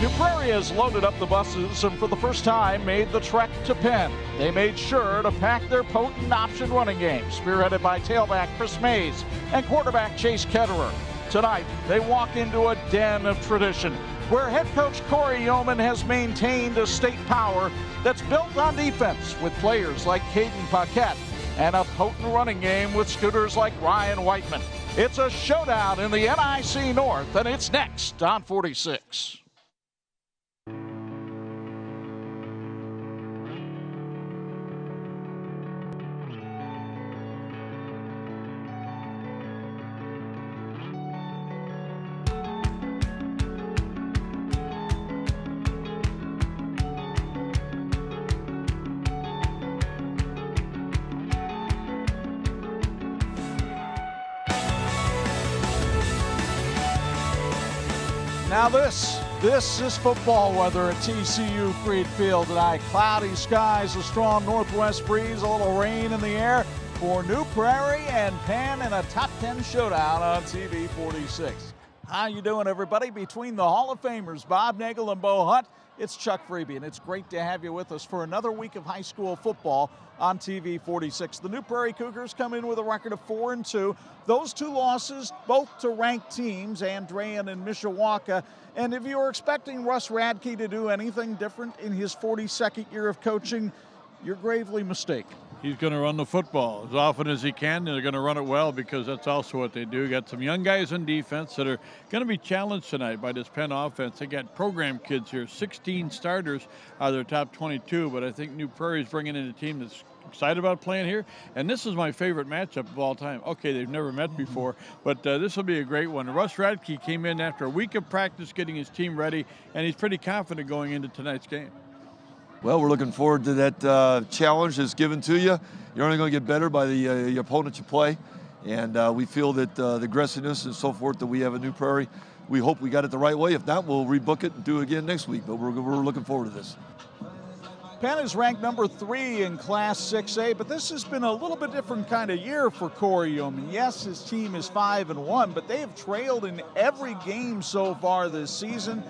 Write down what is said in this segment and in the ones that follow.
New Prairie has loaded up the buses and for the first time made the trek to Penn. They made sure to pack their potent option running game, spearheaded by tailback Chris Mays and quarterback Chase Ketterer. Tonight, they walk into a den of tradition where head coach Corey Yeoman has maintained a state power that's built on defense with players like Caden Paquette and a potent running game with scooters like Ryan Whiteman. It's a showdown in the NIC North, and it's next on 46. Now this is football weather at TCU Freed Field tonight. Cloudy skies, a strong northwest breeze, a little rain in the air for New Prairie and Penn in a top 10 showdown on TV 46. How you doing, everybody? Between the Hall of Famers, Bob Nagel and Bo Hunt, it's Chuck Freeby, and it's great to have you with us for another week of high school football on TV 46. The New Prairie Cougars come in with a record of 4-2. Those two losses, both to ranked teams, Andrean and Mishawaka. And if you were expecting Russ Radke to do anything different in his 42nd year of coaching, you're gravely mistaken. He's going to run the football as often as he can. They're going to run it well because that's also what they do. Got some young guys in defense that are going to be challenged tonight by this Penn offense. They got program kids here, 16 starters out of their top 22, but I think New Prairie's bringing in a team that's excited about playing here, and this is my favorite matchup of all time. Okay, they've never met before, but this will be a great one. Russ Radke came in after a week of practice getting his team ready, and he's pretty confident going into tonight's game. Well, we're looking forward to that challenge that's given to you. You're only going to get better by the opponent you play, and we feel that the aggressiveness and so forth that we have at New Prairie, we hope we got it the right way. If not, we'll rebook it and do it again next week, but we're looking forward to this. Penn is ranked number 3 in Class 6A, but this has been a little bit different kind of year for Corey Yeoman. Yes, his team is 5-1, but they have trailed in every game so far this season,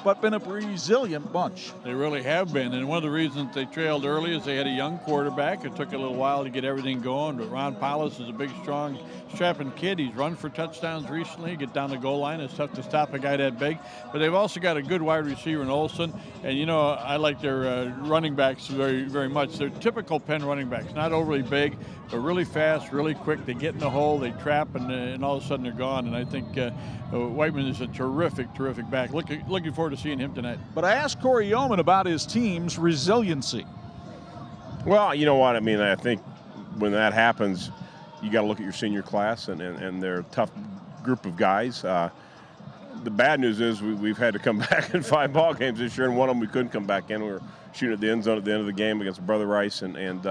but been a resilient bunch. They really have been, and one of the reasons they trailed early is they had a young quarterback. It took a little while to get everything going, but Ron Paulus is a big, strong, strapping kid. He's run for touchdowns recently. Get down the goal line. It's tough to stop a guy that big, but they've also got a good wide receiver in Olson, and you know, I like their running backs very, very much. They're typical Penn running backs, not overly big, but really fast, really quick. They get in the hole, they trap, and all of a sudden they're gone, and I think Whiteman is a terrific, terrific back. Looking forward to seeing him tonight. But I asked Corey Yeoman about his team's resiliency. Well, you know what, I mean, I think when that happens, you got to look at your senior class, and they're a tough group of guys. The bad news is we've had to come back in 5 ball games this year, and one of them we couldn't come back in. We were shooting at the end zone at the end of the game against Brother Rice, and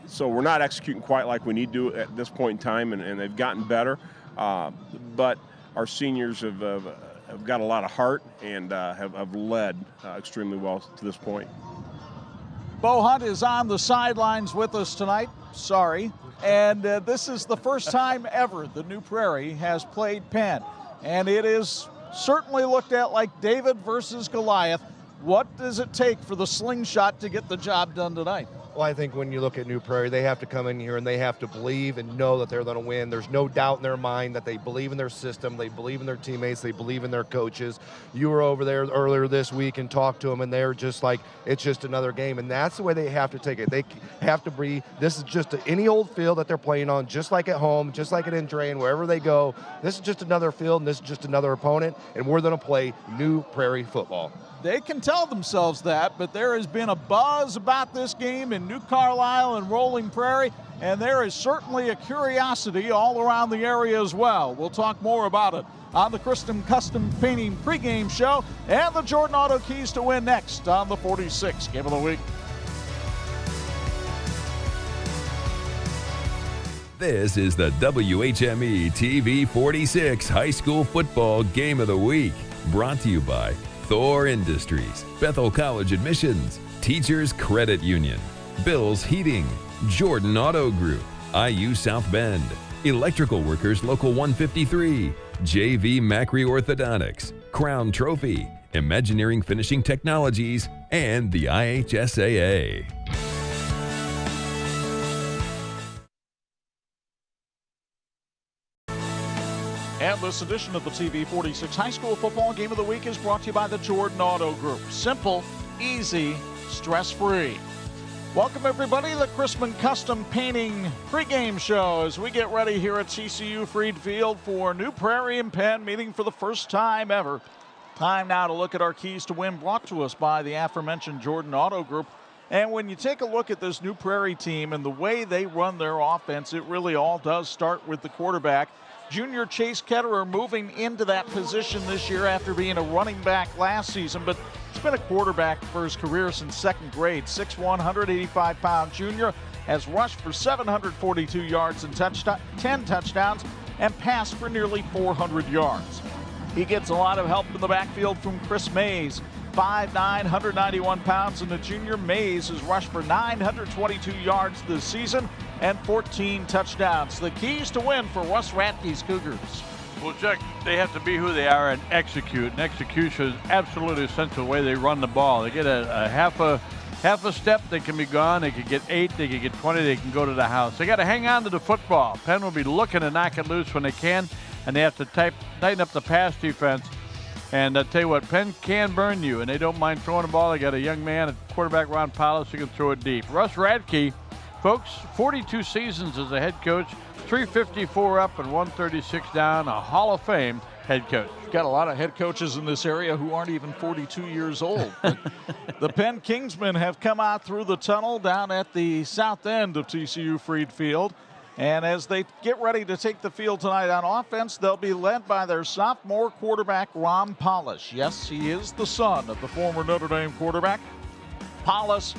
so we're not executing quite like we need to at this point in time, and they've gotten better. But our seniors have got a lot of heart and have led extremely well to this point. Bo Hunt is on the sidelines with us tonight. Sorry. And this is the first time ever the New Prairie has played Penn. And it is certainly looked at like David versus Goliath. What does it take for the slingshot to get the job done tonight? Well, I think when you look at New Prairie, they have to come in here and they have to believe and know that they're going to win. There's no doubt in their mind that they believe in their system, they believe in their teammates, they believe in their coaches. You were over there earlier this week and talked to them, and they're just like, it's just another game. And that's the way they have to take it. They have to breathe. This is just any old field that they're playing on, just like at home, just like at Andrean, wherever they go. This is just another field, and this is just another opponent, and we're going to play New Prairie football. They can tell themselves that, but there has been a buzz about this game in New Carlisle and Rolling Prairie, and there is certainly a curiosity all around the area as well. We'll talk more about it on the Custom Painting pregame show and the Jordan Auto Keys to Win next on the 46 Game of the Week. This is the WHME TV 46 High School Football Game of the Week, brought to you by Thor Industries, Bethel College Admissions, Teachers Credit Union, Bill's Heating, Jordan Auto Group, IU South Bend, Electrical Workers Local 153, JV Macri Orthodontics, Crown Trophy, Imagineering Finishing Technologies, and the IHSAA. And this edition of the TV 46 High School Football Game of the Week is brought to you by the Jordan Auto Group. Simple, easy, stress-free. Welcome, everybody, to the Chrisman Custom Painting pregame show as we get ready here at TCU Freed Field for New Prairie and Penn meeting for the first time ever. Time now to look at our keys to win, brought to us by the aforementioned Jordan Auto Group. And when you take a look at this New Prairie team and the way they run their offense, it really all does start with the quarterback. Junior Chase Ketterer moving into that position this year after being a running back last season, but he's been a quarterback for his career since second grade. 6'1", 185-pound junior, has rushed for 742 yards and 10 touchdowns and passed for nearly 400 yards. He gets a lot of help in the backfield from Chris Mays. 5'9", 191 pounds, and the junior Mays has rushed for 922 yards this season and 14 touchdowns. The keys to win for Russ Radke's Cougars. Well, Chuck, they have to be who they are and execute. And execution is absolutely essential the way they run the ball. They get a half a step, they can be gone. They can get 8, they can get 20, they can go to the house. They got to hang on to the football. Penn will be looking to knock it loose when they can, and they have to tighten up the pass defense. And I tell you what, Penn can burn you, and they don't mind throwing the ball. They got a young man at quarterback, Ron Paulus, who can throw it deep. Russ Radke, folks, 42 seasons as a head coach, 354 up and 136 down, a Hall of Fame head coach. Got a lot of head coaches in this area who aren't even 42 years old. The Penn Kingsmen have come out through the tunnel down at the south end of TCU Freed Field. And as they get ready to take the field tonight on offense, they'll be led by their sophomore quarterback, Ron Paulus. Yes, he is the son of the former Notre Dame quarterback. Paulus,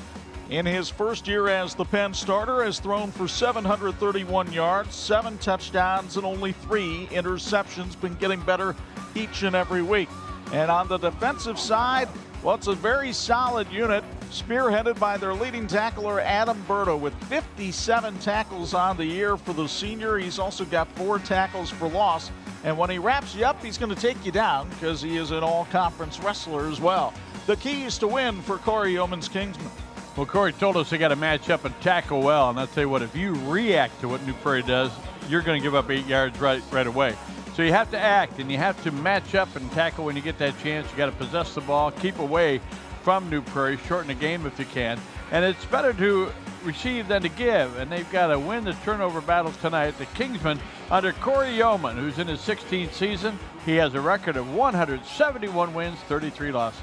in his first year as the Penn starter, has thrown for 731 yards, 7 touchdowns, and only 3 interceptions. Been getting better each and every week. And on the defensive side, well, it's a very solid unit, spearheaded by their leading tackler, Adam Berto, with 57 tackles on the year for the senior. He's also got 4 tackles for loss. And when he wraps you up, he's going to take you down because he is an all-conference wrestler as well. The keys to win for Corey Yeoman's Kingsmen. Well, Corey told us they got to match up and tackle well. And I'll tell you what, if you react to what New Prairie does, you're going to give up 8 yards right away. So you have to act, and you have to match up and tackle when you get that chance. You got to possess the ball, keep away from New Prairie, shorten the game if you can. And it's better to receive than to give, and they've got to win the turnover battle tonight. The Kingsmen, under Corey Yeoman, who's in his 16th season, he has a record of 171 wins, 33 losses.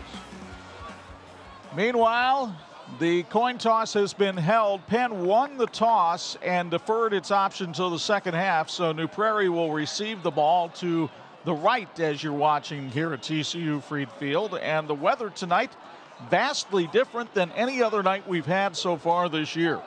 Meanwhile, the coin toss has been held. Penn won the toss and deferred its option till the second half, so New Prairie will receive the ball to the right as you're watching here at TCU Freed Field. And the weather tonight, vastly different than any other night we've had so far this year.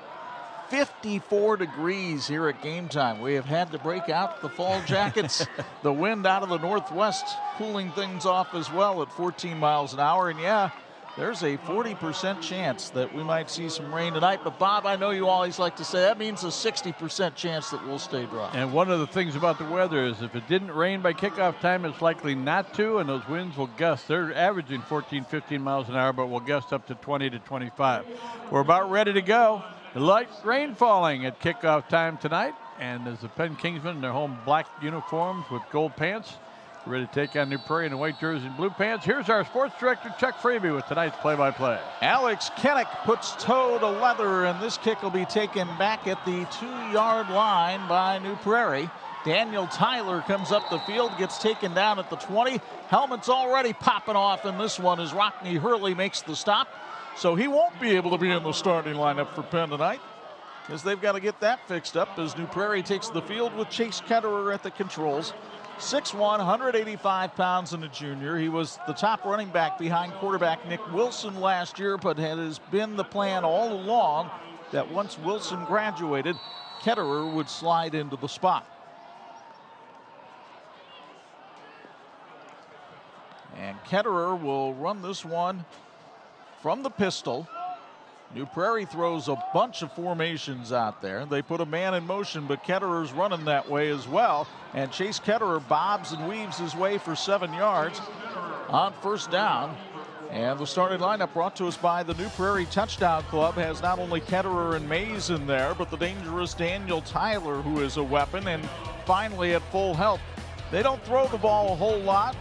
54 degrees here at game time. We have had to break out the fall jackets. The wind out of the northwest cooling things off as well at 14 miles an hour. And yeah, there's a 40% chance that we might see some rain tonight. But, Bob, I know you always like to say that means a 60% chance that we'll stay dry. And one of the things about the weather is if it didn't rain by kickoff time, it's likely not to, and those winds will gust. They're averaging 14, 15 miles an hour, but will gust up to 20 to 25. We're about ready to go. Light rain falling at kickoff time tonight. And as the Penn Kingsmen in their home black uniforms with gold pants, ready to take on New Prairie in the white jersey and blue pants. Here's our sports director, Chuck Freeby, with tonight's play-by-play. Alex Kennick puts toe to leather, and this kick will be taken back at the 2-yard line by New Prairie. Daniel Tyler comes up the field, gets taken down at the 20. Helmet's already popping off in this one as Rockney Hurley makes the stop. So he won't be able to be in the starting lineup for Penn tonight, because they've got to get that fixed up as New Prairie takes the field with Chase Ketterer at the controls. 6'1", 185 pounds and a junior. He was the top running back behind quarterback Nick Wilson last year, but it has been the plan all along that once Wilson graduated, Ketterer would slide into the spot. And Ketterer will run this one from the pistol. New Prairie throws a bunch of formations out there. They put a man in motion, but Ketterer's running that way as well. And Chase Ketterer bobs and weaves his way for 7 yards. on first down. And the starting lineup brought to us by the New Prairie Touchdown Club has not only Ketterer and Mays in there, but the dangerous Daniel Tyler, who is a weapon, and finally at full health. They don't throw the ball a whole lot,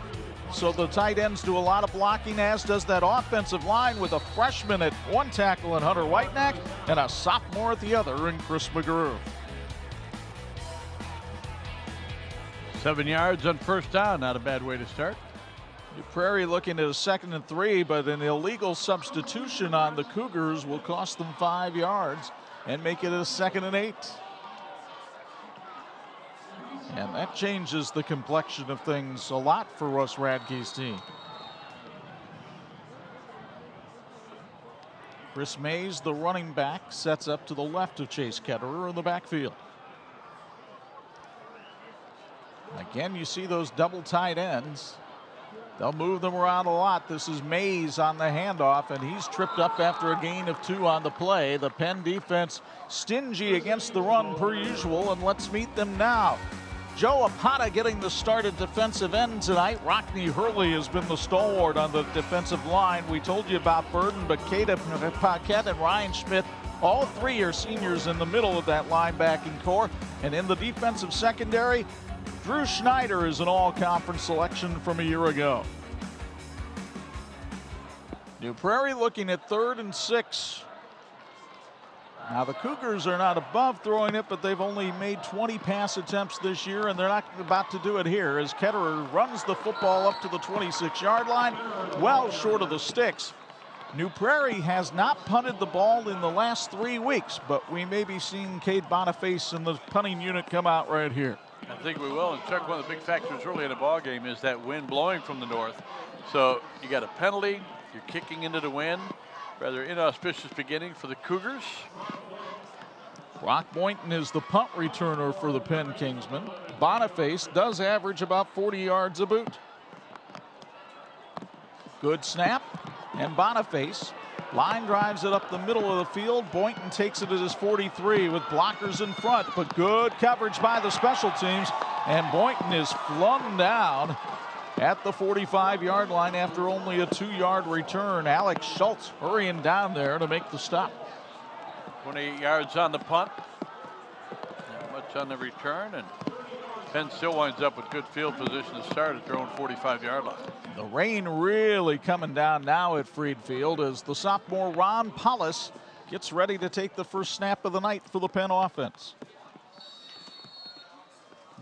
so the tight ends do a lot of blocking, as does that offensive line with a freshman at one tackle in Hunter Whitenack and a sophomore at the other in Chris McGrew. 7 yards on first down, not a bad way to start. New Prairie looking at a 2nd and 3, but an illegal substitution on the Cougars will cost them 5 yards and make it a 2nd and 8. And that changes the complexion of things a lot for Russ Radke's team. Chris Mays, the running back, sets up to the left of Chase Ketterer in the backfield. Again, you see those double tight ends. They'll move them around a lot. This is Mays on the handoff, and he's tripped up after a gain of 2 on the play. The Penn defense stingy against the run per usual, and let's meet them now. Joe Apata getting the start at defensive end tonight. Rockney Hurley has been the stalwart on the defensive line. We told you about Burden, but Kata Paquette and Ryan Schmidt, all 3 are seniors in the middle of that linebacking core. And in the defensive secondary, Drew Schneider is an all-conference selection from a year ago. New Prairie looking at 3rd and 6. Now the Cougars are not above throwing it, but they've only made 20 pass attempts this year, and they're not about to do it here as Ketterer runs the football up to the 26-yard line, well short of the sticks. New Prairie has not punted the ball in the last 3 weeks, but we may be seeing Cade Boniface and the punting unit come out right here. I think we will. And Chuck, one of the big factors early in the ball game is that wind blowing from the north. So you got a penalty. You're kicking into the wind. Rather inauspicious beginning for the Cougars. Brock Boynton is the punt returner for the Penn Kingsmen. Boniface does average about 40 yards a boot. Good snap, and Boniface line drives it up the middle of the field. Boynton takes it at his 43 with blockers in front, but good coverage by the special teams, and Boynton is flung down at the 45-yard line after only a 2-yard return. Alex Schultz hurrying down there to make the stop. 28 yards on the punt. Not much on the return, and Penn still winds up with good field position to start at their own 45-yard line. The rain really coming down now at Freed Field as the sophomore Ron Paulus gets ready to take the first snap of the night for the Penn offense.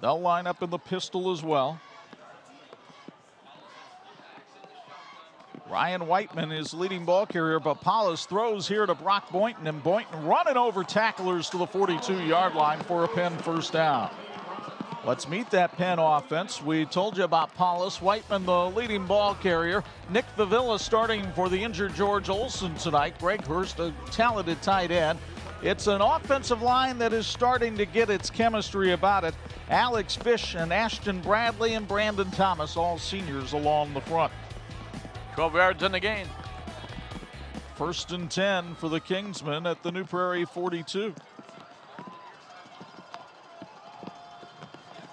They'll line up in the pistol as well. Ryan Whiteman is leading ball carrier, but Paulus throws here to Brock Boynton, and Boynton running over tacklers to the 42-yard line for a Penn first down. Let's meet that Penn offense. We told you about Paulus. Whiteman, the leading ball carrier. Nick Favilla starting for the injured George Olson tonight. Greg Hurst, a talented tight end. It's an offensive line that is starting to get its chemistry about it. Alex Fish and Ashton Bradley and Brandon Thomas, all seniors along the front. 12 yards in the gain. 1st and 10 for the Kingsmen at the New Prairie 42.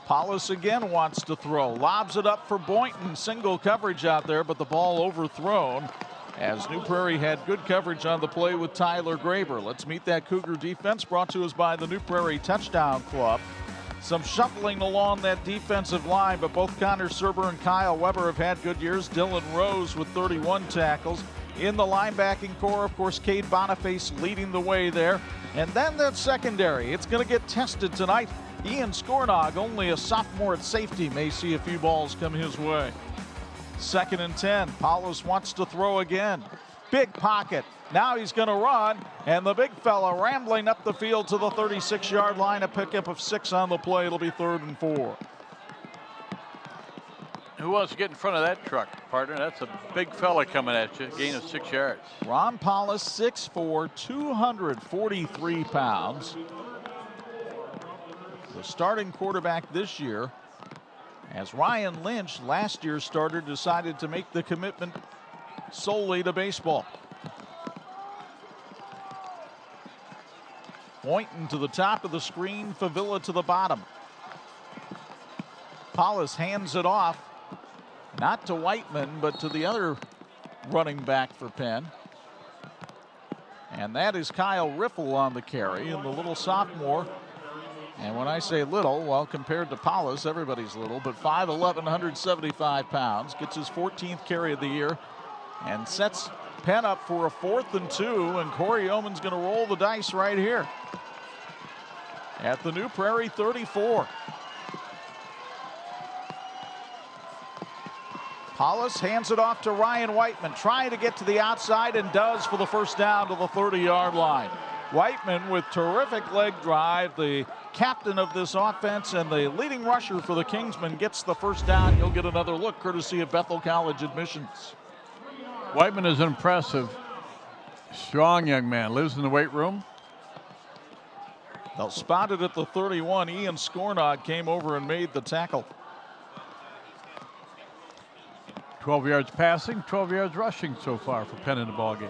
Paulus again wants to throw. Lobs it up for Boynton. Single coverage out there, but the ball overthrown as New Prairie had good coverage on the play with Tyler Graber. Let's meet that Cougar defense brought to us by the New Prairie Touchdown Club. Some shuffling along that defensive line, but both Connor Serber and Kyle Weber have had good years. Dylan Rose with 31 tackles. In the linebacking core, of course, Cade Boniface leading the way there. And then that secondary. It's going to get tested tonight. Ian Skornog, only a sophomore at safety, may see a few balls come his way. 2nd and 10. Paulus wants to throw again. Big pocket. Now he's going to run, and the big fella rambling up the field to the 36-yard line. A pickup of 6 on the play. It'll be 3rd and 4. Who wants to get in front of that truck, partner? That's a big fella coming at you. Gain of 6 yards. Ron Paulus, 6'4", 243 pounds. The starting quarterback this year, as Ryan Lynch, last year's starter, decided to make the commitment solely to baseball. Boynton to the top of the screen, Favilla to the bottom. Paulus hands it off. Not to Whiteman, but to the other running back for Penn. And that is Kyle Riffle on the carry, and the little sophomore. And when I say little, well, compared to Paulus, everybody's little, but 5'11", 175 pounds, gets his 14th carry of the year, and sets Penn up for a 4th and 2, and Corey Yeoman's going to roll the dice right here at the New Prairie 34. Paulus hands it off to Ryan Whiteman, trying to get to the outside, and does for the first down to the 30-yard line. Whiteman with terrific leg drive, the captain of this offense and the leading rusher for the Kingsmen, gets the first down. You'll get another look courtesy of Bethel College admissions. Whiteman is an impressive, strong young man. Lives in the weight room. They'll spot it at the 31. Ian Scornog came over and made the tackle. 12 yards passing, 12 yards rushing so far for Penn in the ball game.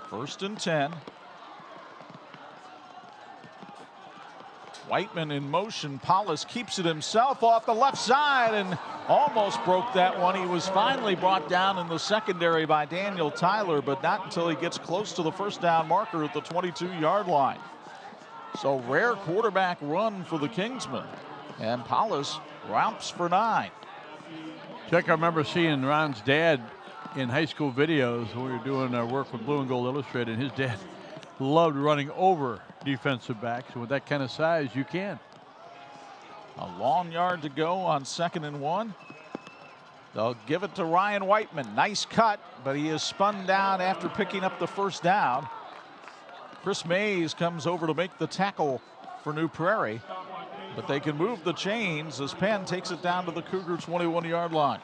1st and 10. Whiteman in motion. Paulus keeps it himself off the left side and almost broke that one. He was finally brought down in the secondary by Daniel Tyler, but not until he gets close to the first down marker at the 22-yard line. So rare quarterback run for the Kingsmen, and Paulus romps for 9. Chuck, I remember seeing Ron's dad in high school videos when we were doing our work with Blue and Gold Illustrated, and his dad loved running over defensive backs, and with that kind of size, you can. A long yard to go on 2nd and 1. They'll give it to Ryan Whiteman. Nice cut, but he is spun down after picking up the first down. Chris Mays comes over to make the tackle for New Prairie, but they can move the chains as Penn takes it down to the Cougar 21-yard line.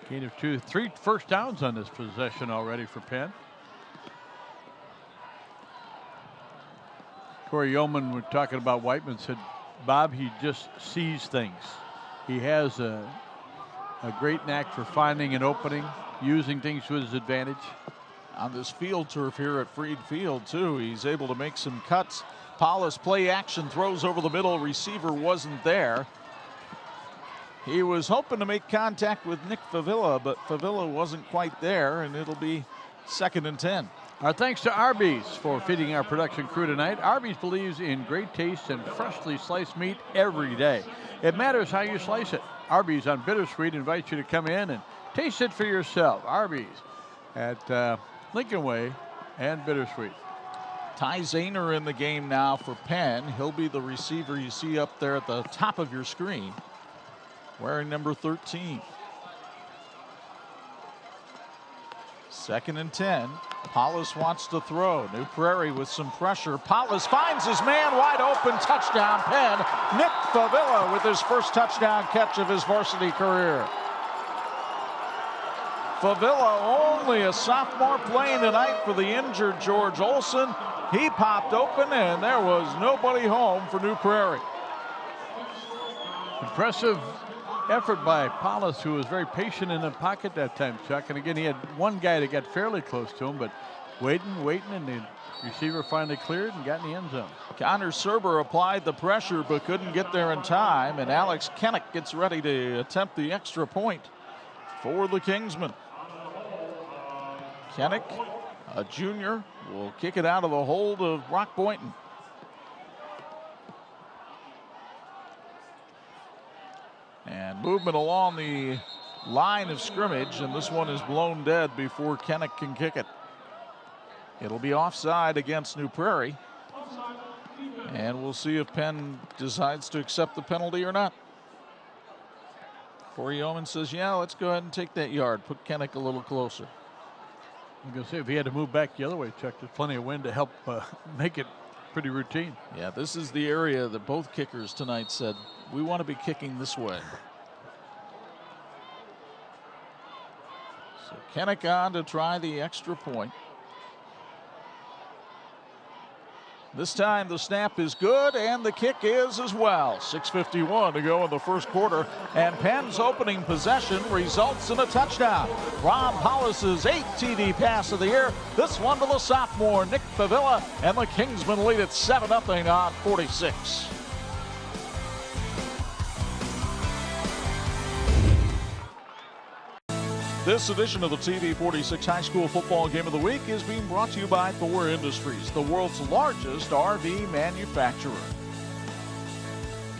Gain of 2, 3 first downs on this possession already for Penn. Corey Yeoman, we're talking about Whiteman, said, Bob, he just sees things. He has a great knack for finding an opening, using things to his advantage. On this field turf here at Freed Field, too, he's able to make some cuts. Paulus play action, throws over the middle. Receiver wasn't there. He was hoping to make contact with Nick Favilla, but Favilla wasn't quite there, and it'll be 2nd and 10. Our thanks to Arby's for feeding our production crew tonight. Arby's believes in great taste and freshly sliced meat every day. It matters how you slice it. Arby's on Bittersweet invites you to come in and taste it for yourself. Arby's at Lincoln Way and Bittersweet. Ty Zahner in the game now for Penn. He'll be the receiver you see up there at the top of your screen, wearing number 13. 2nd and 10. Paulus wants to throw. New Prairie with some pressure. Paulus finds his man wide open. Touchdown Penn. Nick Favilla with his first touchdown catch of his varsity career. Favilla, only a sophomore, playing tonight for the injured George Olson. He popped open, and there was nobody home for New Prairie. Impressive effort by Paulus, who was very patient in the pocket that time, Chuck. And again, he had one guy that got fairly close to him, but waiting, and the receiver finally cleared and got in the end zone. Connor Serber applied the pressure but couldn't get there in time, and Alex Kennick gets ready to attempt the extra point for the Kingsmen. Kennick, a junior, will kick it out of the hold of Brock Boynton. And movement along the line of scrimmage, and this one is blown dead before Kennick can kick it. It'll be offside against New Prairie, and we'll see if Penn decides to accept the penalty or not. Corey Yeoman says, yeah, let's go ahead and take that yard. Put Kennick a little closer. I'm going to say, if he had to move back the other way, Chuck, there's plenty of wind to help make it pretty routine. Yeah, this is the area that both kickers tonight said, we want to be kicking this way. So Kennick on to try the extra point. This time the snap is good and the kick is as well. 6:51 to go in the first quarter, and Penn's opening possession results in a touchdown. Ron Paulus's 8th TD pass of the year. This one to the sophomore Nick Favilla, and the Kingsmen lead at 7-0 on 46. This edition of the TV 46 High School Football Game of the Week is being brought to you by Thor Industries, the world's largest RV manufacturer.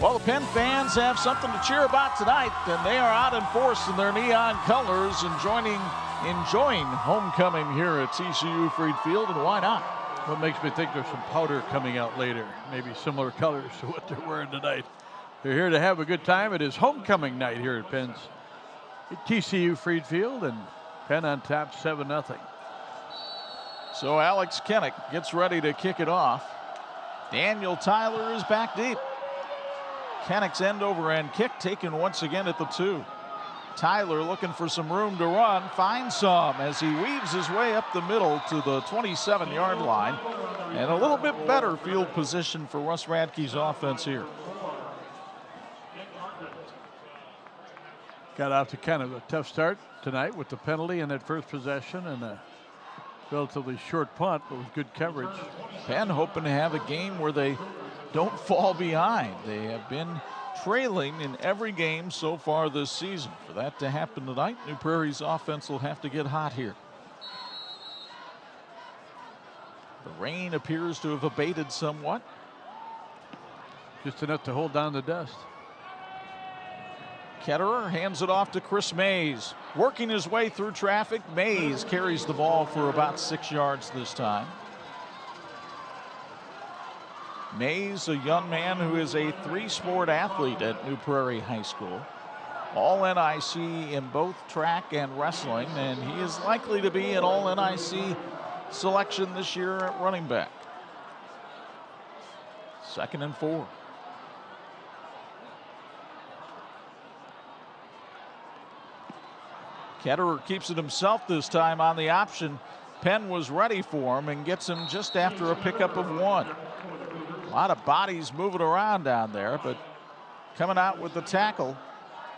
Well, the Penn fans have something to cheer about tonight, and they are out in force in their neon colors, enjoying homecoming here at TCU Freed Field, and why not? What makes me think there's some powder coming out later, maybe similar colors to what they're wearing tonight. They're here to have a good time. It is homecoming night here at Penn's TCU Freed Field, and Penn on top 7-0. So Alex Kennick gets ready to kick it off. Daniel Tyler is back deep. Kennick's end over end kick taken once again at the 2. Tyler looking for some room to run, finds some as he weaves his way up the middle to the 27-yard line. And a little bit better field position for Russ Radke's offense here. Got off to kind of a tough start tonight with the penalty in that first possession and a relatively short punt, but with good coverage. Penn hoping to have a game where they don't fall behind. They have been trailing in every game so far this season. For that to happen tonight, New Prairie's offense will have to get hot here. The rain appears to have abated somewhat. Just enough to hold down the dust. Ketterer hands it off to Chris Mays. Working his way through traffic, Mays carries the ball for about 6 yards this time. Mays, a young man who is a 3-sport athlete at New Prairie High School. All NIC in both track and wrestling, and he is likely to be an all NIC selection this year at running back. 2nd and 4. Ketterer keeps it himself this time on the option. Penn was ready for him and gets him just after a pickup of 1. A lot of bodies moving around down there, but coming out with the tackle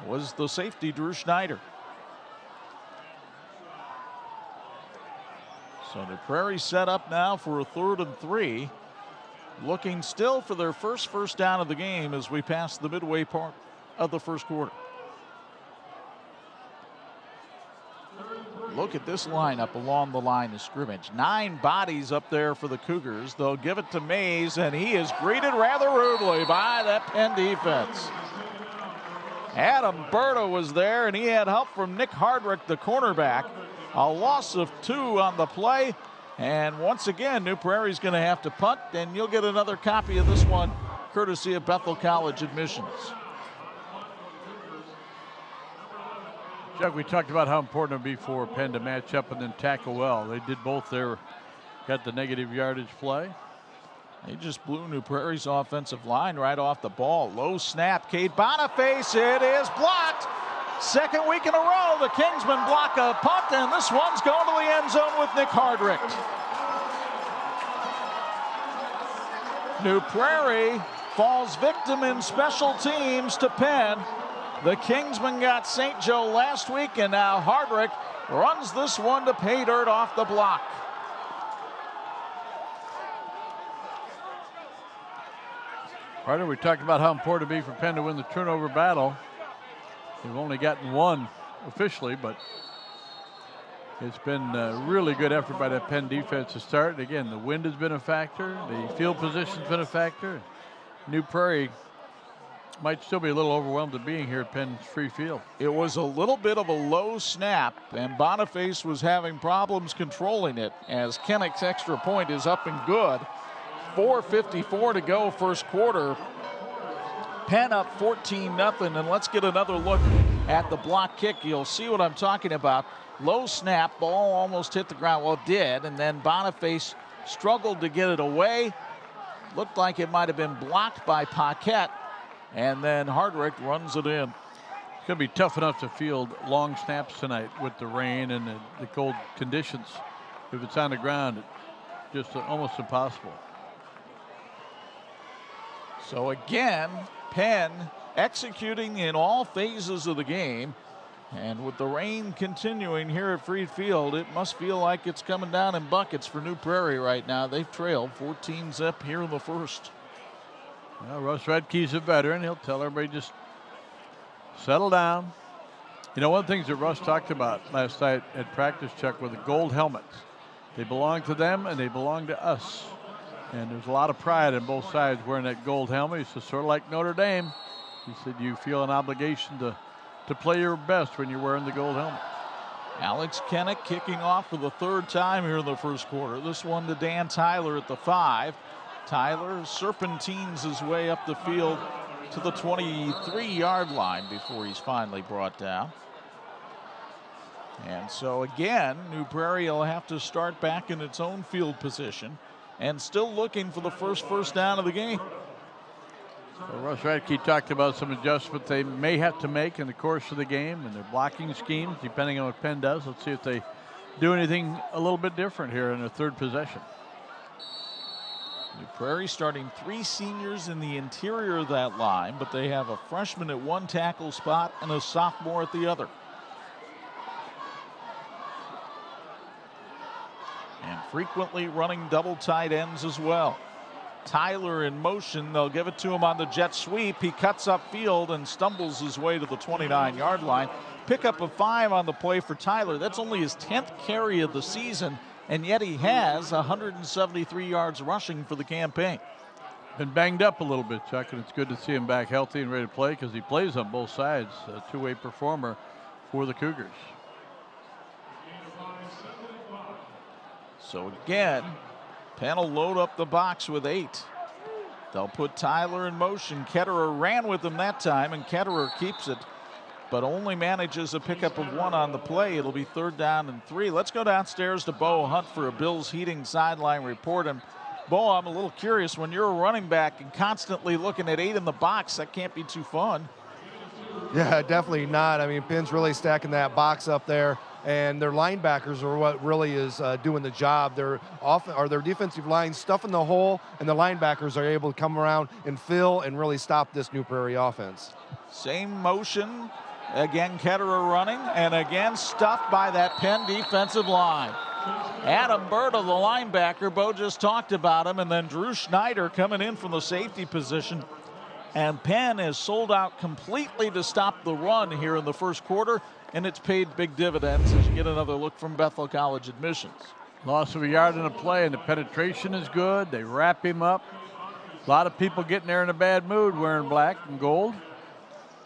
was the safety, Drew Schneider. So the Prairie set up now for a 3rd and 3. Looking still for their first down of the game as we pass the midway part of the first quarter. Look at this lineup along the line of scrimmage. 9 bodies up there for the Cougars. They'll give it to Mays, and he is greeted rather rudely by that Penn defense. Adam Berta was there, and he had help from Nick Hardrick, the cornerback. A loss of 2 on the play, and once again, New Prairie's going to have to punt, and you'll get another copy of this one courtesy of Bethel College Admissions. Chuck, we talked about how important it would be for Penn to match up and then tackle well. They did both there. Got the negative yardage play. They just blew New Prairie's offensive line right off the ball. Low snap, Cade Boniface, it is blocked. 2nd week in a row, the Kingsmen block a punt, and this one's going to the end zone with Nick Hardrick. New Prairie falls victim in special teams to Penn. The Kingsmen got St. Joe last week, and now Hardrick runs this one to pay dirt off the block. Carter, we talked about how important it would be for Penn to win the turnover battle. They've only gotten 1 officially, but it's been a really good effort by that Penn defense to start. And again, the wind has been a factor. The field position's been a factor. New Prairie might still be a little overwhelmed at being here at Penn's Free Field. It was a little bit of a low snap, and Boniface was having problems controlling it as Kennick's extra point is up and good. 4:54 to go first quarter. Penn up 14-0, and let's get another look at the block kick. You'll see what I'm talking about. Low snap, ball almost hit the ground. Well, it did, and then Boniface struggled to get it away. Looked like it might have been blocked by Paquette. And then Hardrick runs it in. It's going to be tough enough to field long snaps tonight with the rain and the cold conditions. If it's on the ground, it's just almost impossible. So again, Penn executing in all phases of the game. And with the rain continuing here at Freed Field, it must feel like it's coming down in buckets for New Prairie right now. They've trailed 14-0 here in the first. Well, Russ Radke's a veteran. He'll tell everybody just settle down. You know, one of the things that Russ talked about last night at practice, Chuck, were the gold helmets. They belong to them and they belong to us. And there's a lot of pride on both sides wearing that gold helmet. He said, sort of like Notre Dame. He said, you feel an obligation to play your best when you're wearing the gold helmet. Alex Kennick kicking off for the third time here in the first quarter. This one to Dan Tyler at the 5. Tyler serpentines his way up the field to the 23-yard line before he's finally brought down. And so again, New Prairie will have to start back in its own field position and still looking for the first down of the game. So Russ Radke talked about some adjustments they may have to make in the course of the game and their blocking schemes, depending on what Penn does. Let's see if they do anything a little bit different here in their third possession. New Prairie starting 3 seniors in the interior of that line, but they have a freshman at one tackle spot and a sophomore at the other. And frequently running double tight ends as well. Tyler in motion. They'll give it to him on the jet sweep. He cuts upfield and stumbles his way to the 29-yard line. Pickup of 5 on the play for Tyler. That's only his 10th carry of the season, and yet he has 173 yards rushing for the campaign. Been banged up a little bit, Chuck, and it's good to see him back healthy and ready to play because he plays on both sides. A two-way performer for the Cougars. So again, Penn will load up the box with 8. They'll put Tyler in motion. Ketterer ran with him that time, and Ketterer keeps it, but only manages a pickup of 1 on the play. It'll be 3rd down and 3. Let's go downstairs to Bo Hunt for a Bills Heating sideline report. And Bo, I'm a little curious, when you're a running back and constantly looking at 8 in the box, that can't be too fun. Yeah, definitely not. I mean, Penn's really stacking that box up there, and their linebackers are what really is doing the job. Their defensive line stuffing the hole, and the linebackers are able to come around and fill and really stop this New Prairie offense. Same motion. Again, Ketterer running, and again stuffed by that Penn defensive line. Adam Berta, the linebacker, Bo just talked about him, and then Drew Schneider coming in from the safety position. And Penn is sold out completely to stop the run here in the first quarter, and it's paid big dividends as you get another look from Bethel College admissions. Loss of a yard in the play, and the penetration is good. They wrap him up. A lot of people getting there in a bad mood wearing black and gold.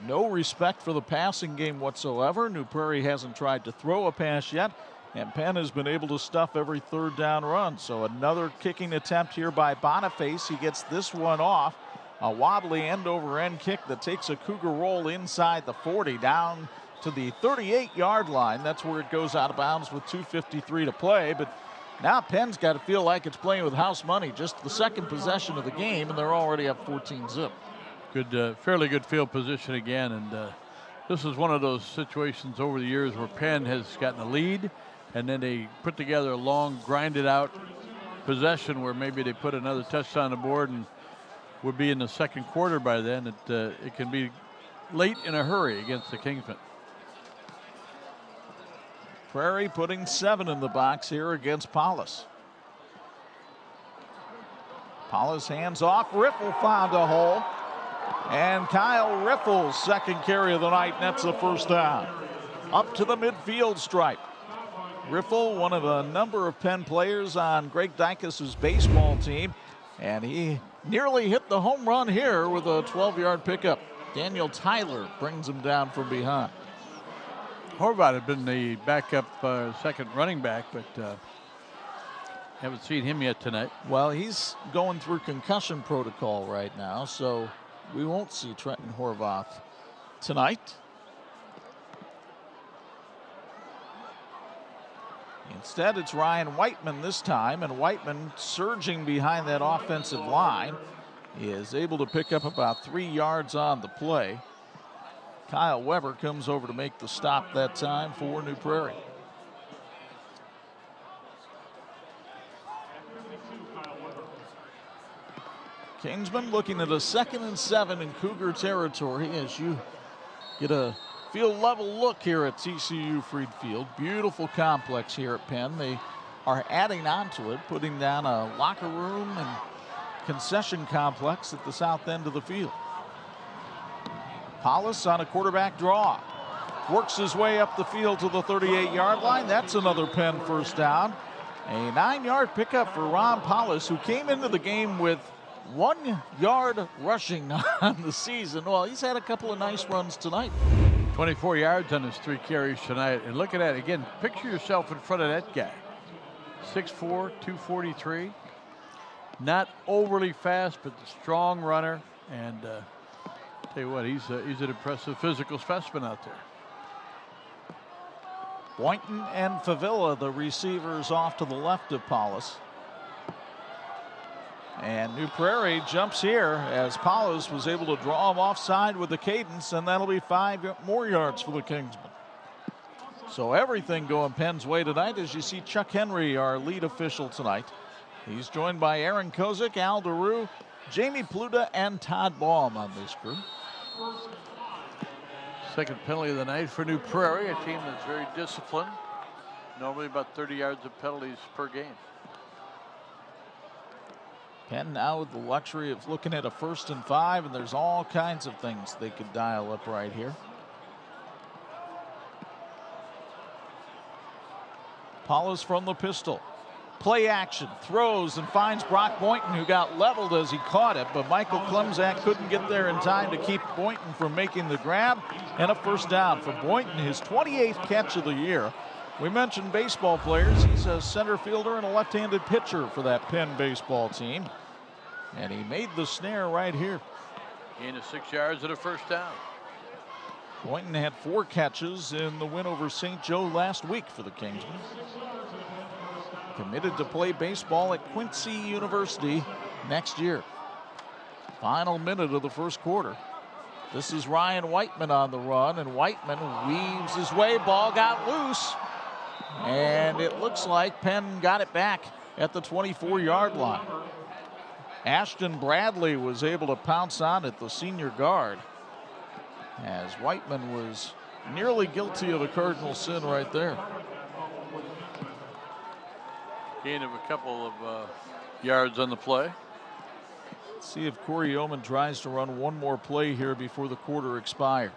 No respect for the passing game whatsoever. New Prairie hasn't tried to throw a pass yet, and Penn has been able to stuff every 3rd down run. So another kicking attempt here by Boniface. He gets this one off. A wobbly end-over-end kick that takes a Cougar roll inside the 40 down to the 38-yard line. That's where it goes out of bounds with 2:53 to play. But now Penn's got to feel like it's playing with house money. Just the second possession of the game, and they're already up 14-zip. Good, fairly good field position again. And this is one of those situations over the years where Penn has gotten a lead, and then they put together a long, grinded-out possession where maybe they put another touchdown on the board and would be in the second quarter by then. It can be late in a hurry against the Kingsmen. Prairie putting 7 in the box here against Paulus. Paulus hands off. Riffle found a hole. And Kyle Riffle's second carry of the night nets the first down. Up to the midfield stripe. Riffle, one of a number of Penn players on Greg Dykes' baseball team, and he nearly hit the home run here with a 12-yard pickup. Daniel Tyler brings him down from behind. Horvath had been the backup second running back, but haven't seen him yet tonight. Well, he's going through concussion protocol right now, so we won't see Trenton Horvath tonight. Instead, it's Ryan Whiteman this time, and Whiteman, surging behind that offensive line, is able to pick up about 3 yards on the play. Kyle Weber comes over to make the stop that time for New Prairie. Kingsman looking at a 2nd and 7 in Cougar territory as you get a field level look here at TCU Freed Field. Beautiful complex here at Penn. They are adding on to it, putting down a locker room and concession complex at the south end of the field. Paulus on a quarterback draw. works his way up the field to the 38-yard line. That's another Penn first down. A 9-yard pickup for Ron Paulus, who came into the game with 1 yard rushing on the season. Well, he's had a couple of nice runs tonight. 24 yards on his 3 carries tonight. And look at that again. Picture yourself in front of that guy. 6'4", 243. Not overly fast, but a strong runner. And tell you what, he's an impressive physical specimen out there. Boynton and Favilla, the receivers, off to the left of Paulus. And New Prairie jumps here as Paulus was able to draw him offside with the cadence, and that'll be 5 more yards for the Kingsmen. So everything going Penn's way tonight as you see Chuck Henry, our lead official tonight. He's joined by Aaron Kozik, Al DeRue, Jamie Pluta, and Todd Baum on this crew. Second penalty of the night for New Prairie, a team that's very disciplined. Normally about 30 yards of penalties per game. Penn now with the luxury of looking at a 1st and 5, and there's all kinds of things they could dial up right here. Paulus from the pistol. Play action, throws and finds Brock Boynton, who got leveled as he caught it, but Michael Klemzak couldn't get there in time to keep Boynton from making the grab, and a first down for Boynton, his 28th catch of the year. We mentioned baseball players. He's a center fielder and a left-handed pitcher for that Penn baseball team, and he made the snare right here. Gain of 6 yards and a first down. Boynton had 4 catches in the win over St. Joe last week for the Kingsmen. Committed to play baseball at Quincy University next year. Final minute of the first quarter. This is Ryan Whiteman on the run, and Whiteman weaves his way. Ball got loose, and it looks like Penn got it back at the 24-yard line. Ashton Bradley was able to pounce on it, the senior guard, as Whiteman was nearly guilty of a cardinal sin right there. Gain of a couple of yards on the play. Let's see if Corey Yeoman tries to run one more play here before the quarter expires.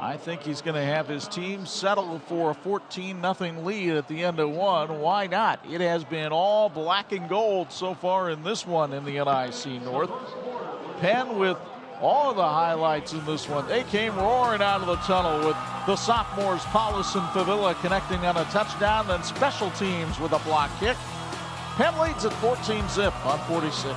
I think he's going to have his team settle for a 14-0 lead at the end of one. Why not? It has been all black and gold so far in this one in the NIC North. Penn with all of the highlights in this one. They came roaring out of the tunnel with the sophomores Paulus and Favilla connecting on a touchdown, then special teams with a block kick. Penn leads at 14-0 on 46.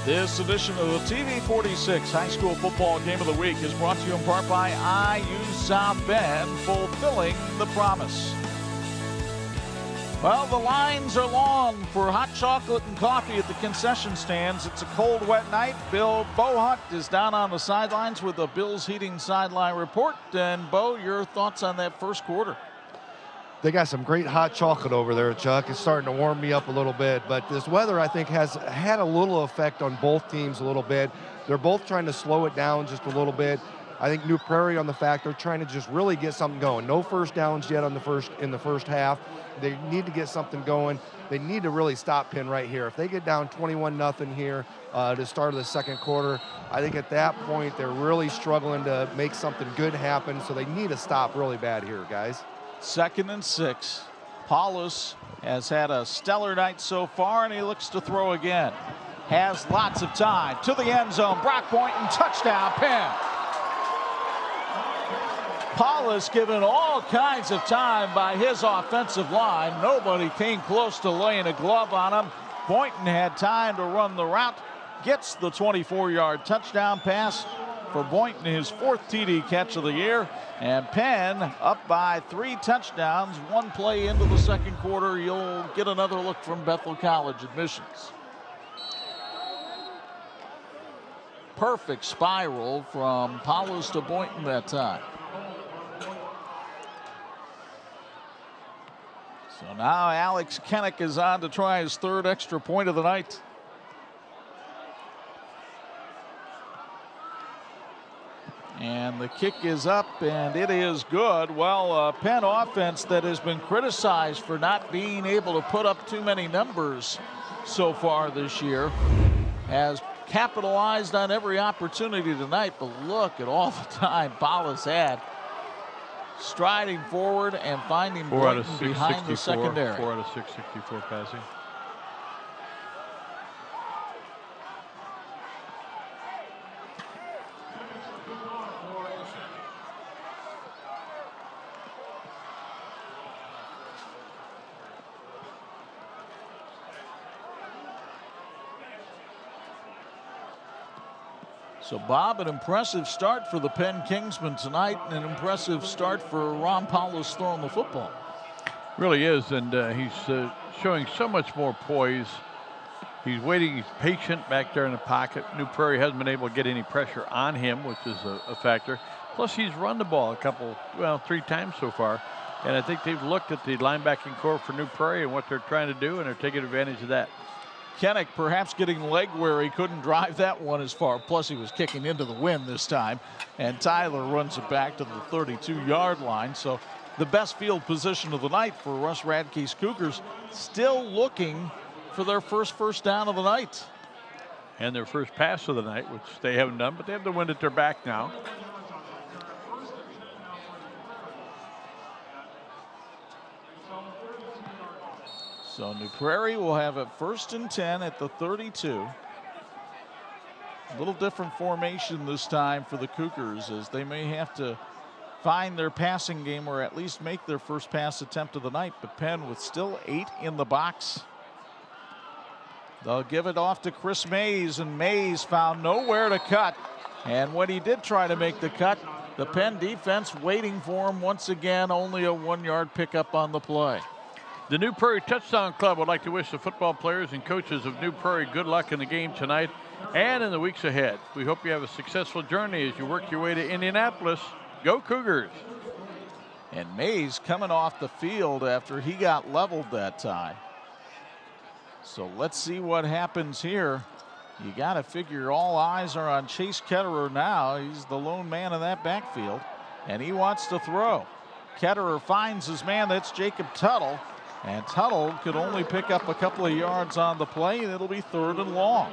This edition of the TV 46 High School Football Game of the Week is brought to you in part by IU South Bend, fulfilling the promise. Well, the lines are long for hot chocolate and coffee at the concession stands. It's a cold, wet night. Bill Bohunt is down on the sidelines with the Bills Heating Sideline Report. And, Bo, your thoughts on that first quarter? They got some great hot chocolate over there, Chuck. It's starting to warm me up a little bit. But this weather, I think, has had a little effect on both teams a little bit. They're both trying to slow it down just a little bit. I think New Prairie on the fact they're trying to just really get something going. No first downs yet in the first half. They need to get something going. They need to really stop Penn right here. If they get down 21-0 here to start of the second quarter, I think at that point they're really struggling to make something good happen. So they need to stop really bad here, guys. 2nd and 6. Paulus has had a stellar night so far, and he looks to throw again. Has lots of time to the end zone. Brock Boynton, touchdown, Penn. Paulus given all kinds of time by his offensive line. Nobody came close to laying a glove on him. Boynton had time to run the route. Gets the 24-yard touchdown pass for Boynton, his 4th TD catch of the year. And Penn up by 3 touchdowns. One play into the second quarter. You'll get another look from Bethel College admissions. Perfect spiral from Paulus to Boynton that time. So now Alex Kennick is on to try his 3rd extra point of the night. And the kick is up, and it is good. Well, Penn offense that has been criticized for not being able to put up too many numbers so far this year has capitalized on every opportunity tonight, but look at all the time Paulus had. Striding forward and finding Boynton behind the secondary. 4 out of 6, 64 passing. So, Bob, an impressive start for the Penn Kingsmen tonight, and an impressive start for Ron Paulus throwing the football. Really is, and he's showing so much more poise. He's waiting, he's patient back there in the pocket. New Prairie hasn't been able to get any pressure on him, which is a factor. Plus, he's run the ball three times so far. And I think they've looked at the linebacking core for New Prairie and what they're trying to do, and they're taking advantage of that. Kennick perhaps getting leg where he couldn't drive that one as far. Plus, he was kicking into the wind this time. And Tyler runs it back to the 32-yard line. So the best field position of the night for Russ Radke's Cougars. Still looking for their first down of the night. And their first pass of the night, which they haven't done, but they have the wind at their back now. So New Prairie will have a 1st and 10 at the 32. A little different formation this time for the Cougars, as they may have to find their passing game or at least make their first pass attempt of the night. But Penn with still 8 in the box. They'll give it off to Chris Mays, and Mays found nowhere to cut. And when he did try to make the cut, the Penn defense waiting for him once again. Only a 1-yard pickup on the play. The New Prairie Touchdown Club would like to wish the football players and coaches of New Prairie good luck in the game tonight and in the weeks ahead. We hope you have a successful journey as you work your way to Indianapolis. Go Cougars! And Mays coming off the field after he got leveled that time. So let's see what happens here. You got to figure all eyes are on Chase Ketterer now. He's the lone man in that backfield, and he wants to throw. Ketterer finds his man. That's Jacob Tuttle. And Tuttle could only pick up a couple of yards on the play, and it'll be 3rd and long.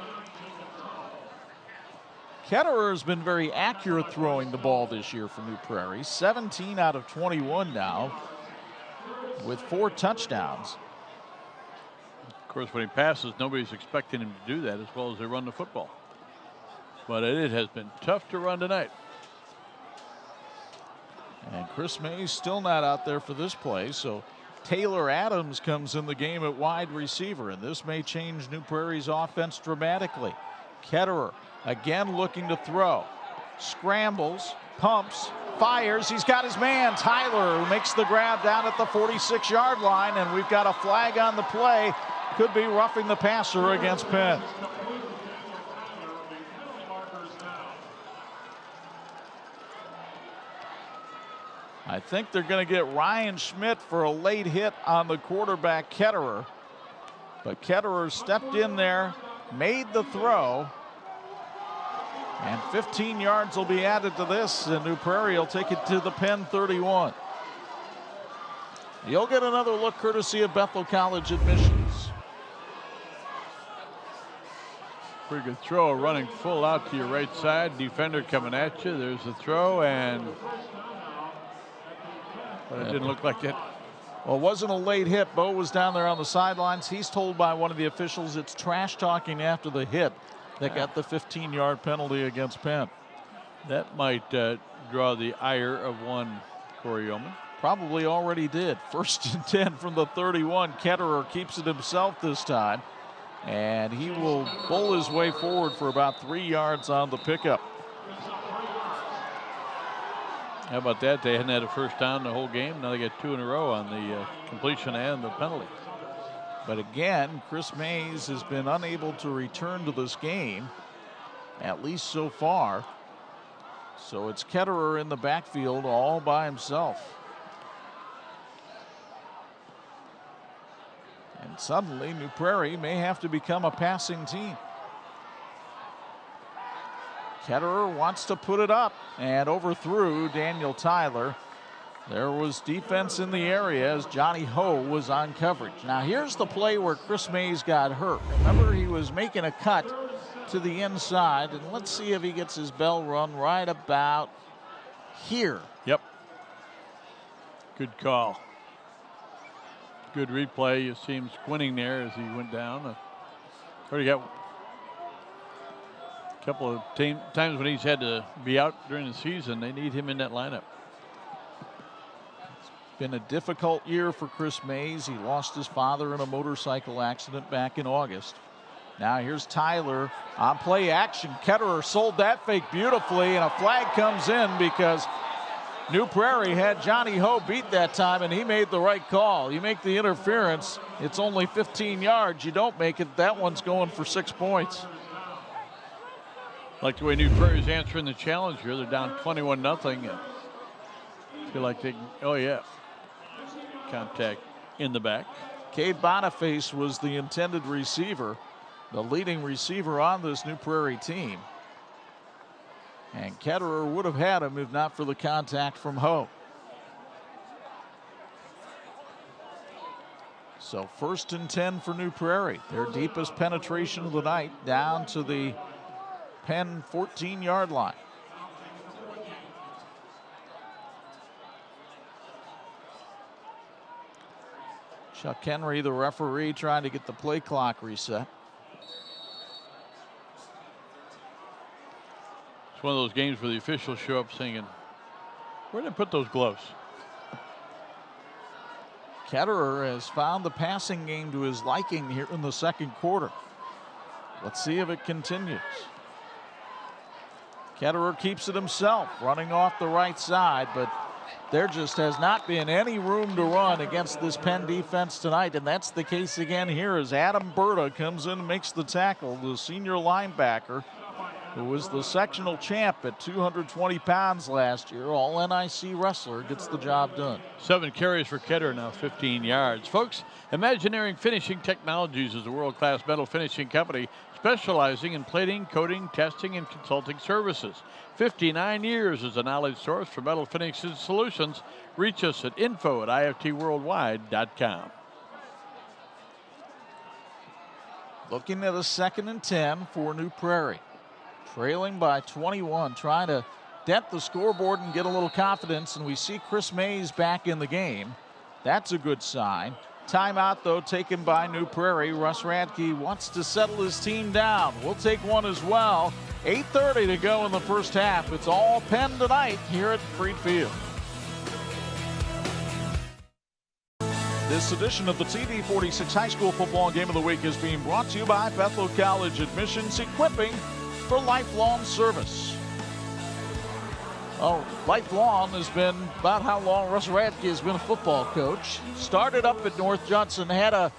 Ketterer has been very accurate throwing the ball this year for New Prairie. 17 out of 21 now with 4 touchdowns. Of course, when he passes, nobody's expecting him to do that as well as they run the football. But it has been tough to run tonight. And Chris Mays still not out there for this play, so Taylor Adams comes in the game at wide receiver, and this may change New Prairie's offense dramatically. Ketterer again looking to throw. Scrambles, pumps, fires. He's got his man, Tyler, who makes the grab down at the 46-yard line, and we've got a flag on the play. Could be roughing the passer against Penn. I think they're going to get Ryan Schmidt for a late hit on the quarterback Ketterer. But Ketterer stepped in there, made the throw, and 15 yards will be added to this, and New Prairie will take it to the Penn 31. You'll get another look courtesy of Bethel College admissions. Pretty good throw, running full out to your right side. Defender coming at you. There's the throw, and but it didn't look like it. Well, it wasn't a late hit. Bo was down there on the sidelines. He's told by one of the officials it's trash talking after the hit that got the 15-yard penalty against Penn. That might draw the ire of one Corey Yeoman. Probably already did. 1st and 10 from the 31. Ketterer keeps it himself this time, and he will pull his way forward for about 3 yards on the pickup. How about that? They hadn't had a first down the whole game. Now they get 2 in a row on the completion and the penalty. But again, Chris Mays has been unable to return to this game, at least so far. So it's Ketterer in the backfield all by himself. And suddenly New Prairie may have to become a passing team. Ketterer wants to put it up and overthrew Daniel Tyler. There was defense in the area as Johnny Ho was on coverage. Now here's the play where Chris Mays got hurt. Remember, he was making a cut to the inside, and let's see if he gets his bell run right about here. Yep. Good call. Good replay. You see him squinting there as he went down. Already got a couple of times when he's had to be out during the season. They need him in that lineup. It's been a difficult year for Chris Mays. He lost his father in a motorcycle accident back in August. Now here's Tyler on play action. Ketterer sold that fake beautifully, and a flag comes in because New Prairie had Johnny Ho beat that time, and he made the right call. You make the interference, it's only 15 yards. You don't make it, that one's going for 6 points. Like the way New Prairie's answering the challenge here. They're down 21-0. Feel like they, oh yeah. Contact in the back. Cade Boniface was the intended receiver, the leading receiver on this New Prairie team. And Ketterer would have had him if not for the contact from Ho. So 1st and 10 for New Prairie. Their deepest penetration of the night, down to the Penn 14-yard line. Chuck Henry, the referee, trying to get the play clock reset. It's one of those games where the officials show up singing, where did they put those gloves? Ketterer has found the passing game to his liking here in the second quarter. Let's see if it continues. Ketterer keeps it himself, running off the right side, but there just has not been any room to run against this Penn defense tonight, and that's the case again here as Adam Berta comes in and makes the tackle, the senior linebacker, who was the sectional champ at 220 pounds last year. All NIC wrestler, gets the job done. 7 carries for Ketterer, now 15 yards. Folks, Imagineering Finishing Technologies is a world-class metal finishing company specializing in plating, coating, testing, and consulting services. 59 years as a knowledge source for metal finishing solutions. Reach us at info@iftworldwide.com. Looking at a 2nd and 10 for New Prairie. Trailing by 21, trying to dent the scoreboard and get a little confidence, and we see Chris Mays back in the game. That's a good sign. Timeout, though, taken by New Prairie. Russ Radke wants to settle his team down. We'll take one as well. 8:30 to go in the first half. It's all Penn tonight here at Freed Field. This edition of the TV46 High School Football Game of the Week is being brought to you by Bethel College Admissions, equipping for lifelong service. Oh, lifelong has been about how long Russ Radke has been a football coach. Started up at North Judson, had a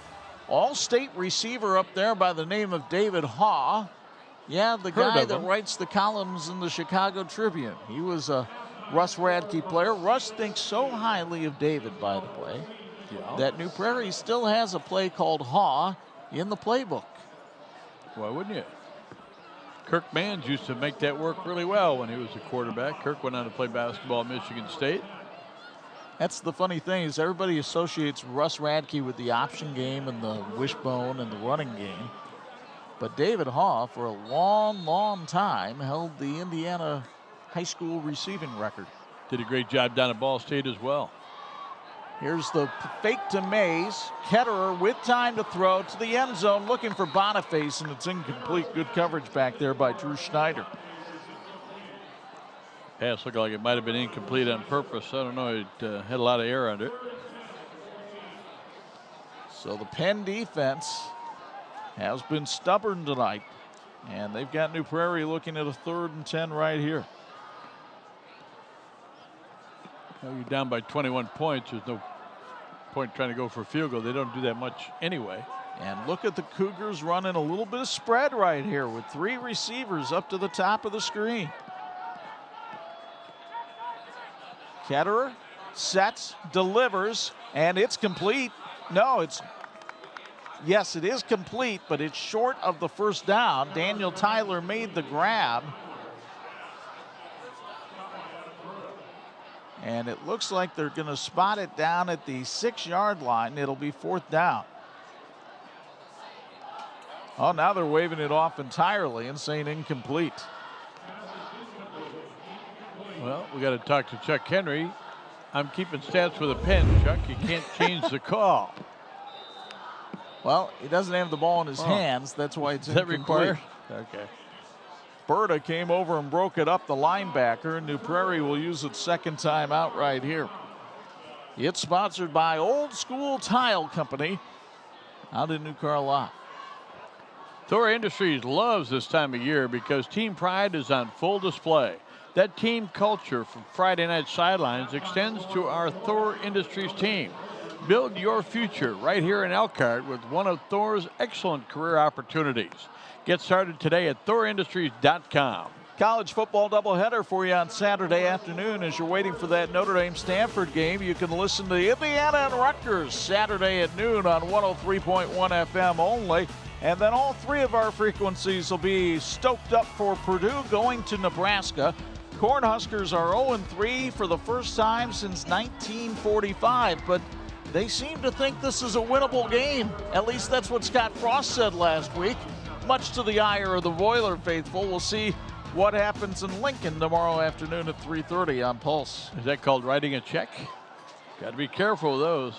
all-state receiver up there by the name of David Haw. Yeah, the guy that writes the columns in the Chicago Tribune. He was a Russ Radke player. Russ thinks so highly of David, by the way, that New Prairie still has a play called Haw in the playbook. Why wouldn't you? Kirk Mans used to make that work really well when he was a quarterback. Kirk went on to play basketball at Michigan State. That's the funny thing is everybody associates Russ Radke with the option game and the wishbone and the running game. But David Haw, for a long, long time, held the Indiana high school receiving record. Did a great job down at Ball State as well. Here's the fake to Mays. Ketterer with time to throw to the end zone, looking for Boniface, and it's incomplete. Good coverage back there by Drew Schneider. Pass looked like it might have been incomplete on purpose. I don't know. It had a lot of air under it. So the Penn defense has been stubborn tonight, and they've got New Prairie looking at a 3rd and 10 right here. Well, you're down by 21 points. There's no point trying to go for a field goal. They don't do that much anyway. And look at the Cougars running a little bit of spread right here with 3 receivers up to the top of the screen. Ketterer sets, delivers, and it's complete. No, yes, it is complete, but it's short of the first down. Daniel Tyler made the grab. And it looks like they're going to spot it down at the 6-yard line. It'll be 4th down. Oh, now they're waving it off entirely and saying incomplete. Well, we got to talk to Chuck Henry. I'm keeping stats with a pen, Chuck. You can't change the call. Well, he doesn't have the ball in his hands. That's why it's incomplete. Is that required? Okay. Berta came over and broke it up, the linebacker. New Prairie will use its second time out right here. It's sponsored by Old School Tile Company out in New Carlisle. Thor Industries loves this time of year because team pride is on full display. That team culture from Friday Night Sidelines extends to our Thor Industries team. Build your future right here in Elkhart with one of Thor's excellent career opportunities. Get started today at thorindustries.com. College football doubleheader for you on Saturday afternoon as you're waiting for that Notre Dame-Stanford game. You can listen to Indiana and Rutgers Saturday at noon on 103.1 FM only. And then all three of our frequencies will be stoked up for Purdue going to Nebraska. Cornhuskers are 0-3 for the first time since 1945, but they seem to think this is a winnable game. At least that's what Scott Frost said last week. Much to the ire of the Voiler faithful. We'll see what happens in Lincoln tomorrow afternoon at 3:30 on Pulse. Is that called writing a check? Got to be careful of those.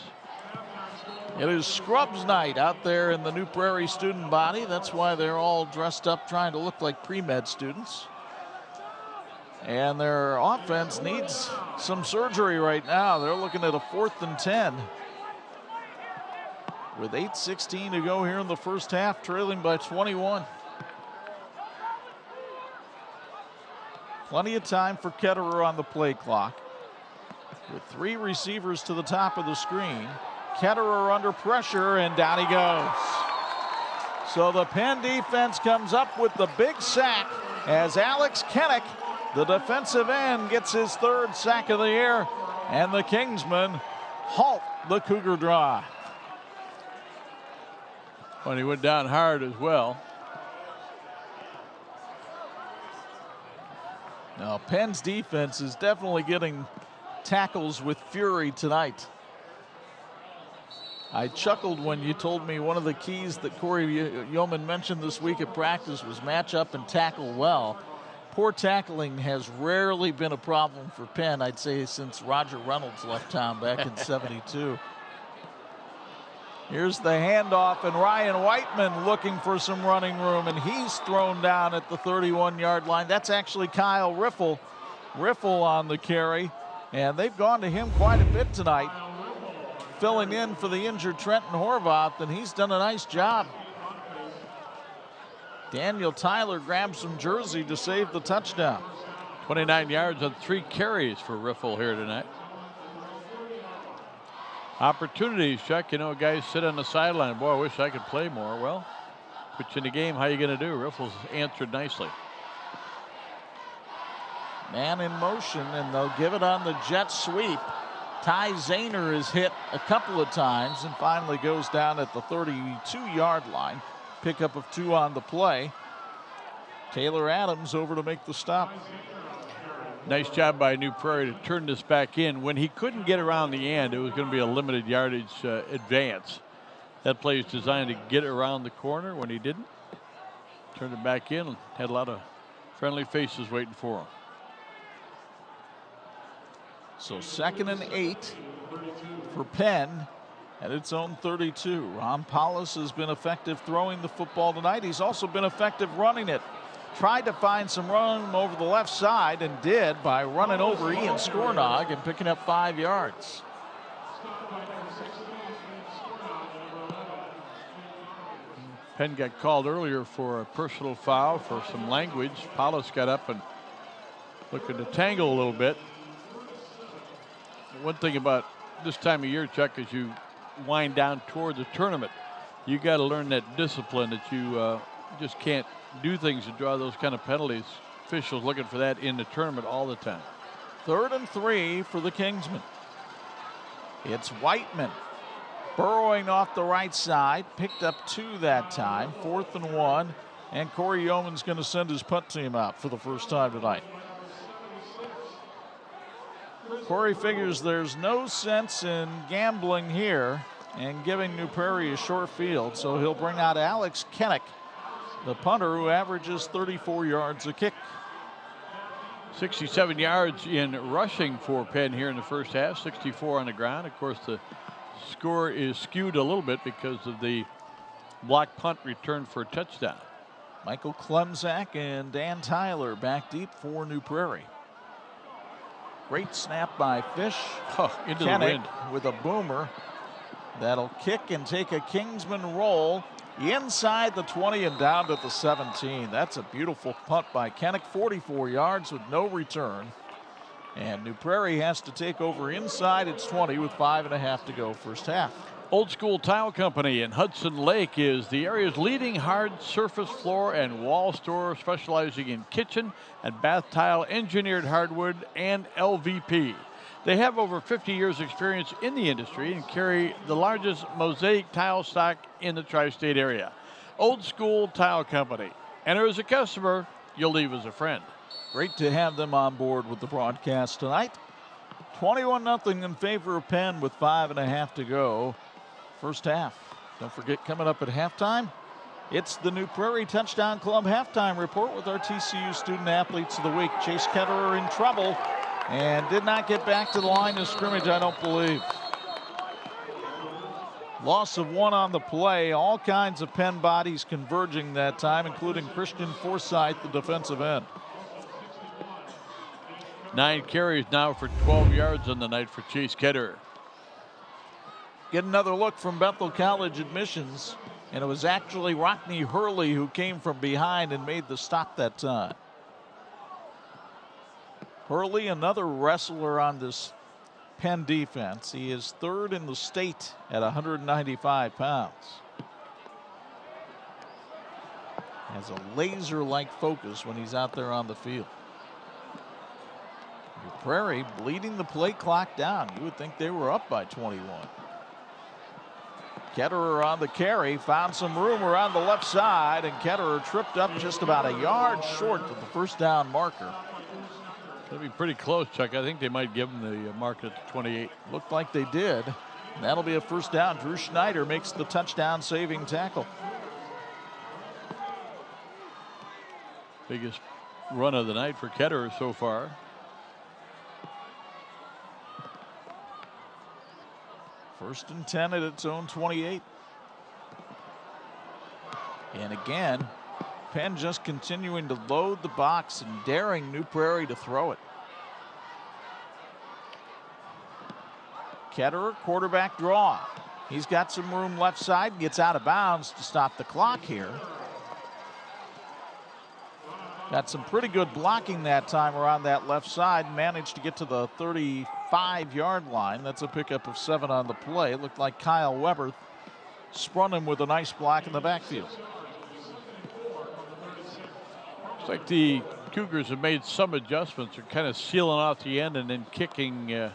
It is scrubs night out there in the New Prairie student body. That's why they're all dressed up trying to look like pre-med students. And their offense needs some surgery right now. They're looking at a 4th and 10. With 8:16 to go here in the first half, trailing by 21. Plenty of time for Ketterer on the play clock. With 3 receivers to the top of the screen. Ketterer under pressure, and down he goes. So the Penn defense comes up with the big sack as Alex Kennick, the defensive end, gets his 3rd sack of the year, and the Kingsmen halt the Cougar drive. Well, he went down hard as well. Now, Penn's defense is definitely getting tackles with fury tonight. I chuckled when you told me one of the keys that Corey Yeoman mentioned this week at practice was match up and tackle well. Poor tackling has rarely been a problem for Penn, I'd say, since Roger Reynolds left town back in '72. Here's the handoff, and Ryan Whiteman looking for some running room, and he's thrown down at the 31-yard line. That's actually Kyle Riffle. Riffle on the carry, and they've gone to him quite a bit tonight, filling in for the injured Trenton Horvath, and he's done a nice job. Daniel Tyler grabbed some jersey to save the touchdown. 29 yards on 3 carries for Riffle here tonight. Opportunities, Chuck. You know, guys sit on the sideline. Boy, I wish I could play more. Well, put you in the game. How you going to do? Riffle's answered nicely. Man in motion, and they'll give it on the jet sweep. Ty Zahner is hit a couple of times and finally goes down at the 32-yard line. Pickup of 2 on the play. Taylor Adams over to make the stop. Nice job by New Prairie to turn this back in. When he couldn't get around the end, it was going to be a limited yardage advance. That play is designed to get around the corner. When he didn't, turned it back in. Had a lot of friendly faces waiting for him. So 2nd and 8 for Penn at its own 32. Ron Paulus has been effective throwing the football tonight. He's also been effective running it. Tried to find some room over the left side and did by running over Ian Skornog and picking up 5 yards. Penn got called earlier for a personal foul for some language. Paulus got up and looking to tangle a little bit. One thing about this time of year, Chuck, as you wind down toward the tournament, you got to learn that discipline that you just can't do things to draw those kind of penalties. Officials looking for that in the tournament all the time. 3rd and 3 for the Kingsmen. It's Whiteman burrowing off the right side, picked up 2 that time. 4th and 1, and Corey Yeoman's going to send his punt team out for the first time tonight. Corey figures there's no sense in gambling here and giving New Prairie a short field, so he'll bring out Alex Kennick the punter, who averages 34 yards a kick. 67 yards in rushing for Penn here in the first half, 64 on the ground. Of course, the score is skewed a little bit because of the block punt return for a touchdown. Michael Klemzak and Dan Tyler back deep for New Prairie. Great snap by Fish. Into Kennick the wind. with a boomer that'll kick and take a Kingsman roll inside the 20 and down to the 17. That's a beautiful punt by Kennick, 44 yards with no return. And New Prairie has to take over inside its 20 with 5.5 to go first half. Old School Tile Company in Hudson Lake is the area's leading hard surface floor and wall store, specializing in kitchen and bath tile, engineered hardwood, and LVP. They have over 50 years experience in the industry and carry the largest mosaic tile stock in the tri-state area. Old School Tile Company. Enter as a customer, you'll leave as a friend. Great to have them on board with the broadcast tonight. 21-0 in favor of Penn with 5.5 to go. First half. Don't forget, coming up at halftime, it's the New Prairie Touchdown Club halftime report with our TCU Student Athletes of the Week. Chase Ketterer in trouble and did not get back to the line of scrimmage, I don't believe. Loss of 1 on the play. All kinds of Penn bodies converging that time, including Christian Forsythe, the defensive end. 9 carries now for 12 yards on the night for Chase Ketterer. Get another look from Bethel College admissions, and it was actually Rockney Hurley who came from behind and made the stop that time. Hurley, another wrestler on this Penn defense. He is 3rd in the state at 195 pounds. Has a laser-like focus when he's out there on the field. Prairie bleeding the play clock down. You would think they were up by 21. Ketterer on the carry, found some room around the left side, and Ketterer tripped up just about a yard short of the first down marker. That'll be pretty close, Chuck. I think they might give him the mark at the 28. Looked like they did. And that'll be a first down. Drew Schneider makes the touchdown saving tackle. Biggest run of the night for Ketterer so far. First and 10 at its own 28. And again, Penn just continuing to load the box and daring New Prairie to throw it. Ketterer, quarterback draw. He's got some room left side, gets out of bounds to stop the clock here. Got some pretty good blocking that time around that left side. Managed to get to the 35-yard line. That's a pickup of 7 on the play. It looked like Kyle Weber sprung him with a nice block in the backfield. Looks like the Cougars have made some adjustments. They're kind of sealing off the end and then kicking the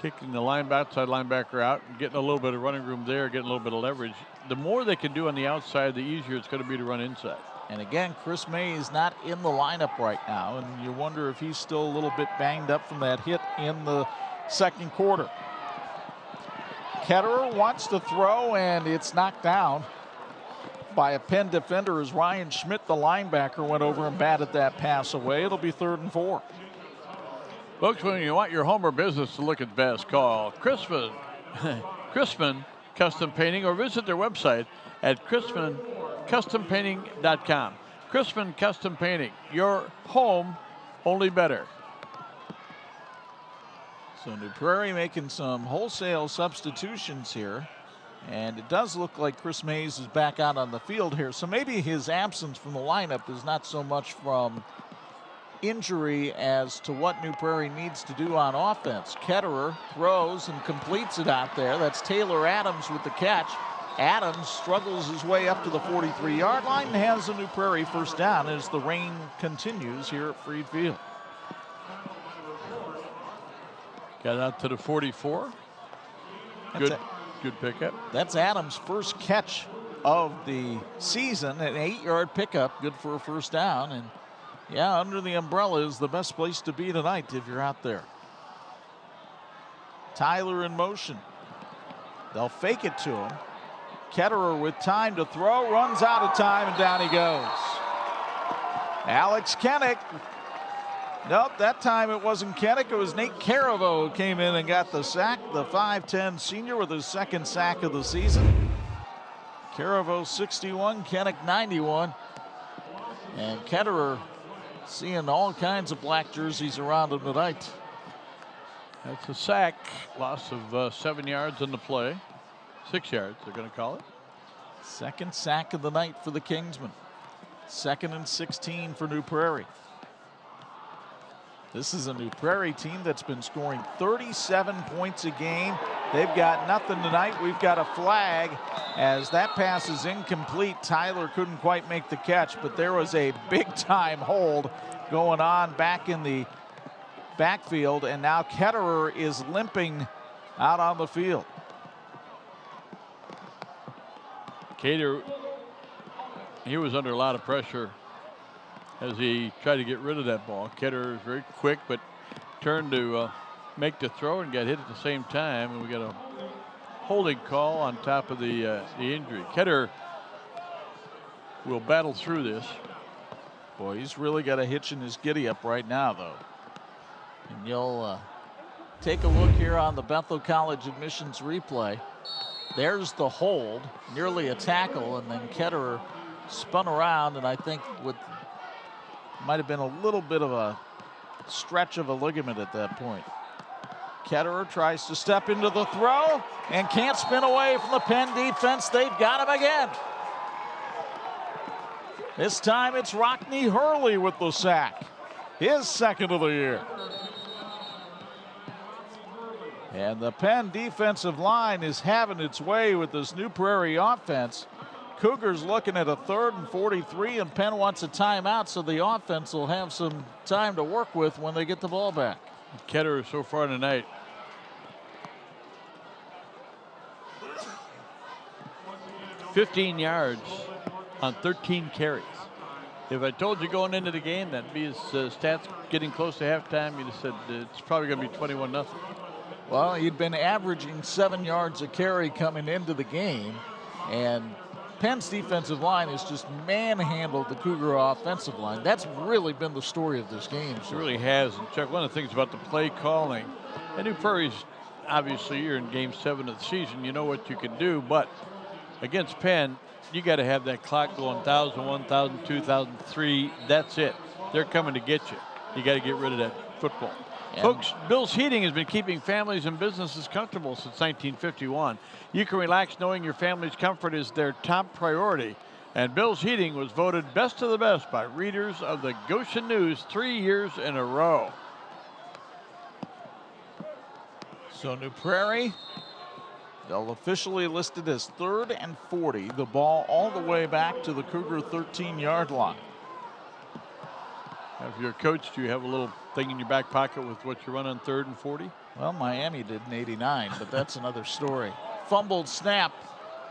outside linebacker out and getting a little bit of running room there, getting a little bit of leverage. The more they can do on the outside, the easier it's going to be to run inside. And again, Chris May is not in the lineup right now, and you wonder if he's still a little bit banged up from that hit in the second quarter. Ketterer wants to throw, and it's knocked down by a Penn defender as Ryan Schmidt, the linebacker, went over and batted that pass away. It'll be 3rd and 4. Folks, when you want your home or business to look its best, call Crispin Custom Painting or visit their website at CrispinCustomPainting.com. Crispin Custom Painting, your home only better. So New Prairie making some wholesale substitutions here. And it does look like Chris Mays is back out on the field here. So maybe his absence from the lineup is not so much from injury as to what New Prairie needs to do on offense. Ketterer throws and completes it out there. That's Taylor Adams with the catch. Adams struggles his way up to the 43-yard line and has a New Prairie first down as the rain continues here at Freed Field. Got out to the 44. Good pickup. That's Adams' first catch of the season, an 8-yard pickup, good for a first down. And yeah, under the umbrella is the best place to be tonight if you're out there. Tyler in motion. They'll fake it to him. Ketterer with time to throw, runs out of time, and down he goes. Alex Kennick. Nope, that time it wasn't Kennick. It was Nate Caravo who came in and got the sack. The 5'10 senior with his second sack of the season. Caravo 61, Kennick 91. And Ketterer seeing all kinds of black jerseys around him tonight. That's a sack. Loss of 7 yards in the play. 6 yards, they're going to call it. Second sack of the night for the Kingsmen. 2nd and 16 for New Prairie. This is a New Prairie team that's been scoring 37 points a game. They've got nothing tonight. We've got a flag as that pass is incomplete. Tyler couldn't quite make the catch, but there was a big-time hold going on back in the backfield, and now Ketterer is limping out on the field. Cater, he was under a lot of pressure as he tried to get rid of that ball. Ketterer is very quick, but turned to make the throw and got hit at the same time, and we got a holding call on top of the injury. Ketterer will battle through this. Boy, he's really got a hitch in his giddy up right now, though. And you'll take a look here on the Bethel College admissions replay. There's the hold, nearly a tackle, and then Ketterer spun around, and I think with might have been a little bit of a stretch of a ligament at that point. Ketterer tries to step into the throw and can't spin away from the Penn defense. They've got him again. This time it's Rockney Hurley with the sack, his second of the year. And the Penn defensive line is having its way with this New Prairie offense. Cougars looking at a 3rd and 43, and Penn wants a timeout, so the offense will have some time to work with when they get the ball back. Ketterer so far tonight, 15 yards on 13 carries. If I told you going into the game that'd be his stats getting close to halftime, you'd have said it's probably going to be 21-0. Well, he'd been averaging 7 yards a carry coming into the game, and Penn's defensive line has just manhandled the Cougar offensive line. That's really been the story of this game. It really has. And Chuck, one of the things about the play calling, and New Prairie's obviously you're in game 7 of the season, you know what you can do, but against Penn, you got to have that clock going 1,000, 1,000, 2,000, 3. That's it. They're coming to get you. You got to get rid of that football. Folks, Bill's Heating has been keeping families and businesses comfortable since 1951. You can relax knowing your family's comfort is their top priority. And Bill's Heating was voted best of the best by readers of the Goshen News 3 years in a row. So New Prairie, they'll officially listed as 3rd and 40. The ball all the way back to the Cougar 13-yard line. If you're a coach, do you have a little thing in your back pocket with what you run on 3rd and 40? Well, Miami did in '89, but that's another story. Fumbled snap.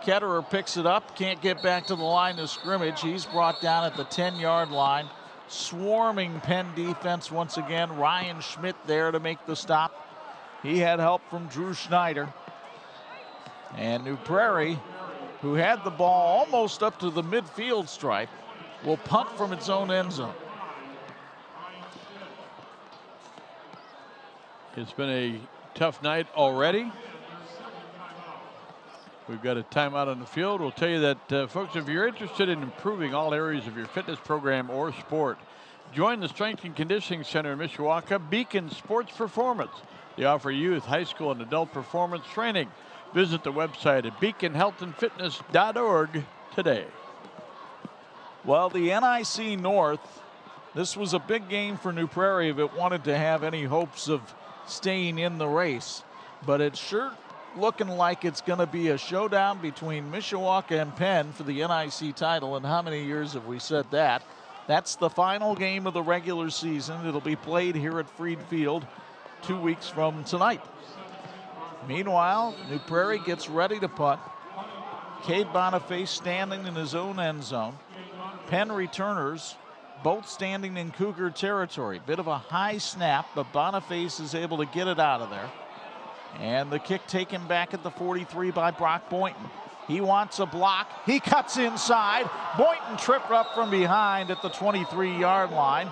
Ketterer picks it up, can't get back to the line of scrimmage. He's brought down at the 10-yard line. Swarming Penn defense once again. Ryan Schmidt there to make the stop. He had help from Drew Schneider. And New Prairie, who had the ball almost up to the midfield stripe, will punt from its own end zone. It's been a tough night already. We've got a timeout on the field. We'll tell you that, folks, if you're interested in improving all areas of your fitness program or sport, join the Strength and Conditioning Center in Mishawaka, Beacon Sports Performance. They offer youth, high school, and adult performance training. Visit the website at beaconhealthandfitness.org today. Well, the NIC North, this was a big game for New Prairie if it wanted to have any hopes of staying in the race. But it's sure looking like it's going to be a showdown between Mishawaka and Penn for the NIC title. And how many years have we said that? That's the final game of the regular season. It'll be played here at Freed Field 2 weeks from tonight. Meanwhile, New Prairie gets ready to punt. Cade Boniface standing in his own end zone. Penn returners both standing in Cougar territory. Bit of a high snap, but Boniface is able to get it out of there. And the kick taken back at the 43 by Brock Boynton. He wants a block. He cuts inside. Boynton tripped up from behind at the 23-yard line.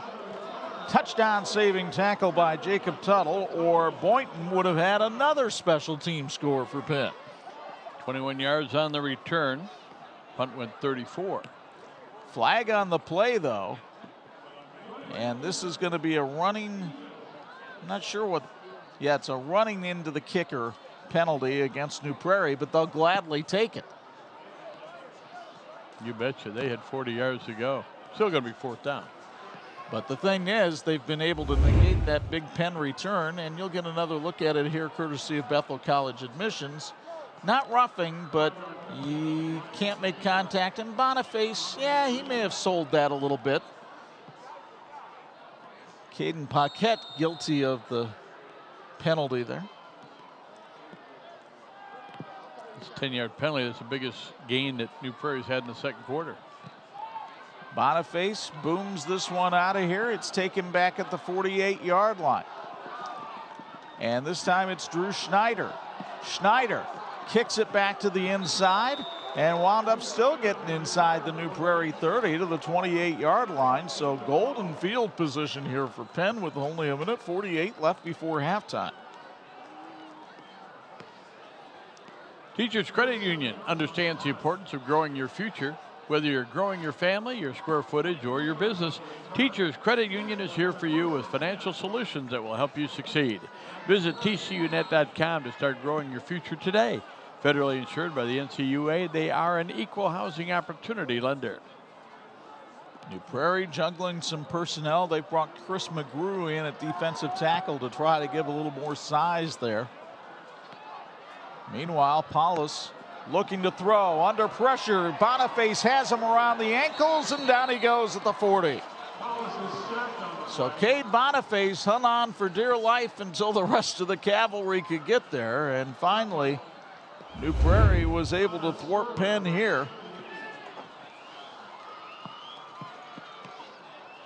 Touchdown saving tackle by Jacob Tuttle, or Boynton would have had another special team score for Penn. 21 yards on the return. Punt went 34. Flag on the play, though. And this is going to be a running, I'm not sure what, yeah, it's a running into the kicker penalty against New Prairie, but they'll gladly take it. You betcha. They had 40 yards to go. Still going to be fourth down. But the thing is, they've been able to negate that big Penn return, and you'll get another look at it here courtesy of Bethel College Admissions. Not roughing, but you can't make contact. And Boniface, yeah, he may have sold that a little bit. Caden Paquette guilty of the penalty there. It's a 10-yard penalty. That's the biggest gain that New Prairie's had in the second quarter. Boniface booms this one out of here. It's taken back at the 48-yard line. And this time it's Drew Schneider. Schneider kicks it back to the inside and wound up still getting inside the New Prairie 30 to the 28-yard line. So golden field position here for Penn with only a minute 48 left before halftime. Teachers Credit Union understands the importance of growing your future. Whether you're growing your family, your square footage, or your business, Teachers Credit Union is here for you with financial solutions that will help you succeed. Visit tcunet.com to start growing your future today. Federally insured by the NCUA, they are an equal housing opportunity lender. New Prairie juggling some personnel. They brought Chris McGrew in at defensive tackle to try to give a little more size there. Meanwhile, Paulus looking to throw under pressure. Boniface has him around the ankles, and down he goes at the 40. So Cade Boniface hung on for dear life until the rest of the cavalry could get there, and finally New Prairie was able to thwart Penn here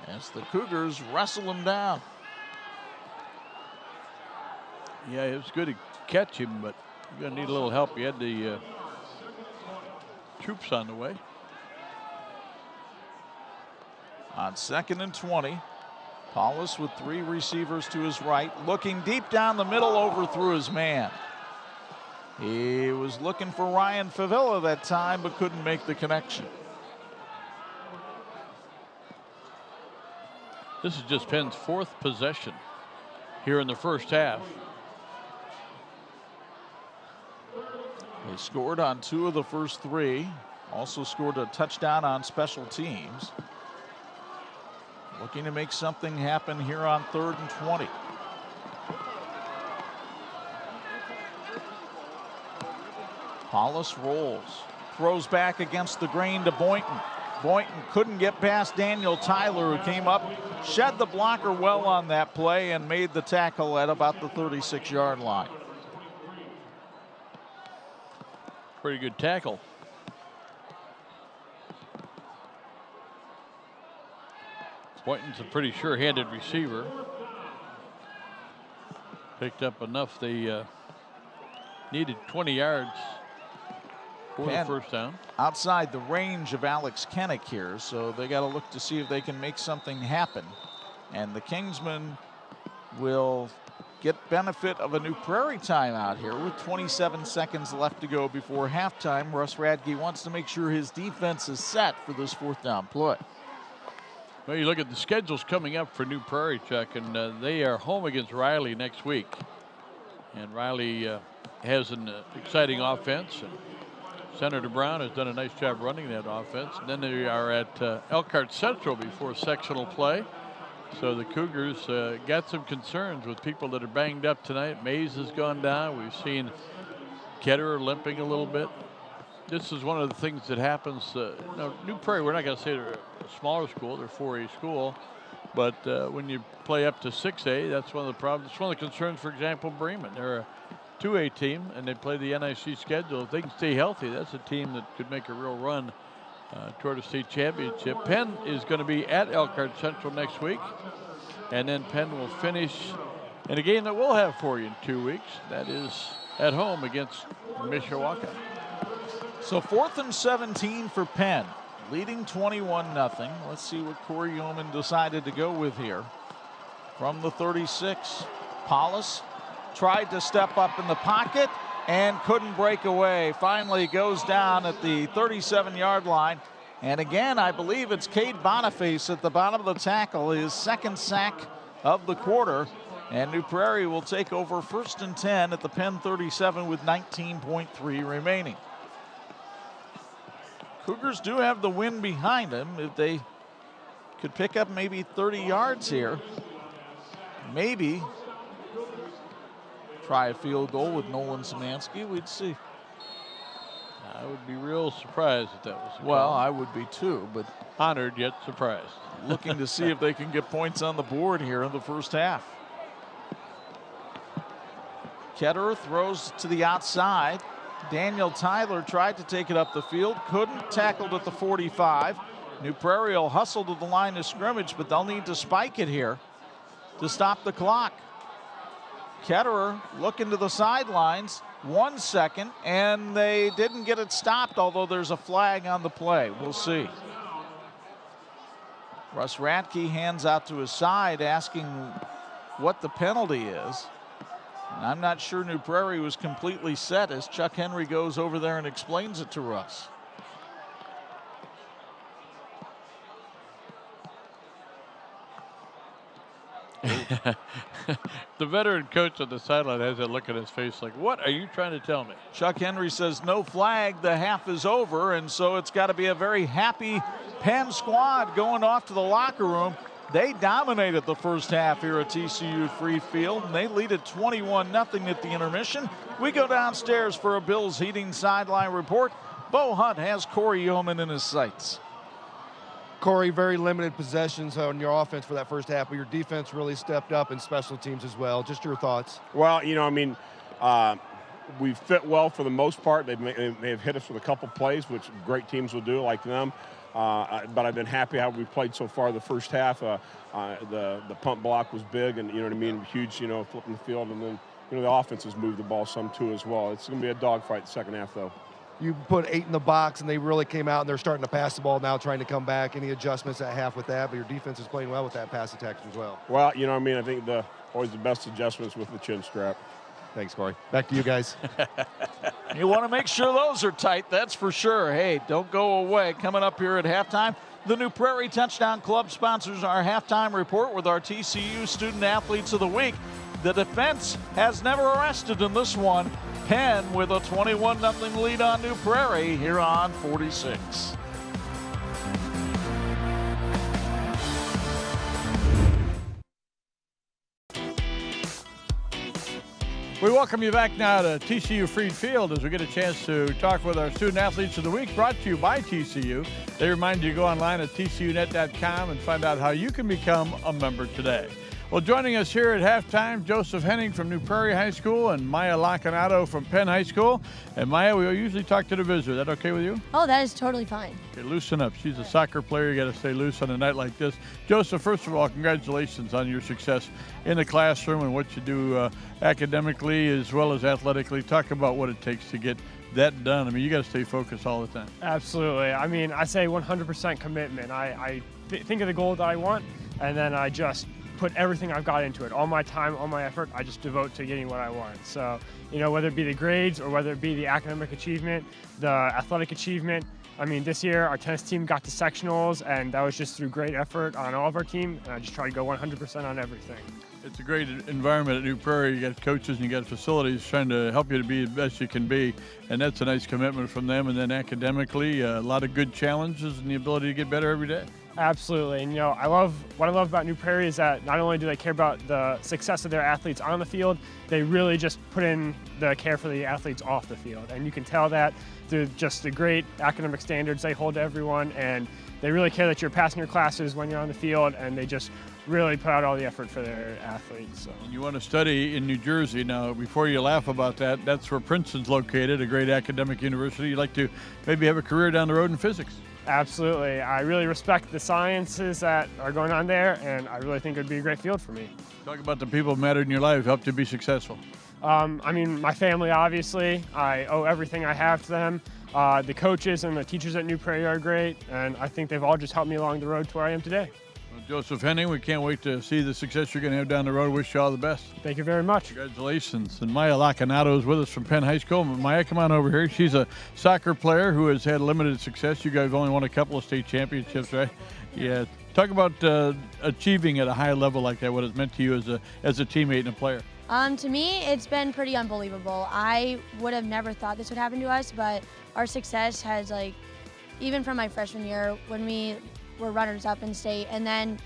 as the Cougars wrestle him down. Yeah, it was good to catch him, but you're going to need a little help. You had the troops on the way. On 2nd and 20, Paulus with 3 receivers to his right, looking deep down the middle, overthrew his man. He was looking for Ryan Favilla that time, but couldn't make the connection. This is just Penn's 4th possession here in the first half. They scored on 2 of the first 3. Also scored a touchdown on special teams. Looking to make something happen here on 3rd and 20. Paulus rolls, throws back against the grain to Boynton. Boynton couldn't get past Daniel Tyler, who came up, shed the blocker well on that play, and made the tackle at about the 36-yard line. Pretty good tackle. Boynton's a pretty sure-handed receiver. Picked up enough. They needed 20 yards for the first down. Outside the range of Alex Kennick here, so they got to look to see if they can make something happen. And the Kingsmen will get benefit of a New Prairie timeout here with 27 seconds left to go before halftime. Russ Radke wants to make sure his defense is set for this 4th down play. Well, you look at the schedules coming up for New Prairie, Chuck, and they are home against Riley next week. And Riley has an exciting offense. And Senator Brown has done a nice job running that offense. And then they are at Elkhart Central before sectional play. So the Cougars got some concerns with people that are banged up tonight. Mays has gone down. We've seen Ketterer limping a little bit. This is one of the things that happens. New Prairie, we're not going to say they're a smaller school. They're 4A school. But when you play up to 6A, that's one of the problems. It's one of the concerns, for example, Bremen. They're a 2A team, and they play the NIC schedule. If they can stay healthy, that's a team that could make a real run toward a state championship. Penn is going to be at Elkhart Central next week, and then Penn will finish in a game that we'll have for you in 2 weeks. That is at home against Mishawaka. So 4th and 17 for Penn, leading 21-0. Let's see what Corey Yeoman decided to go with here. From the 36, Paulus tried to step up in the pocket and couldn't break away. Finally goes down at the 37-yard line. And again, I believe it's Cade Boniface at the bottom of the tackle, his second sack of the quarter. And New Prairie will take over 1st and 10 at the Penn 37 with 19.3 remaining. Cougars do have the wind behind them. If they could pick up maybe 30 yards here, maybe try a field goal with Nolan Szymanski, we'd see. I would be real surprised if that was a Well, call. I would be too, but Honored yet surprised. looking to see if they can get points on the board here in the first half. Ketterer throws to the outside. Daniel Tyler tried to take it up the field, couldn't, tackled at the 45. New Prairie will hustle to the line of scrimmage, but they'll need to spike it here to stop the clock. Ketterer looking to the sidelines, 1 second, and they didn't get it stopped, although there's a flag on the play. We'll see. Russ Radke hands out to his side asking what the penalty is. And I'm not sure New Prairie was completely set as Chuck Henry goes over there and explains it to Russ. The veteran coach on the sideline has that look on his face like, what are you trying to tell me? Chuck Henry says no flag, the half is over, and so it's got to be a very happy Penn squad going off to the locker room. They dominated the first half here at TCU Free Field, and they lead at 21-0 at the intermission. We go downstairs for a Bills Heating sideline report. Bo Hunt has Corey Yeoman in his sights. Corey, very limited possessions on your offense for that first half, but your defense really stepped up in special teams as well. Just your thoughts. Well, you know, I mean, we've fit well for the most part. They've hit us with a couple plays, which great teams will do, like them. But I've been happy how we played so far the first half. The pump block was big, and you know what I mean, huge, you know, flipping the field, and then you know the offense has moved the ball some too as well. It's going to be a dogfight the second half, though. You put 8 in the box, and they really came out, and they're starting to pass the ball now, trying to come back. Any adjustments at half with that? But your defense is playing well with that pass attack as well. Well, you know what I mean, I think always the best adjustments with the chin strap. Thanks, Corey. Back to you guys. You want to make sure those are tight, that's for sure. Hey, don't go away. Coming up here at halftime, the New Prairie Touchdown Club sponsors our halftime report with our TCU Student Athletes of the Week. The defense has never rested in this one. Penn with a 21-0 lead on New Prairie here on 46. We welcome you back now to TCU Free Field as we get a chance to talk with our Student Athletes of the Week, brought to you by TCU. They remind you to go online at tcunet.com and find out how you can become a member today. Well, joining us here at halftime, Joseph Henning from New Prairie High School and Maya Lacanato from Penn High School. And Maya, we usually talk to the visitor. Is that okay with you? Oh, that is totally fine. Okay, loosen up. She's a soccer player. You got to stay loose on a night like this. Joseph, first of all, congratulations on your success in the classroom and what you do academically as well as athletically. Talk about what it takes to get that done. I mean, you got to stay focused all the time. Absolutely. I mean, I say 100% commitment. I think of the goal that I want, and then I just put everything I've got into it. All my time, all my effort, I just devote to getting what I want. So, you know, whether it be the grades or whether it be the academic achievement, the athletic achievement. I mean, this year our tennis team got to sectionals, and that was just through great effort on all of our team. And I just try to go 100% on everything. It's a great environment at New Prairie. You got coaches and you got facilities trying to help you to be the best you can be, and that's a nice commitment from them. And then academically, a lot of good challenges and the ability to get better every day. Absolutely. And, you know, what I love about New Prairie is that not only do they care about the success of their athletes on the field, they really just put in the care for the athletes off the field. And you can tell that through just the great academic standards they hold to everyone, and they really care that you're passing your classes when you're on the field, and they just really put out all the effort for their athletes. So. You want to study in New Jersey. Now, before you laugh about that, that's where Princeton's located, a great academic university. You'd like to maybe have a career down the road in physics. Absolutely. I really respect the sciences that are going on there, and I really think it would be a great field for me. Talk about the people who mattered in your life, helped you be successful. I mean, my family, obviously. I owe everything I have to them. The coaches and the teachers at New Prairie are great, and I think they've all just helped me along the road to where I am today. Well, Joseph Henning, we can't wait to see the success you're going to have down the road. Wish you all the best. Thank you very much. Congratulations. And Maya Lacanato is with us from Penn High School. Maya, come on over here. She's a soccer player who has had limited success. You guys only won a couple of state championships, right? Yeah. Talk about achieving at a high level like that, what it's meant to you as a teammate and a player. To me, it's been pretty unbelievable. I would have never thought this would happen to us, but our success has, even from my freshman year when we were runners-up in state, and then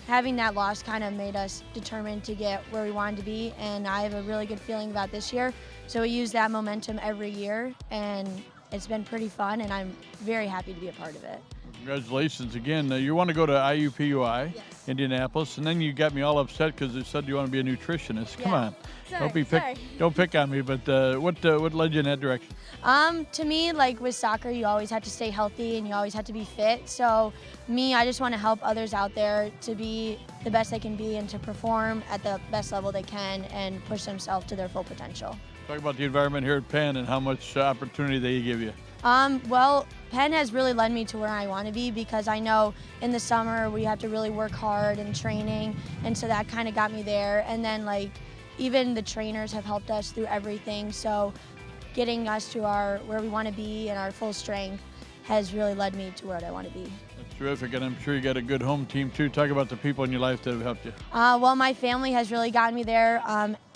having that loss kind of made us determined to get where we wanted to be, and I have a really good feeling about this year. So we use that momentum every year, and it's been pretty fun, and I'm very happy to be a part of it. Congratulations again. You want to go to IUPUI, yes. Indianapolis, and then you got me all upset because you said you want to be a nutritionist. Come on. Sorry. Don't pick on me, but what led you in that direction? To me, with soccer, you always have to stay healthy and you always have to be fit. So I just want to help others out there to be the best they can be and to perform at the best level they can and push themselves to their full potential. Talk about the environment here at Penn and how much opportunity they give you. Well, Penn has really led me to where I want to be because I know in the summer we have to really work hard in training, and so that kind of got me there. And then even the trainers have helped us through everything, so getting us to where we want to be and our full strength has really led me to where I want to be. That's terrific, and I'm sure you got a good home team too. Talk about the people in your life that have helped you. Well, my family has really gotten me there.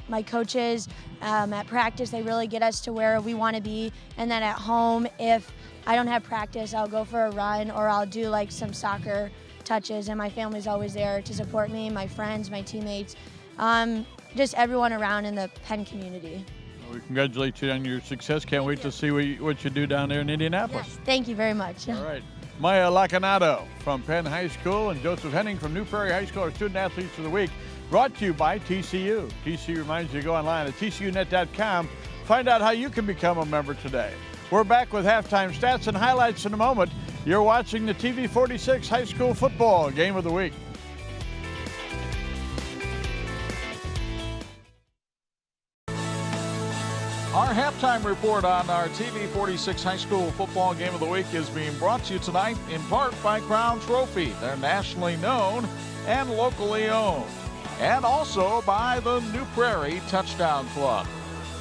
My coaches at practice, they really get us to where we want to be. And then at home, if I don't have practice, I'll go for a run or I'll do some soccer touches, and my family's always there to support me, my friends, my teammates, just everyone around in the Penn community. Well, we congratulate you on your success. Can't wait to see what you do down there in Indianapolis. Yes, thank you very much. All right. Maya Lacanato from Penn High School and Joseph Henning from New Prairie High School, our Student Athletes of the Week. Brought to you by TCU. TCU reminds you to go online at tcunet.com. Find out how you can become a member today. We're back with halftime stats and highlights in a moment. You're watching the TV 46 High School Football Game of the Week. Our halftime report on our TV 46 High School Football Game of the Week is being brought to you tonight in part by Crown Trophy. They're nationally known and locally owned. And also by the New Prairie Touchdown Club.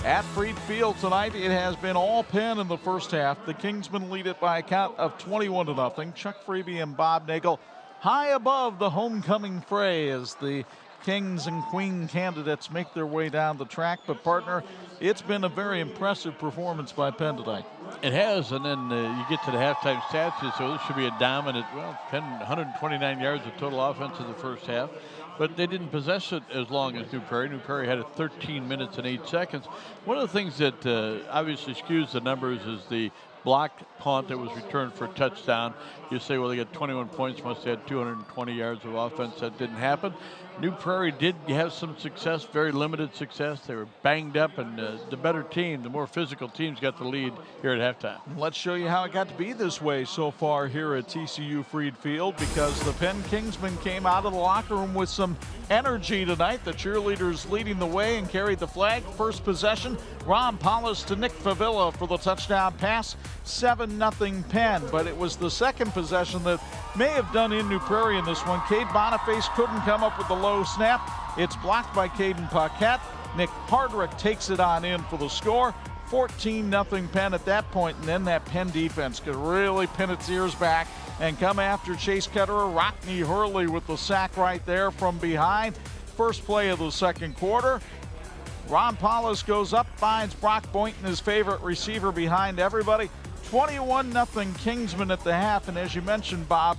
At Freed Field tonight, it has been all Penn in the first half. The Kingsmen lead it by a count of 21-0. Chuck Freeby and Bob Nagel high above the homecoming fray as the Kings and Queen candidates make their way down the track. But, partner, it's been a very impressive performance by Penn tonight. It has, and then you get to the halftime stats, so this should be a dominant, Penn 129 yards of total offense in the first half. But they didn't possess it as long as New Prairie. New Prairie had it 13 minutes and 8 seconds. One of the things that obviously skews the numbers is the blocked punt that was returned for a touchdown. You say, well, they got 21 points, must have had 220 yards of offense. That didn't happen. New Prairie did have some success, very limited success. They were banged up, and the better team, the more physical teams got the lead here at halftime. Let's show you how it got to be this way so far here at TCU Freed Field, because the Penn Kingsmen came out of the locker room with some energy tonight. The cheerleaders leading the way and carried the flag. First possession, Ron Paulus to Nick Favilla for the touchdown pass. 7-0 Penn, but it was the second possession that may have done in New Prairie in this one. Cade Boniface couldn't come up with the low snap. It's blocked by Caden Paquette. Nick Hardrick takes it on in for the score. 14-0 Penn at that point, and then that Penn defense could really pin its ears back and come after Chase Ketterer. Rockney Hurley with the sack right there from behind. First play of the second quarter. Ron Paulus goes up, finds Brock Boynton, his favorite receiver, behind everybody. 21-0 Kingsmen at the half, and as you mentioned, Bob,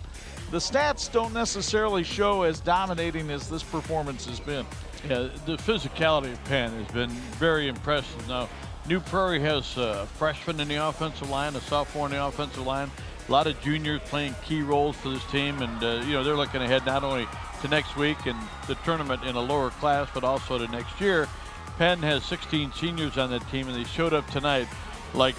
the stats don't necessarily show as dominating as this performance has been. Yeah, the physicality of Penn has been very impressive. Now, New Prairie has a freshman in the offensive line, a sophomore in the offensive line, a lot of juniors playing key roles for this team, and they're looking ahead not only to next week and the tournament in a lower class, but also to next year. Penn has 16 seniors on that team, and they showed up tonight like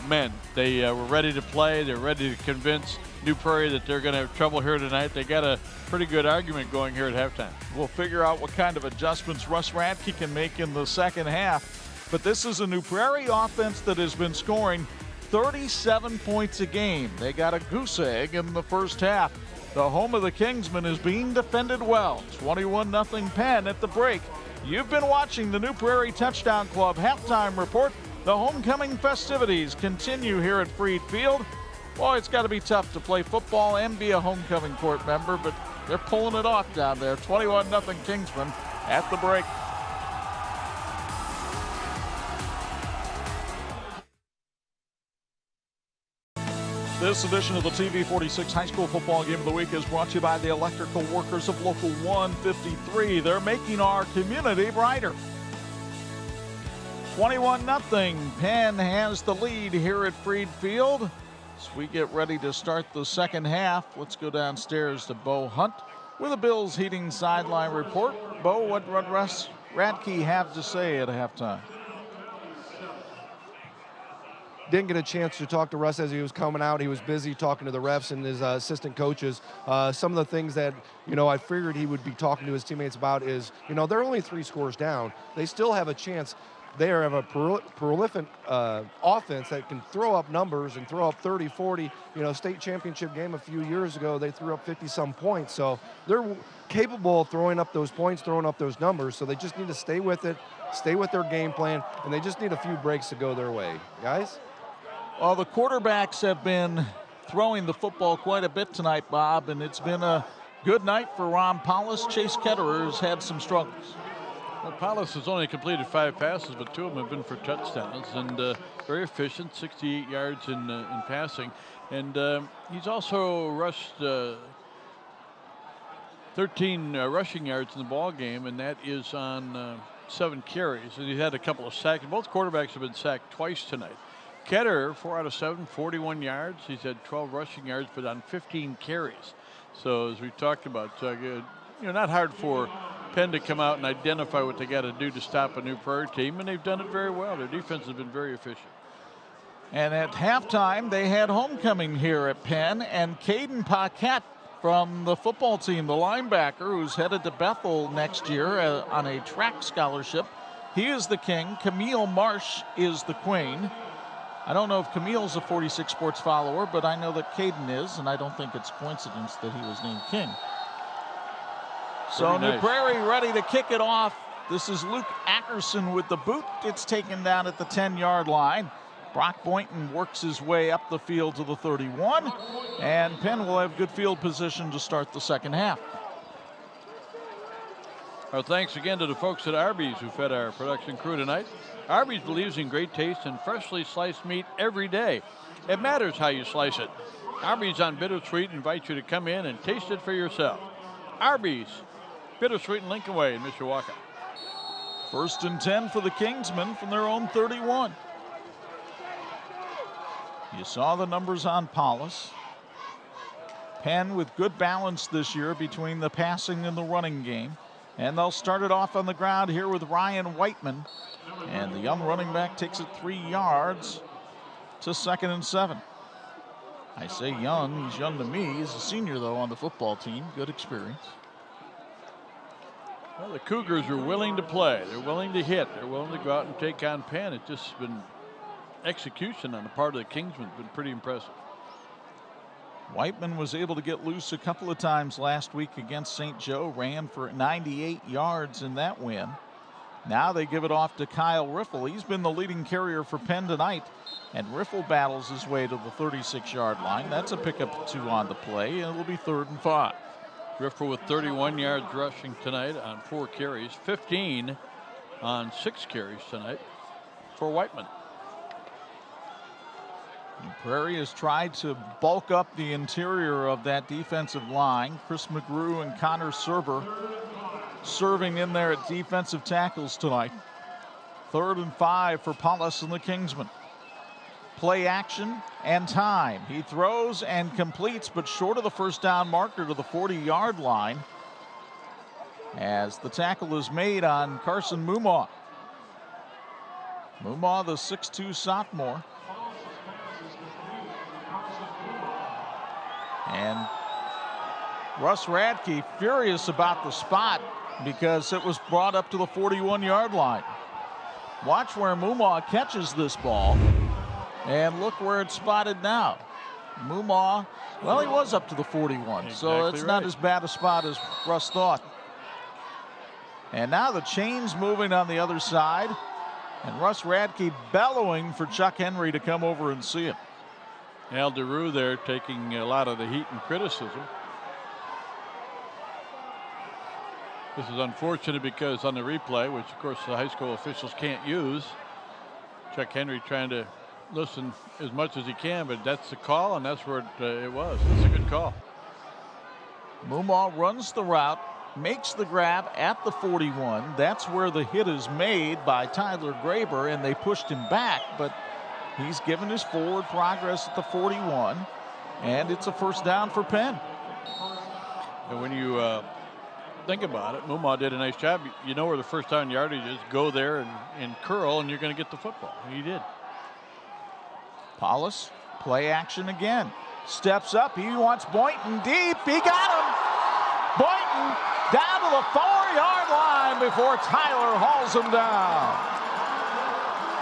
men. They were ready to play. They're ready to convince New Prairie that they're going to have trouble here tonight. They got a pretty good argument going here at halftime. We'll figure out what kind of adjustments Russ Radke can make in the second half. But this is a New Prairie offense that has been scoring 37 points a game. They got a goose egg in the first half. The home of the Kingsmen is being defended well. 21-0 Penn at the break. You've been watching the New Prairie Touchdown Club halftime report. The homecoming festivities continue here at Freed Field. Boy, it's got to be tough to play football and be a homecoming court member, but they're pulling it off down there. 21-0 Kingsmen at the break. This edition of the TV 46 High School Football Game of the Week is brought to you by the electrical workers of Local 153. They're making our community brighter. 21-0. Penn has the lead here at Freed Field. As we get ready to start the second half, let's go downstairs to Bo Hunt with a Bills Heating sideline report. Bo, what Russ Radke have to say at halftime? Didn't get a chance to talk to Russ as he was coming out. He was busy talking to the refs and his assistant coaches. Some of the things that, I figured he would be talking to his teammates about is, they're only 3 scores down. They still have a chance. They have a prolific offense that can throw up numbers and throw up 30, 40. State championship game a few years ago, they threw up 50-some points. So they're capable of throwing up those points, throwing up those numbers. So they just need to stay with it, stay with their game plan, and they just need a few breaks to go their way. Guys? Well, the quarterbacks have been throwing the football quite a bit tonight, Bob, and it's been a good night for Ron Paulus. Chase Ketterer has had some struggles. Well, Paulus has only completed 5 passes, but 2 of them have been for touchdowns, and very efficient, 68 yards in passing. And he's also rushed 13 rushing yards in the ball game, and that is on 7 carries. And he's had a couple of sacks. Both quarterbacks have been sacked twice tonight. Ketterer, 4 out of 7, 41 yards. He's had 12 rushing yards, but on 15 carries. So as we talked about, not hard for Penn to come out and identify what they got to do to stop a New Prairie team, and they've done it very well. Their defense has been very efficient. And at halftime, they had homecoming here at Penn, and Caden Paquette from the football team, the linebacker, who's headed to Bethel next year on a track scholarship. He is the king. Camille Marsh is the queen. I don't know if Camille's a 46 Sports follower, but I know that Caden is, and I don't think it's coincidence that he was named king. So New Prairie ready to kick it off. This is Luke Ackerson with the boot. It's taken down at the 10-yard line. Brock Boynton works his way up the field to the 31, and Penn will have good field position to start the second half. Our thanks again to the folks at Arby's who fed our production crew tonight. Arby's believes in great taste and freshly sliced meat every day. It matters how you slice it. Arby's on Bittersweet invites you to come in and taste it for yourself. Arby's, Bittersweet and Lincoln Way in Mishawaka. 1st and 10 for the Kingsmen from their own 31. You saw the numbers on Paulus. Penn with good balance this year between the passing and the running game. And they'll start it off on the ground here with Ryan Whiteman. And the young running back takes it 3 yards to 2nd and 7. I say young, he's young to me. He's a senior, though, on the football team. Good experience. Well, the Cougars are willing to play. They're willing to hit. They're willing to go out and take on Penn. It's just been execution on the part of the Kingsmen has been pretty impressive. Whiteman was able to get loose a couple of times last week against St. Joe, ran for 98 yards in that win. Now they give it off to Kyle Riffle. He's been the leading carrier for Penn tonight, and Riffle battles his way to the 36-yard line. That's a pickup 2 on the play, and it'll be 3rd and 5. Riffle with 31 yards rushing tonight on 4 carries, 15 on 6 carries tonight for Whiteman. Prairie has tried to bulk up the interior of that defensive line. Chris McGrew and Connor Serber serving in there at defensive tackles tonight. 3rd and 5 for Paulus and the Kingsmen. Play action and time. He throws and completes, but short of the first down marker to the 40-yard line as the tackle is made on Carson Mumaw. Mumaw, the 6'2 sophomore. And Russ Radke furious about the spot because it was brought up to the 41-yard line. Watch where Mumaw catches this ball. And look where it's spotted now. Mumaw, well, he was up to the 41, so it's not as bad a spot as Russ thought. And now the chain's moving on the other side. And Russ Radke bellowing for Chuck Henry to come over and see it. Al DeRue there taking a lot of the heat and criticism. This is unfortunate because on the replay, which of course the high school officials can't use, Chuck Henry trying to listen as much as he can, but that's the call, and that's where it was. It's a good call. Mumaw runs the route, makes the grab at the 41. That's where the hit is made by Tyler Graber, and they pushed him back, but he's given his forward progress at the 41, and it's a first down for Penn. And when you think about it, Mumaw did a nice job. You know where the first down yardage is. Go there and curl, and you're going to get the football. He did. Paulus, play action again. Steps up. He wants Boynton deep. He got him. Boynton down to the 4-yard line before Tyler hauls him down.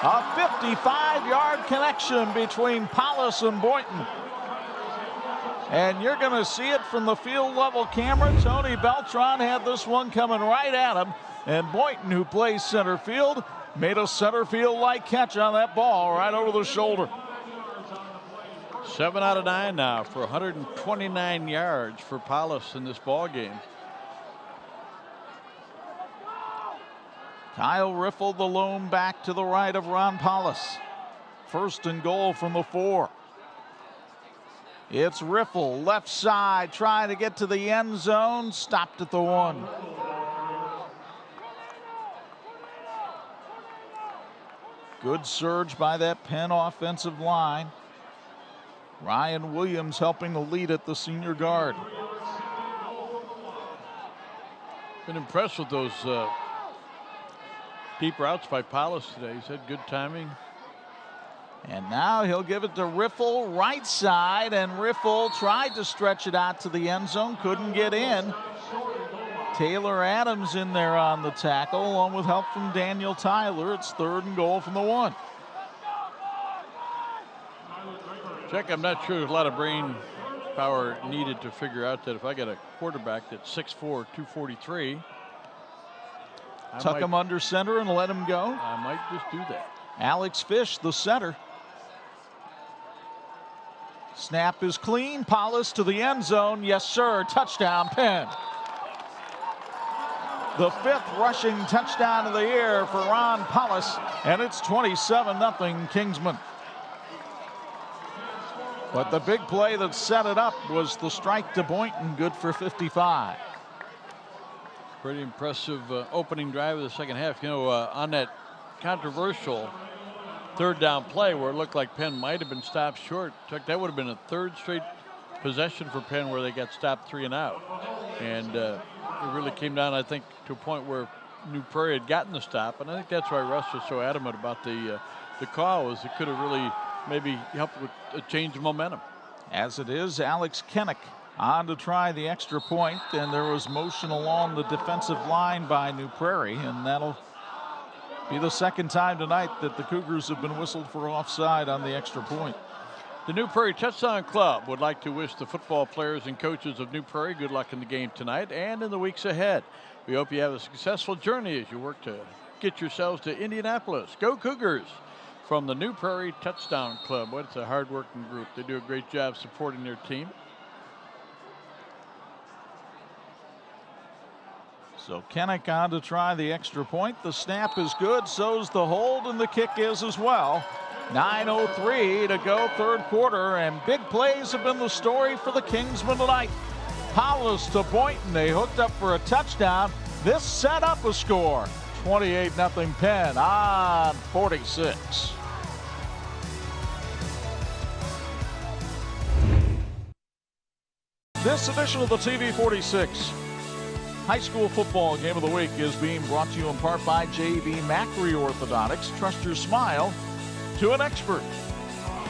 A 55-yard connection between Paulus and Boynton. And you're going to see it from the field level camera. Tony Beltran had this one coming right at him. And Boynton, who plays center field, made a center field-like catch on that ball right over the shoulder. 7 out of 9 now for 129 yards for Paulus in this ball game. Kyle Riffle, the lone back to the right of Ron Paulus. First and goal from the 4. It's Riffle, left side, trying to get to the end zone. Stopped at the 1. Good surge by that Penn offensive line. Ryan Williams helping to lead it, the senior guard. Been impressed with those deep routes by Paulus today. He's had good timing. And now he'll give it to Riffle, right side, and Riffle tried to stretch it out to the end zone, couldn't get in. Taylor Adams in there on the tackle, along with help from Daniel Tyler. It's 3rd and goal from the 1. Check, I'm not sure there's a lot of brain power needed to figure out that if I got a quarterback that's 6'4", 243, tuck him under center and let him go. I might just do that. Alex Fish, the center. Snap is clean. Paulus to the end zone. Yes, sir. Touchdown, Penn. The 5th rushing touchdown of the year for Ron Paulus, and it's 27-0 Kingsman. But the big play that set it up was the strike to Boynton, good for 55. Pretty impressive opening drive of the second half. You know, on that controversial 3rd down play where it looked like Penn might have been stopped short, Chuck, that would have been a 3rd straight possession for Penn where they got stopped 3 and out. And it really came down, I think, to a point where New Prairie had gotten the stop. And I think that's why Russ was so adamant about the call, was it could have really maybe helped with a change of momentum. As it is, Alex Kennick on to try the extra point, and there was motion along the defensive line by New Prairie, and that'll be the 2nd time tonight that the Cougars have been whistled for offside on the extra point. The New Prairie Touchdown Club would like to wish the football players and coaches of New Prairie good luck in the game tonight and in the weeks ahead. We hope you have a successful journey as you work to get yourselves to Indianapolis. Go Cougars! From the New Prairie Touchdown Club. Well, it's a hard-working group. They do a great job supporting their team. So Kennick on to try the extra point. The snap is good, so's the hold, and the kick is as well. 9:03 to go, 3rd quarter, and big plays have been the story for the Kingsmen tonight. Paulus to Boynton, they hooked up for a touchdown. This set up a score. 28-0 Penn on 46. This edition of the TV 46 High School Football Game of the Week is being brought to you in part by J.B. Macri Orthodontics. Trust your smile to an expert.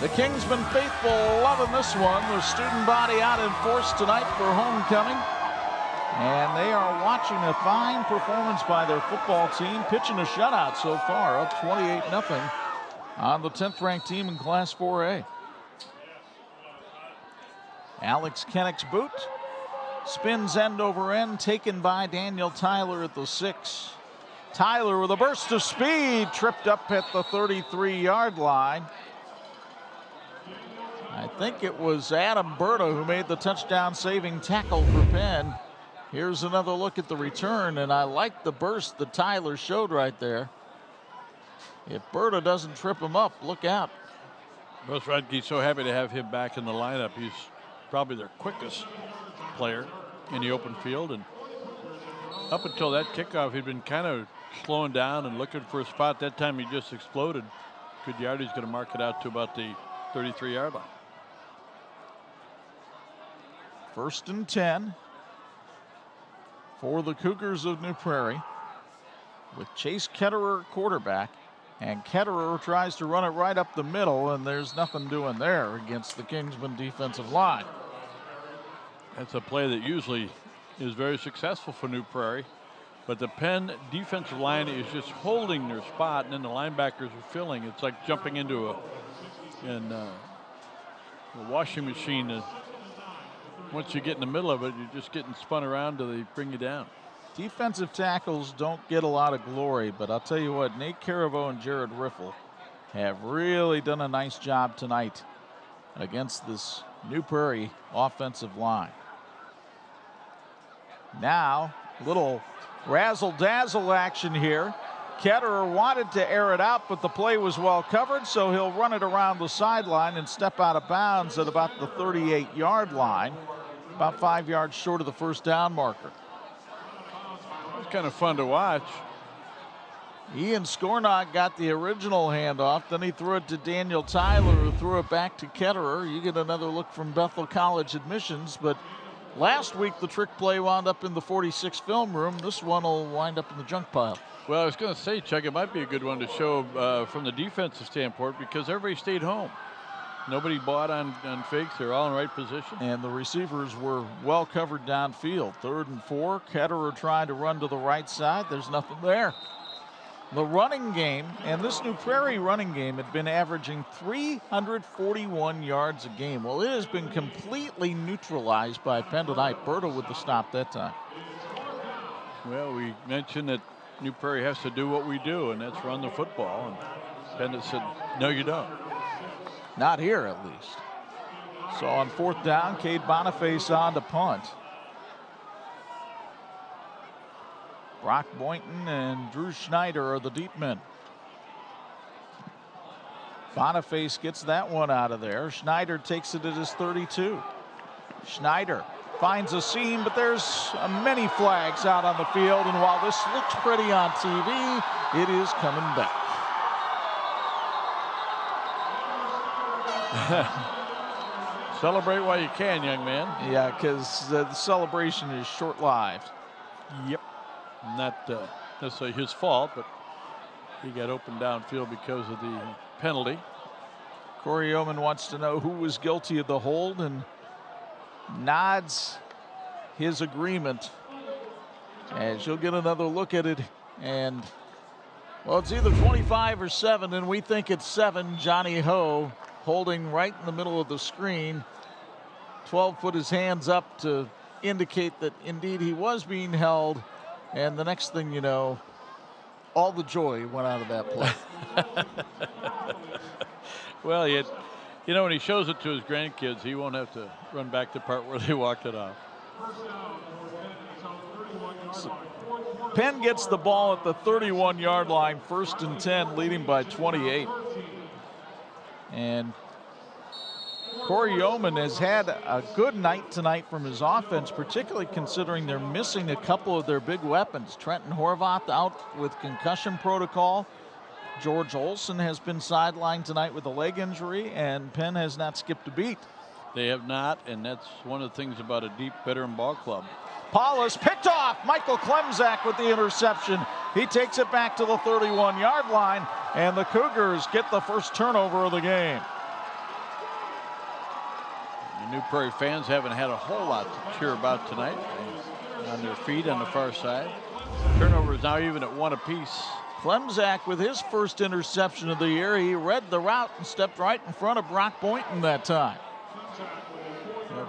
The Kingsmen faithful loving this one. The student body out in force tonight for homecoming. And they are watching a fine performance by their football team, pitching a shutout so far, up 28-0 on the 10th-ranked team in Class 4A. Alex Kennick's boot spins end over end, taken by Daniel Tyler at the 6. Tyler with a burst of speed, tripped up at the 33-yard line. I think it was Adam Berta who made the touchdown-saving tackle for Penn. Here's another look at the return, and I like the burst that Tyler showed right there. If Berta doesn't trip him up, look out. Russ Radke's so happy to have him back in the lineup. He's probably their quickest player in the open field, and up until that kickoff, he'd been kind of slowing down and looking for a spot. That time he just exploded. Good yardage, going to mark it out to about the 33-yard line. 1st and 10 for the Cougars of New Prairie, with Chase Ketterer quarterback, and Ketterer tries to run it right up the middle, and there's nothing doing there against the Kingsman defensive line. That's a play that usually is very successful for New Prairie, but the Penn defensive line is just holding their spot, and then the linebackers are filling. It's like jumping into a washing machine. Once you get in the middle of it, you're just getting spun around till they bring you down. Defensive tackles don't get a lot of glory, but I'll tell you what, Nate Caraveau and Jared Riffle have really done a nice job tonight against this New Prairie offensive line. Now, a little razzle-dazzle action here. Ketterer wanted to air it out, but the play was well covered, so he'll run it around the sideline and step out of bounds at about the 38-yard line, about 5 yards short of the first down marker. It's kind of fun to watch. Ian Skornock got the original handoff, then he threw it to Daniel Tyler, who threw it back to Ketterer. You get another look from Bethel College admissions, but last week the trick play wound up in the 46 film room. This one will wind up in the junk pile. Well, I was going to say, Chuck, it might be a good one to show from the defensive standpoint, because everybody stayed home. Nobody bought on fakes. They're all in the right position. And the receivers were well covered downfield. 3rd and 4. Ketterer trying to run to the right side. There's nothing there. The running game, and this New Prairie running game had been averaging 341 yards a game. Well, it has been completely neutralized by Penn tonight. Berta with the stop that time. Well, we mentioned that New Prairie has to do what we do, and that's run the football. And Penn said, no, you don't. Not here, at least. So on 4th down, Cade Boniface on to punt. Brock Boynton and Drew Schneider are the deep men. Boniface gets that one out of there. Schneider takes it at his 32. Schneider finds a seam, but there's many flags out on the field, and while this looks pretty on TV, it is coming back. Celebrate while you can, young man. Yeah, because the celebration is short-lived. Yep. Not necessarily his fault, but he got open downfield because of the penalty. Corey Oman wants to know who was guilty of the hold and nods his agreement. And she'll get another look at it. And, well, it's either 25 or 7, and we think it's 7. Johnny Ho holding right in the middle of the screen. 12 put his hands up to indicate that indeed he was being held. And the next thing you know, all the joy went out of that play. Well, you know, when he shows it to his grandkids, he won't have to run back the part where they walked it off. So Penn gets the ball at the 31-yard line, 1st and 10, leading by 28. And Corey Yeoman has had a good night tonight from his offense, particularly considering they're missing a couple of their big weapons. Trenton Horvath out with concussion protocol. George Olson has been sidelined tonight with a leg injury, and Penn has not skipped a beat. They have not, and that's one of the things about a deep veteran ball club. Paulus picked off. Michael Klemzak with the interception. He takes it back to the 31-yard line, and the Cougars get the first turnover of the game. The New Prairie fans haven't had a whole lot to cheer about tonight. on their feet on the far side. Turnover is now even at 1 apiece. Klemzak with his first interception of the year. He read the route and stepped right in front of Brock Boynton that time.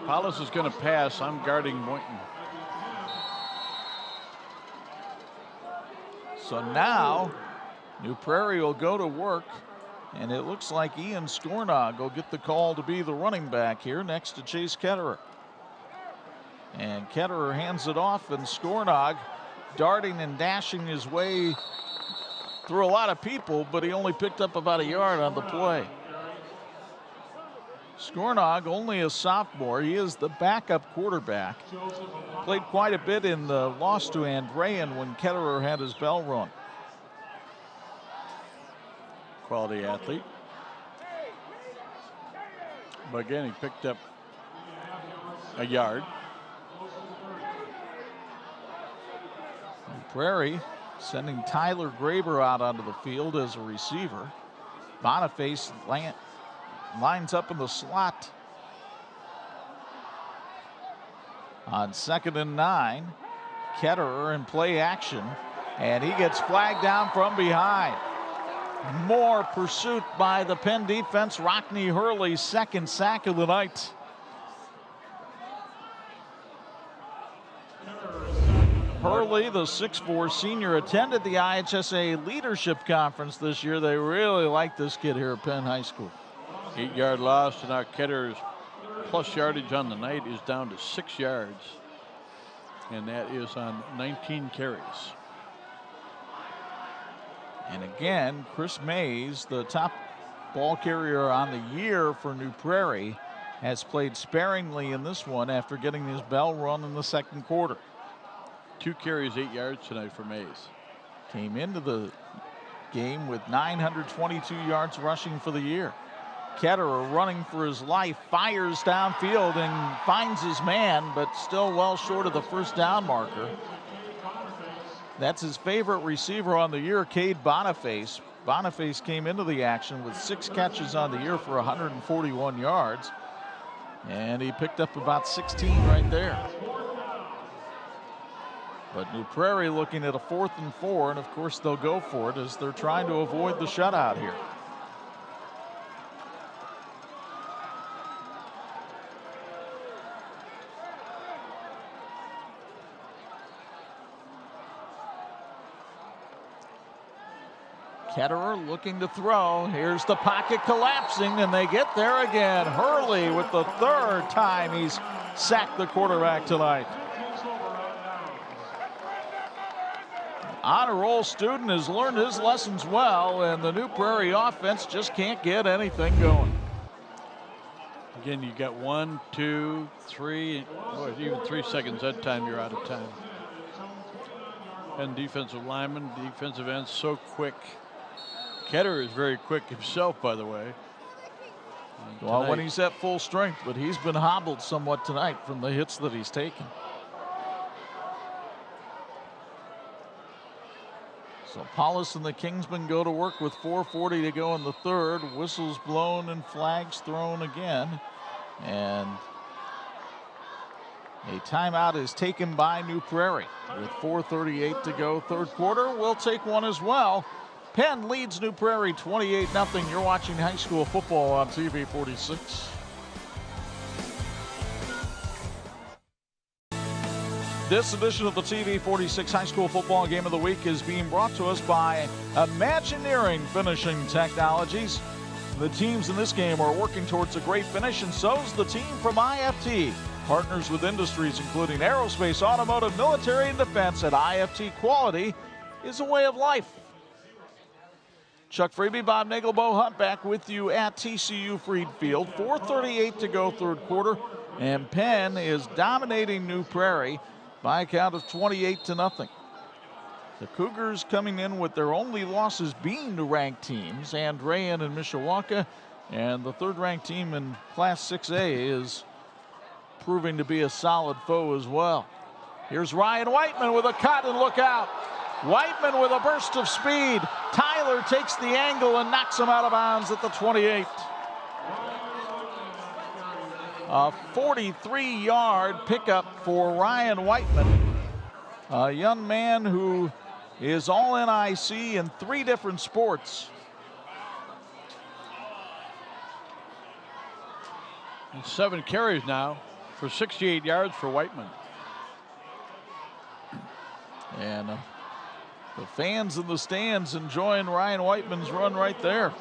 Paulus is going to pass. I'm guarding Boynton. So now New Prairie will go to work, and it looks like Ian Skornog will get the call to be the running back here next to Chase Ketterer. And Ketterer hands it off, and Skornog darting and dashing his way through a lot of people, but he only picked up about a yard on the play. Skornog, only a sophomore. He is the backup quarterback. Played quite a bit in the loss to Andrean when Ketterer had his bell rung. Quality athlete. But again, he picked up a yard. Prairie sending Tyler Graber out onto the field as a receiver. Boniface lines up in the slot. On 2nd and 9, Ketterer in play action, and he gets flagged down from behind. More pursuit by the Penn defense. Rockne Hurley's 2nd sack of the night. Hurley, the 6'4" senior, attended the IHSA Leadership Conference this year. They really like this kid here at Penn High School. 8-yard loss, and now Ketterer's plus yardage on the night is down to 6 yards. And that is on 19 carries. And again, Chris Mays, the top ball carrier on the year for New Prairie, has played sparingly in this one after getting his bell run in the 2nd quarter. 2 carries, 8 yards tonight for Mays. Came into the game with 922 yards rushing for the year. Ketterer running for his life, fires downfield and finds his man, but still well short of the first down marker. That's his favorite receiver on the year, Cade Boniface. Boniface came into the action with 6 catches on the year for 141 yards. And he picked up about 16 right there. But New Prairie looking at a 4th and 4, and of course they'll go for it as they're trying to avoid the shutout here. Ketterer looking to throw. Here's the pocket collapsing, and they get there again. Hurley with the 3rd time he's sacked the quarterback tonight. Honor roll student has learned his lessons well, and the New Prairie offense just can't get anything going. Again, you got 1, 2, 3, even 3 seconds that time, you're out of time. And defensive lineman, defensive end, so quick. Ketterer is very quick himself, by the way. Well, when he's at full strength, but he's been hobbled somewhat tonight from the hits that he's taken. So Paulus and the Kingsmen go to work with 4:40 to go in the 3rd. Whistles blown and flags thrown again. And a timeout is taken by New Prairie. With 4:38 to go, 3rd quarter, we'll take one as well. Penn leads New Prairie 28-0. You're watching high school football on TV 46. This edition of the TV 46 High School Football Game of the Week is being brought to us by Imagineering Finishing Technologies. The teams in this game are working towards a great finish, and so's the team from IFT. Partners with industries including aerospace, automotive, military, and defense. At IFT, quality is a way of life. Chuck Freeby, Bob Nagel, Bo Hunt back with you at TCU Freed Field. 4:38 to go, 3rd quarter, and Penn is dominating New Prairie by a count of 28-0. The Cougars coming in with their only losses being to ranked teams, Andrean and Mishawaka, and the 3rd-ranked team in Class 6A is proving to be a solid foe as well. Here's Ryan Whiteman with a cut, and look out. Whiteman with a burst of speed. Tyler takes the angle and knocks him out of bounds at the 28. A 43-yard pickup for Ryan Whiteman. A young man who is all NIC in 3 different sports. And 7 carries now for 68 yards for Whiteman. And the fans in the stands enjoying Ryan Whiteman's run right there.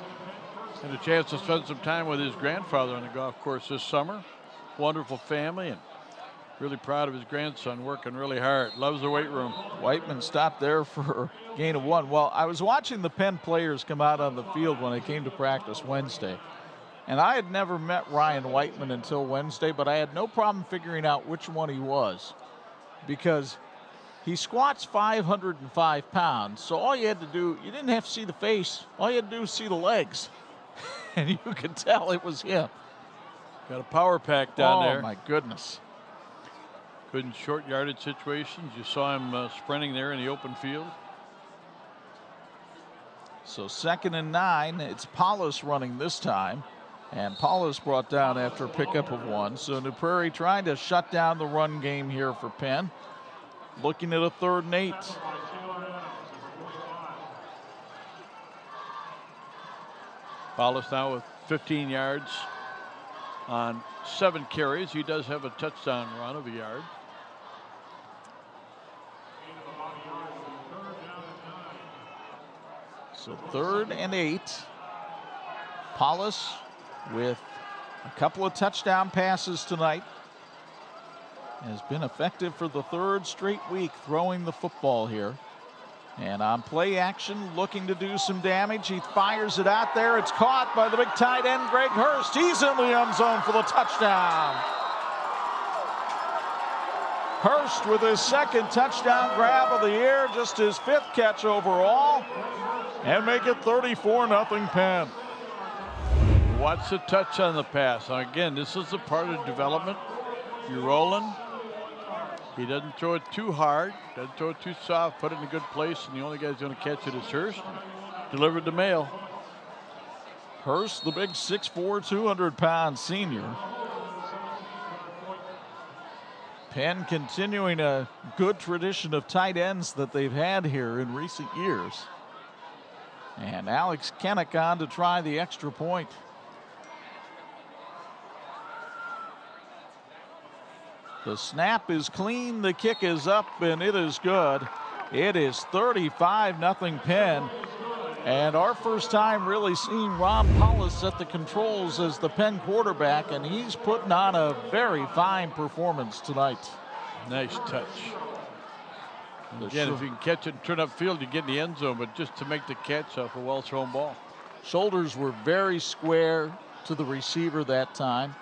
Had a chance to spend some time with his grandfather on the golf course this summer. Wonderful family, and really proud of his grandson, working really hard. Loves the weight room. Whiteman stopped there for a gain of 1. Well, I was watching the Penn players come out on the field when I came to practice Wednesday. And I had never met Ryan Whiteman until Wednesday, but I had no problem figuring out which one he was, because he squats 505 pounds. So all you had to do, you didn't have to see the face. All you had to do was see the legs. And you could tell it was him. Got a power pack down there. Oh, my goodness. Good in short yardage situations. You saw him sprinting there in the open field. So 2nd and 9. It's Paulus running this time. And Paulus brought down after a pickup of 1. So New Prairie trying to shut down the run game here for Penn. Looking at a 3rd and 8. Paulus now with 15 yards on 7 carries. He does have a touchdown run of a yard. So 3rd and 8. Paulus with a couple of touchdown passes tonight. Has been effective for the 3rd straight week throwing the football here. And on play action, looking to do some damage. He fires it out there. It's caught by the big tight end, Greg Hurst. He's in the end zone for the touchdown. Hurst with his 2nd touchdown grab of the year, just his 5th catch overall. And make it 34-0 Penn. Watch the touch on the pass. Now again, this is a part of development. You're rolling. He doesn't throw it too hard, doesn't throw it too soft, put it in a good place, and the only guy who's going to catch it is Hurst. Delivered the mail. Hurst, the big 6'4", 200-pound senior. Penn continuing a good tradition of tight ends that they've had here in recent years. And Alex Kennick on to try the extra point. The snap is clean, the kick is up, and it is good. It is 35-0 Penn. And our first time really seeing Ron Paulus at the controls as the Penn quarterback, and he's putting on a very fine performance tonight. Nice touch. Again, if you can catch it and turn upfield, you get in the end zone, but just to make the catch off a well-thrown ball. Shoulders were very square to the receiver that time.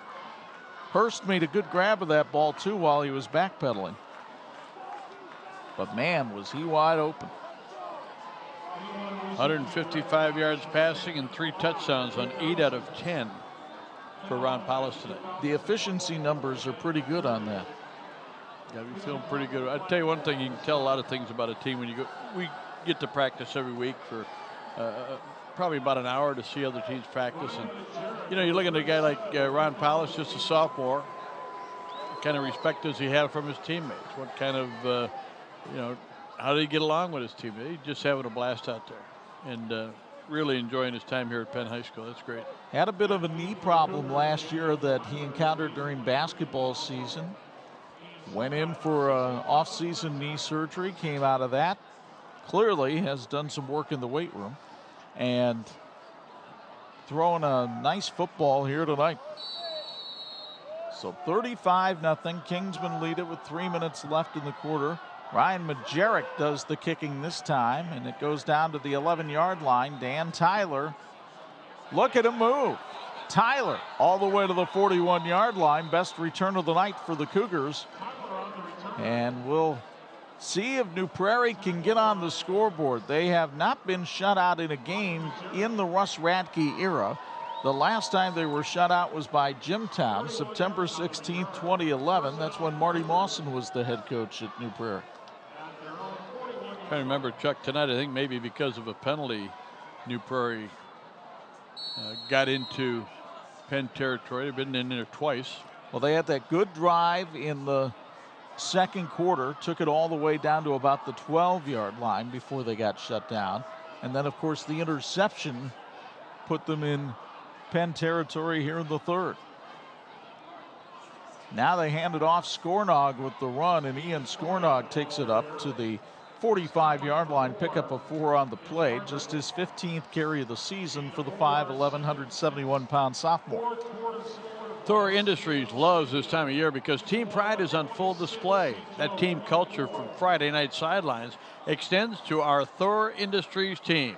Hurst made a good grab of that ball, too, while he was backpedaling. But, man, was he wide open. 155 yards passing and 3 touchdowns on 8 out of 10 for Ron Paulus tonight. The efficiency numbers are pretty good on that. Got to be feeling pretty good. I'll tell you one thing, you can tell a lot of things about a team when you go. We get to practice every week for probably about an hour to see other teams practice. And, you know, you're looking at a guy like Ron Paulus, just a sophomore. What kind of respect does he have from his teammates? What kind of, you know, how did he get along with his teammates? He's just having a blast out there and really enjoying his time here at Penn High School. That's great. Had a bit of a knee problem last year that he encountered during basketball season. Went in for off-season knee surgery, came out of that. Clearly has done some work in the weight room and throwing a nice football here tonight. So 35-0. Kingsman lead it with 3 minutes left in the quarter. Ryan Majerick does the kicking this time, and it goes down to the 11-yard line. Dan Tyler, look at him move. Tyler all the way to the 41-yard line. Best return of the night for the Cougars. And we'll see if New Prairie can get on the scoreboard. They have not been shut out in a game in the Russ Radke era. The last time they were shut out was by Jimtown, September 16, 2011. That's when Marty Mawson was the head coach at New Prairie. I remember, Chuck, tonight, I think maybe because of a penalty, New Prairie got into Penn territory. They've been in there twice. Well, they had that good drive in the second quarter, took it all the way down to about the 12-yard line before they got shut down. And then, of course, the interception put them in Penn territory here in the third. Now they hand it off. Scornog with the run, and Ian Scornog takes it up to the 45-yard line, pick up a 4 on the play. Just his 15th carry of the season for the 5'11", 171-pound sophomore. Thor Industries loves this time of year because team pride is on full display. That team culture from Friday night sidelines extends to our Thor Industries team.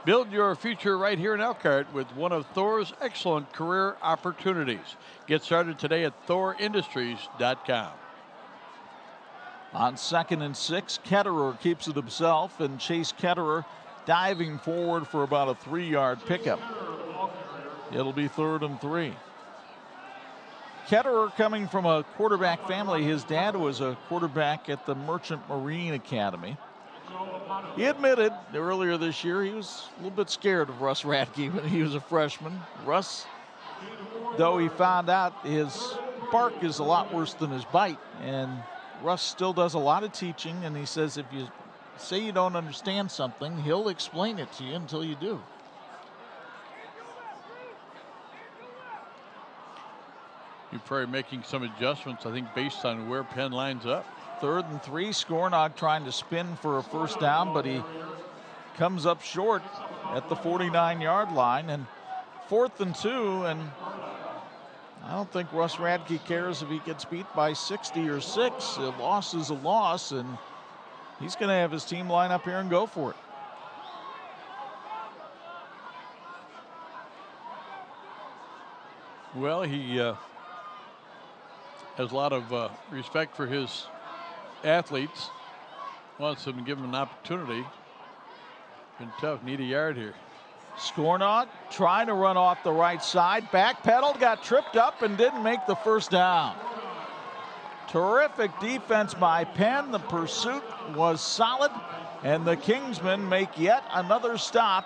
Build your future right here in Elkhart with one of Thor's excellent career opportunities. Get started today at thorindustries.com. On 2nd and 6, Ketterer keeps it himself, and Chase Ketterer diving forward for about a 3-yard pickup. It'll be 3rd and 3. Ketterer coming from a quarterback family. His dad was a quarterback at the Merchant Marine Academy. He admitted earlier this year he was a little bit scared of Russ Radke when he was a freshman. Russ, though, he found out his bark is a lot worse than his bite, and Russ still does a lot of teaching, and he says if you say you don't understand something, he'll explain it to you until you do. You're probably making some adjustments, I think, based on where Penn lines up. 3rd and 3, Scornog trying to spin for a first down, but he comes up short at the 49-yard line. And 4th and 2, and I don't think Russ Radke cares if he gets beat by 60 or 6. A loss is a loss, and he's going to have his team line up here and go for it. Well, he has a lot of respect for his athletes. Wants them to give them an opportunity. Been tough, need a yard here. Scornog trying to run off the right side. Backpedaled, got tripped up, and didn't make the first down. Terrific defense by Penn. The pursuit was solid, and the Kingsmen make yet another stop.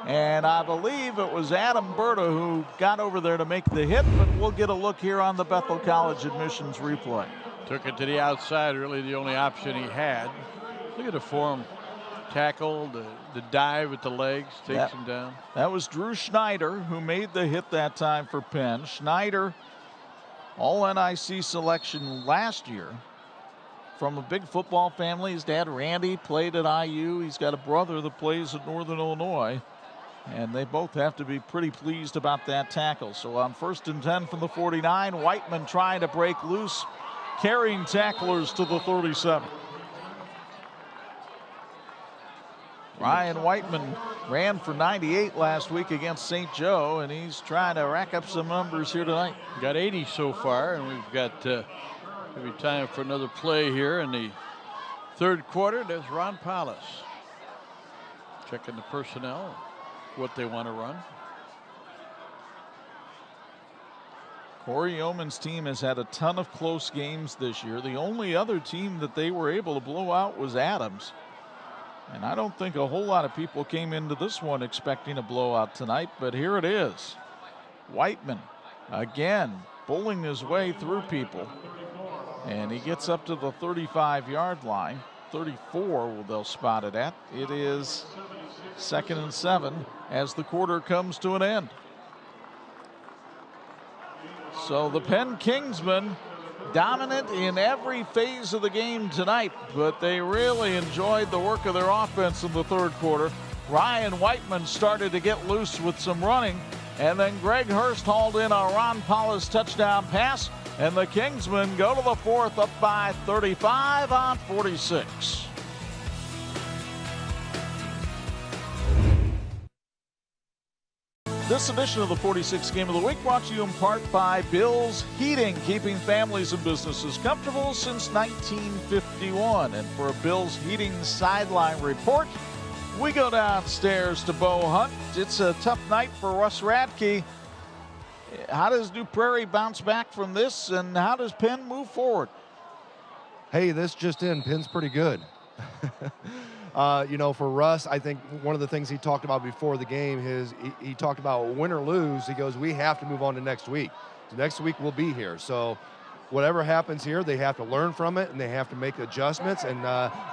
And I believe it was Adam Berta who got over there to make the hit, but we'll get a look here on the Bethel College admissions replay. Took it to the outside, really the only option he had. Look at the form. Tackle, the dive with the legs, takes him down. That was Drew Schneider who made the hit that time for Penn. Schneider, all-NIC selection last year. From a big football family. His dad, Randy, played at IU. He's got a brother that plays at Northern Illinois. And they both have to be pretty pleased about that tackle. So on 1st and 10 from the 49, Whiteman trying to break loose, carrying tacklers to the 37. Ryan Whiteman ran for 98 last week against St. Joe, and he's trying to rack up some numbers here tonight. Got 80 so far, and we've got maybe time for another play here in the 3rd quarter. There's Ron Paulus checking the personnel, what they want to run. Corey Yeoman's team has had a ton of close games this year. The only other team that they were able to blow out was Adams. And I don't think a whole lot of people came into this one expecting a blowout tonight, but here it is. Whiteman, again, bowling his way through people. And he gets up to the 35-yard line. 34 they'll spot it at. It is 2nd and 7 as the quarter comes to an end. So the Penn Kingsmen dominant in every phase of the game tonight, but they really enjoyed the work of their offense in the 3rd quarter. Ryan Whiteman started to get loose with some running, and then Greg Hurst hauled in a Ron Paulus touchdown pass, and the Kingsmen go to the 4th up by 35 on 46. This edition of the 46th Game of the Week brought to you in part by Bill's Heating, keeping families and businesses comfortable since 1951. And for a Bill's Heating sideline report, we go downstairs to Bo Hunt. It's a tough night for Russ Radke. How does New Prairie bounce back from this, and how does Penn move forward? Hey, this just in, Penn's pretty good. You know, for Russ, I think one of the things he talked about before the game is he talked about win or lose. He goes, we have to move on to next week. So next week we'll be here. So whatever happens here, they have to learn from it, and they have to make adjustments, and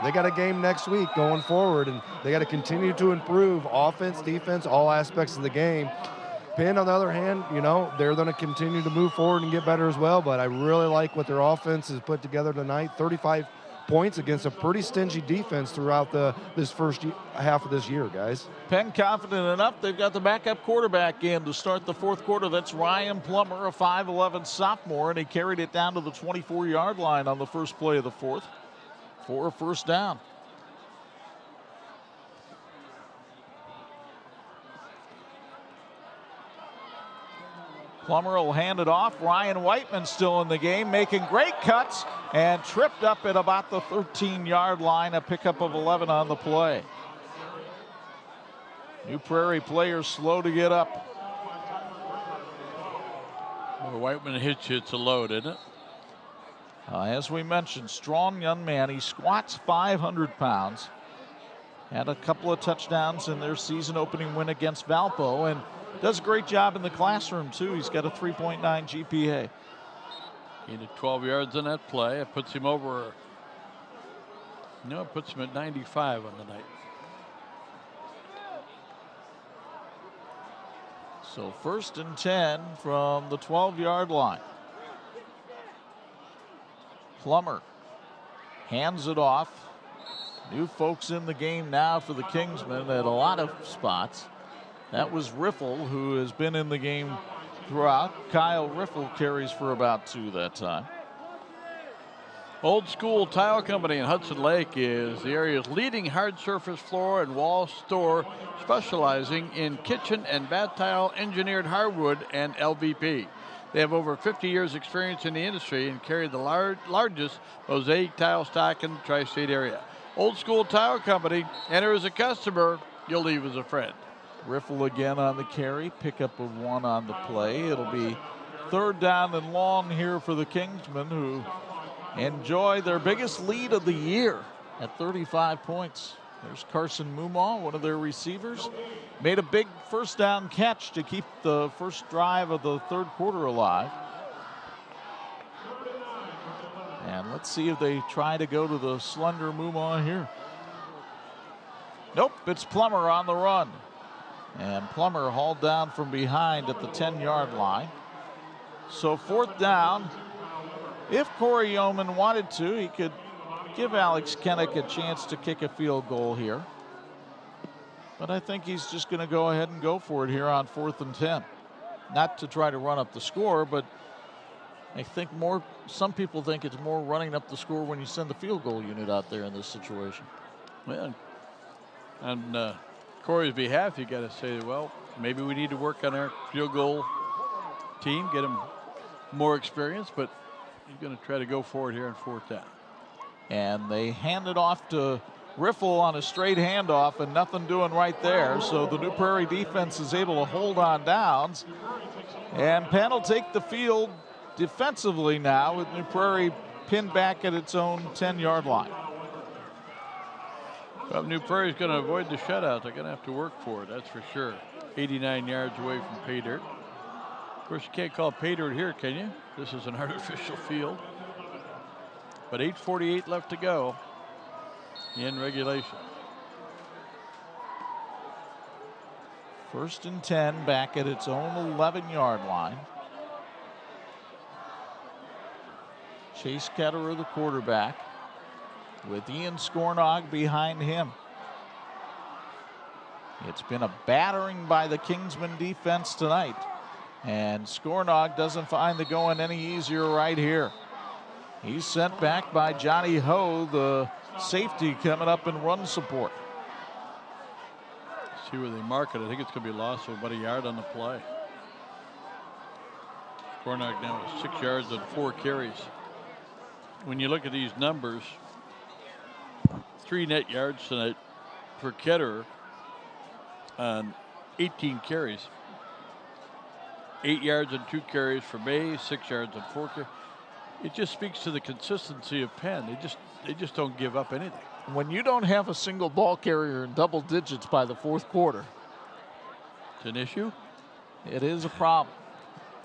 they got a game next week going forward, and they got to continue to improve offense, defense, all aspects of the game. Penn, on the other hand, you know, they're going to continue to move forward and get better as well, but I really like what their offense has put together tonight. 35 points against a pretty stingy defense throughout this first half of this year, guys. Penn confident enough. They've got the backup quarterback in to start the fourth quarter. That's Ryan Plummer, a 5'11 sophomore, and he carried it down to the 24-yard line on the first play of the fourth for a first down. Plummer will hand it off. Ryan Whiteman still in the game, making great cuts, and tripped up at about the 13-yard line, a pickup of 11 on the play. New Prairie players slow to get up. Well, Whiteman hits you, it's a load, isn't it? As we mentioned, strong young man. He squats 500 pounds. Had a couple of touchdowns in their season opening win against Valpo, and does a great job in the classroom, too. He's got a 3.9 GPA. He did 12 yards on that play. It puts him over. No, it puts him at 95 on the night. So 1st and 10 from the 12-yard line. Plummer hands it off. New folks in the game now for the Kingsmen at a lot of spots. That was Riffle, who has been in the game throughout. Kyle Riffle carries for about 2 that time. Old School Tile Company in Hudson Lake is the area's leading hard surface floor and wall store, specializing in kitchen and bath tile, engineered hardwood, and LVP. They have over 50 years experience in the industry and carry the largest mosaic tile stock in the tri-state area. Old School Tile Company. Enter as a customer, you'll leave as a friend. Riffle again on the carry, pickup of 1 on the play. It'll be 3rd down and long here for the Kingsmen, who enjoy their biggest lead of the year at 35 points. There's Carson Mumaw, one of their receivers. Made a big first down catch to keep the first drive of the third quarter alive. And let's see if they try to go to the slender Mumaw here. Nope, it's Plummer on the run. And Plummer hauled down from behind at the 10-yard line. So 4th down. If Corey Yeoman wanted to, he could give Alex Kennick a chance to kick a field goal here. But I think he's just going to go ahead and go for it here on 4th and 10. Not to try to run up the score, but I think some people think it's more running up the score when you send the field goal unit out there in this situation. Well, on Corey's behalf, you got to say, well, maybe we need to work on our field goal team, get him more experience, but he's going to try to go for it here on 4th down. And they hand it off to Riffle on a straight handoff, and nothing doing right there. So the New Prairie defense is able to hold on downs. And Penn will take the field defensively now, with New Prairie pinned back at its own 10-yard line. Well, New Prairie's going to avoid the shutout. They're going to have to work for it, that's for sure. 89 yards away from pay dirt. Of course, you can't call pay dirt here, can you? This is an artificial field. But 8:48 left to go in regulation. 1st and 10 back at its own 11-yard line. Chase Ketterer, the quarterback, with Ian Scornog behind him. It's been a battering by the Kingsman defense tonight, and Scornog doesn't find the going any easier right here. He's sent back by Johnny Ho, the safety, coming up in run support. See where they mark it. I think it's going to be a loss of about a yard on the play. Scornog now with 6 yards and 4 carries. When you look at these numbers, 3 net yards tonight for Ketterer on 18 carries. 8 yards and 2 carries for May, 6 yards and 4 carries. It just speaks to the consistency of Penn. They just don't give up anything. When you don't have a single ball carrier in double digits by the fourth quarter, it's an issue. It is a problem.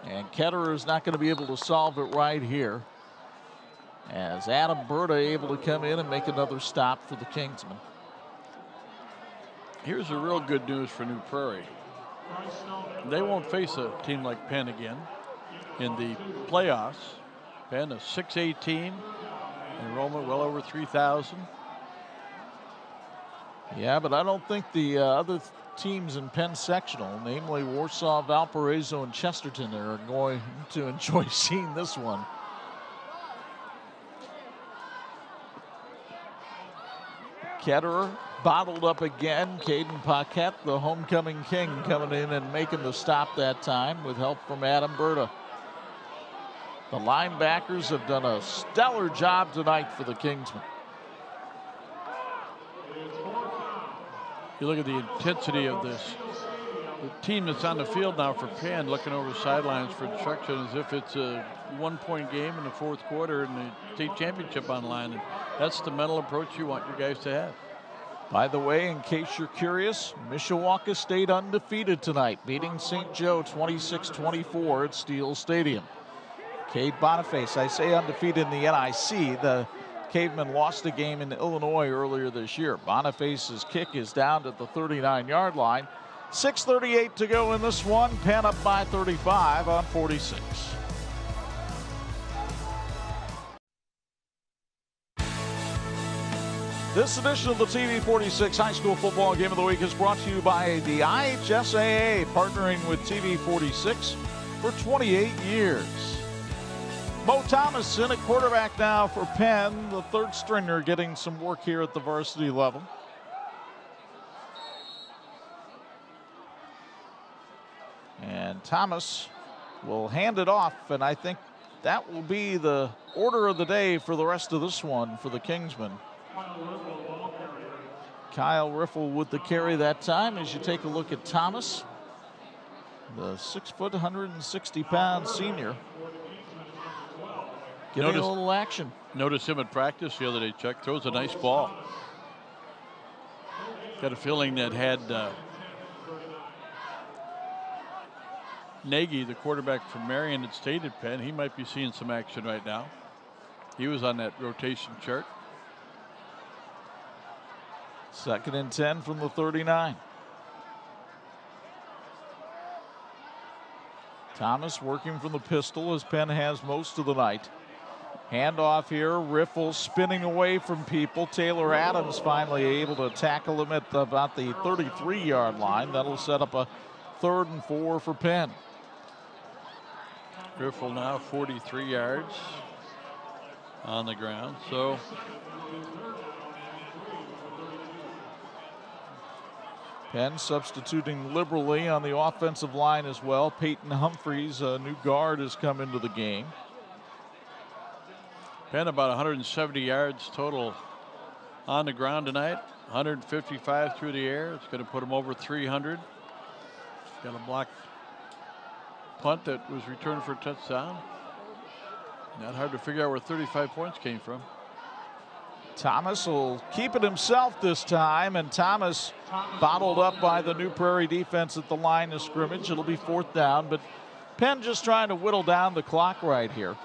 And Ketterer is not going to be able to solve it right here. as Adam Berta able to come in and make another stop for the Kingsmen. Here's the real good news for New Prairie. They won't face a team like Penn again in the playoffs. Penn, a 6A team, enrollment well over 3,000. Yeah, but I don't think the other teams in Penn sectional, namely Warsaw, Valparaiso, and Chesterton, are going to enjoy seeing this one. Ketterer bottled up again. Caden Paquette, the homecoming king, coming in and making the stop that time with help from Adam Berta. The linebackers have done a stellar job tonight for the Kingsmen. You look at the intensity of this. The team that's on the field now for Penn, looking over the sidelines for instruction as if it's a one-point game in the fourth quarter and the state championship on the line. And that's the mental approach you want your guys to have. By the way, in case you're curious, Mishawaka stayed undefeated tonight, beating St. Joe 26-24 at Steele Stadium. Cade Boniface, I say undefeated in the NIC. The Cavemen lost a game in Illinois earlier this year. Boniface's kick is down at the 39-yard line. 6:38 to go in this one. Penn up by 35 on 46. This edition of the TV46 High School Football Game of the Week is brought to you by the IHSAA, partnering with TV46 for 28 years. Mo Thomason at quarterback now for Penn, the third stringer, getting some work here at the varsity level. And Thomas will hand it off, and I think that will be the order of the day for the rest of this one for the Kingsmen. Kyle Riffle with the carry that time. As you take a look at Thomas, the 6 foot, 160-pound senior, getting a little action. Notice him at practice the other day, Chuck. Throws a nice ball. Got a feeling that had Nagy, the quarterback from Marion, had stayed at Penn. He might be seeing some action right now. He was on that rotation chart. 2nd and 10 from the 39. Thomas working from the pistol as Penn has most of the night. Handoff here, Riffle spinning away from people. Taylor Adams finally able to tackle him at about the 33-yard line. That'll set up a 3rd and 4 for Penn. Riffle now 43 yards on the ground. So Penn substituting liberally on the offensive line as well. Peyton Humphreys, a new guard, has come into the game. Penn about 170 yards total on the ground tonight. 155 through the air. It's going to put him over 300. Got a blocked punt that was returned for a touchdown. Not hard to figure out where 35 points came from. Thomas will keep it himself this time, and Thomas bottled up by the New Prairie defense at the line of scrimmage. It'll be 4th down, but Penn just trying to whittle down the clock right here.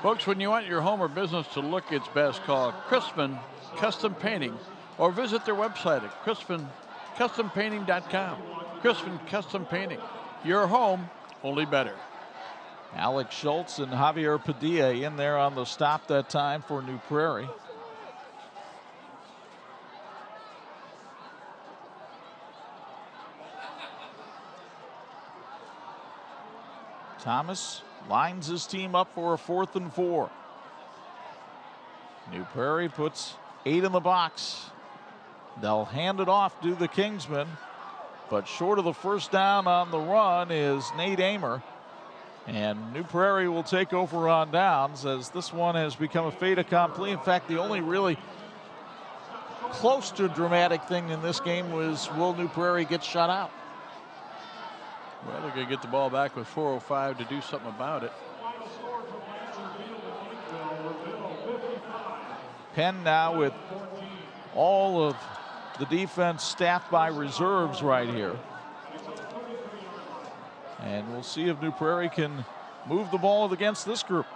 Folks, when you want your home or business to look its best, call Crispin Custom Painting or visit their website at crispincustompainting.com. Crispin Custom Painting, your home, only better. Alex Schultz and Javier Padilla in there on the stop that time for New Prairie. Thomas lines his team up for a 4th and 4. New Prairie puts 8 in the box. They'll hand it off to the Kingsmen, but short of the 1st down on the run is Nate Amer. And New Prairie will take over on downs as this one has become a fait accompli. In fact, the only really close to dramatic thing in this game was, will New Prairie get shut out? Well, they're going to get the ball back with 4:05 to do something about it. Penn now with all of the defense staffed by reserves right here. And we'll see if New Prairie can move the ball against this group.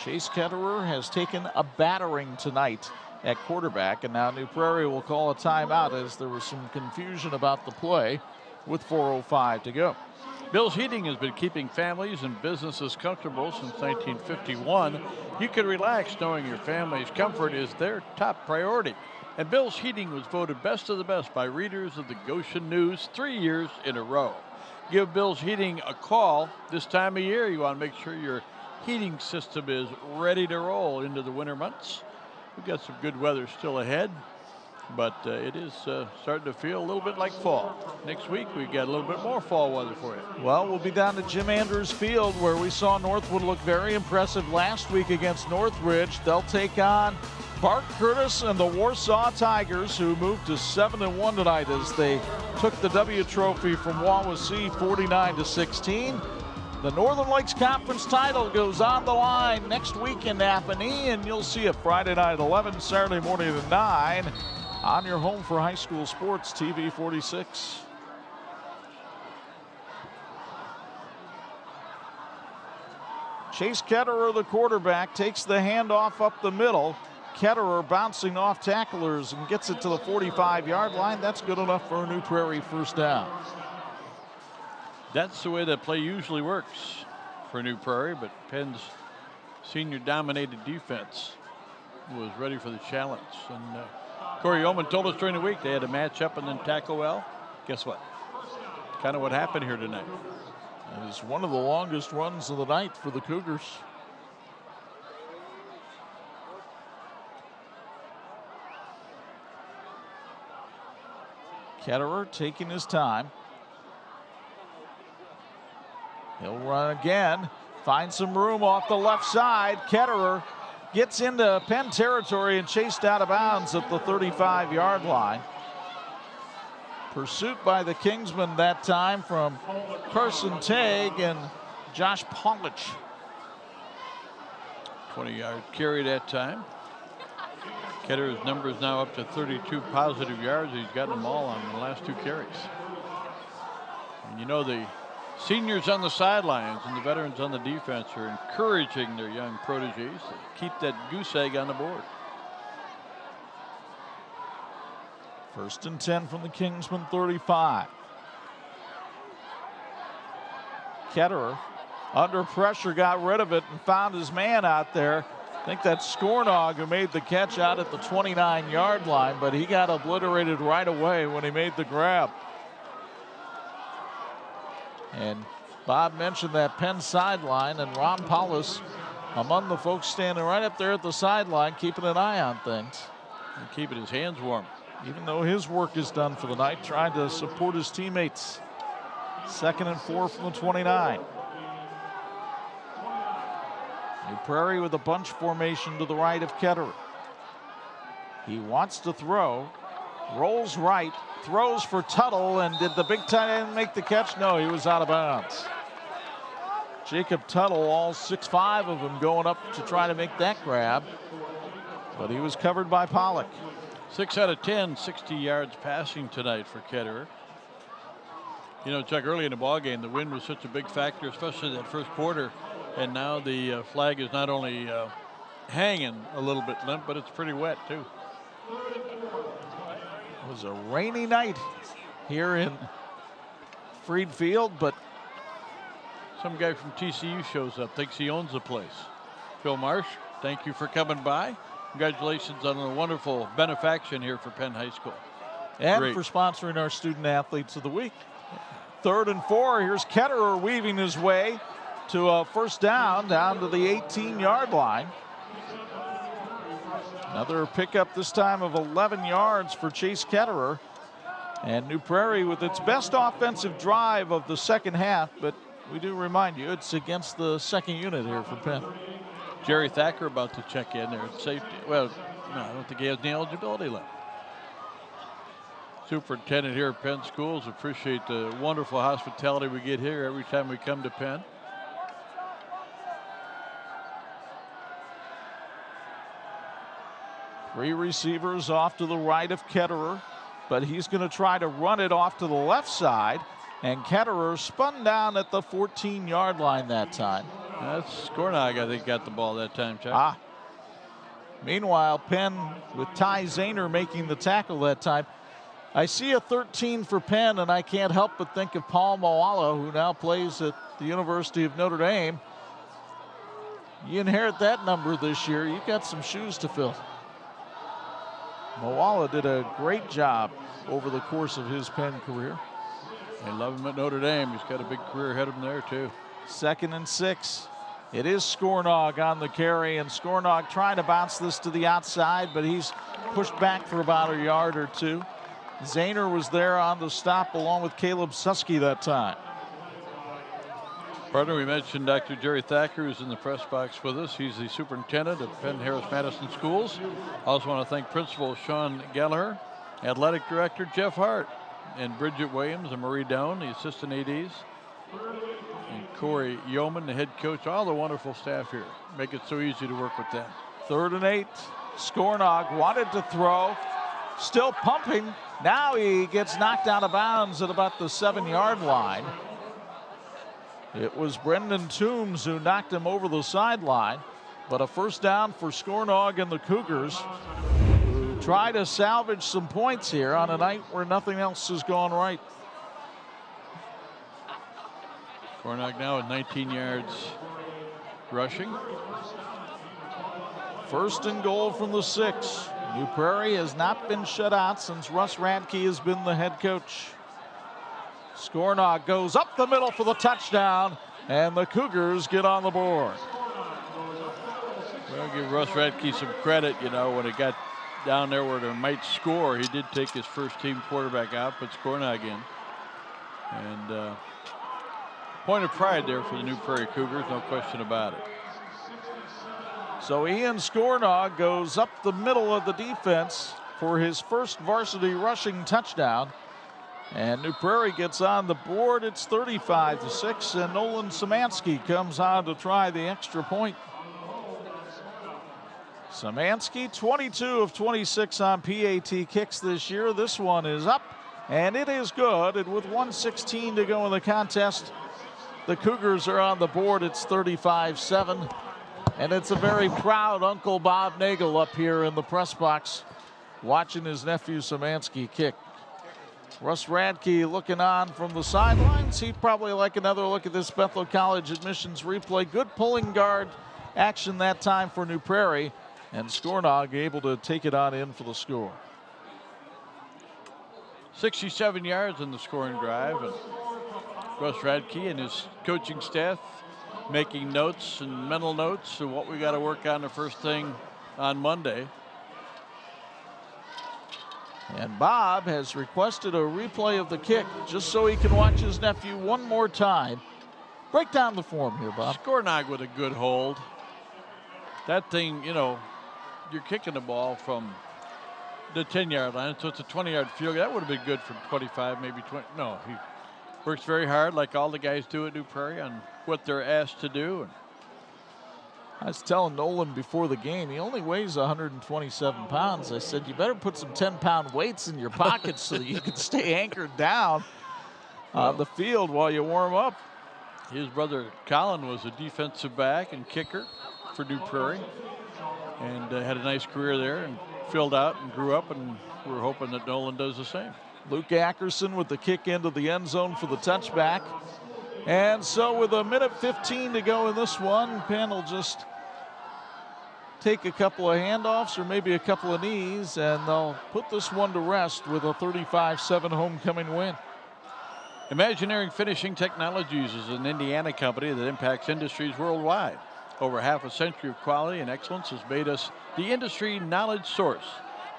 Chase Ketterer has taken a battering tonight at quarterback, and now New Prairie will call a timeout as there was some confusion about the play with 4:05 to go. Bill's Heating has been keeping families and businesses comfortable since 1951. You can relax knowing your family's comfort is their top priority. And Bill's Heating was voted best of the best by readers of the Goshen News 3 years in a row. Give Bill's Heating a call. This time of year, you want to make sure your heating system is ready to roll into the winter months. We've got some good weather still ahead, but it is starting to feel a little bit like fall. Next week, we've got a little bit more fall weather for you. Well, we'll be down to Jim Andrews Field, where we saw Northwood look very impressive last week against Northridge. They'll take on Bart Curtis and the Warsaw Tigers, who moved to 7-1 tonight as they took the W Trophy from Wawasee 49-16. The Northern Lakes Conference title goes on the line next week in Napanee, and you'll see it Friday night at 11, Saturday morning at 9 on your home for high school sports, TV 46. Chase Ketterer, the quarterback, takes the handoff up the middle. Ketterer bouncing off tacklers and gets it to the 45-yard line. That's good enough for a New Prairie first down. That's the way that play usually works for New Prairie, but Penn's senior-dominated defense was ready for the challenge. And Corey Yeoman told us during the week they had to match up and then tackle well. Guess what? Kind of what happened here tonight. It is one of the longest runs of the night for the Cougars. Ketterer taking his time. He'll run again, find some room off the left side. Ketterer gets into Penn territory and chased out of bounds at the 35-yard line. Pursuit by the Kingsmen that time from Carson Tague and Josh Paulich. 20-yard carry that time. Ketterer's number is now up to 32 positive yards. He's gotten them all on the last 2 carries. And you know, the seniors on the sidelines and the veterans on the defense are encouraging their young proteges to keep that goose egg on the board. 1st and 10 from the Kingsman 35. Ketterer under pressure got rid of it and found his man out there. I think that's Scornog who made the catch out at the 29-yard line, but he got obliterated right away when he made the grab. And Bob mentioned that Penn sideline, and Ron Paulus among the folks standing right up there at the sideline keeping an eye on things. And keeping his hands warm. Even though his work is done for the night, trying to support his teammates. 2nd and 4 from the 29. New Prairie with a bunch formation to the right of Ketterer. He wants to throw, rolls right, throws for Tuttle, and did the big tight end make the catch? No, he was out of bounds. Jacob Tuttle, all 6'5" of them going up to try to make that grab, but he was covered by Pollock. 6 out of 10, 60 yards passing tonight for Ketterer. You know, Chuck, early in the ball game, the wind was such a big factor, especially that first quarter. And now the flag is not only hanging a little bit limp, but it's pretty wet too. It was a rainy night here in Freed Field, but some guy from TCU shows up, thinks he owns the place. Phil Marsh, thank you for coming by. Congratulations on a wonderful benefaction here for Penn High School. And Great. for sponsoring our Student Athletes of the Week. 3rd and 4, here's Ketterer weaving his way to a first down to the 18-yard line. Another pickup this time of 11 yards for Chase Ketterer. And New Prairie with its best offensive drive of the second half, but we do remind you it's against the second unit here for Penn. Jerry Thacker about to check in there at safety. Well, no, I don't think he has any eligibility left. Superintendent here at Penn Schools, appreciate the wonderful hospitality we get here every time we come to Penn. Three receivers off to the right of Ketterer, but he's going to try to run it off to the left side, and Ketterer spun down at the 14-yard line that time. That's Skornog, I think, got the ball that time, Chuck. Meanwhile, Penn with Ty Zahner making the tackle that time. I see a 13 for Penn, and I can't help but think of Paul Moala, who now plays at the University of Notre Dame. You inherit that number this year, you've got some shoes to fill. Moala did a great job over the course of his Penn career. They love him at Notre Dame. He's got a big career ahead of him there, too. 2nd and 6. It is Skornog on the carry, and Skornog trying to bounce this to the outside, but he's pushed back for about a yard or two. Zahner was there on the stop along with Caleb Susky that time. Partner, we mentioned Dr. Jerry Thacker, who's in the press box with us. He's the superintendent of Penn Harris Madison Schools. I also want to thank Principal Sean Gallagher, Athletic Director Jeff Hart, and Bridget Williams and Marie Doan, the assistant ADs, and Corey Yeoman, the head coach, all the wonderful staff here. Make it so easy to work with them. 3rd and 8. Skornog wanted to throw, still pumping. Now he gets knocked out of bounds at about the 7-yard line. It was Brendan Toombs who knocked him over the sideline, but a first down for Skornog and the Cougars, who try to salvage some points here on a night where nothing else has gone right. Skornog now at 19 yards rushing. 1st and goal from the 6. New Prairie has not been shut out since Russ Radke has been the head coach. Skornog goes up the middle for the touchdown, and the Cougars get on the board. Well, give Russ Radke some credit. You know, when it got down there where they might score, he did take his first team quarterback out, put Skornog in. And point of pride there for the New Prairie Cougars, no question about it. So Ian Skornog goes up the middle of the defense for his first varsity rushing touchdown. And New Prairie gets on the board. It's 35-6, and Nolan Szymanski comes on to try the extra point. Szymanski, 22 of 26 on PAT kicks this year. This one is up, and it is good. And with 1:16 to go in the contest, the Cougars are on the board. It's 35-7. And it's a very proud Uncle Bob Nagel up here in the press box watching his nephew Szymanski kick. Russ Radke looking on from the sidelines. He'd probably like another look at this Bethel College admissions replay. Good pulling guard action that time for New Prairie. And Skornog able to take it on in for the score. 67 yards in the scoring drive. And Russ Radke and his coaching staff making notes and mental notes of what we got to work on the first thing on Monday. And Bob has requested a replay of the kick just so he can watch his nephew one more time. Break down the form here, Bob. Skornog with a good hold. That thing, you know, you're kicking the ball from the 10-yard line, so it's a 20-yard field. That would have been good from 25, maybe 20. No, he works very hard, like all the guys do at New Prairie, on what they're asked to do. I was telling Nolan before the game, he only weighs 127 pounds. I said, you better put some 10-pound weights in your pockets so that you can stay anchored down on the field while you warm up. His brother Colin was a defensive back and kicker for New Prairie, and had a nice career there and filled out and grew up, and we're hoping that Nolan does the same. Luke Ackerson with the kick into the end zone for the touchback. And so with 1:15 to go in this one, Penn will just take a couple of handoffs or maybe a couple of knees, and they'll put this one to rest with a 35-7 homecoming win. Imagineering Finishing Technologies is an Indiana company that impacts industries worldwide. Over half a century of quality and excellence has made us the industry knowledge source.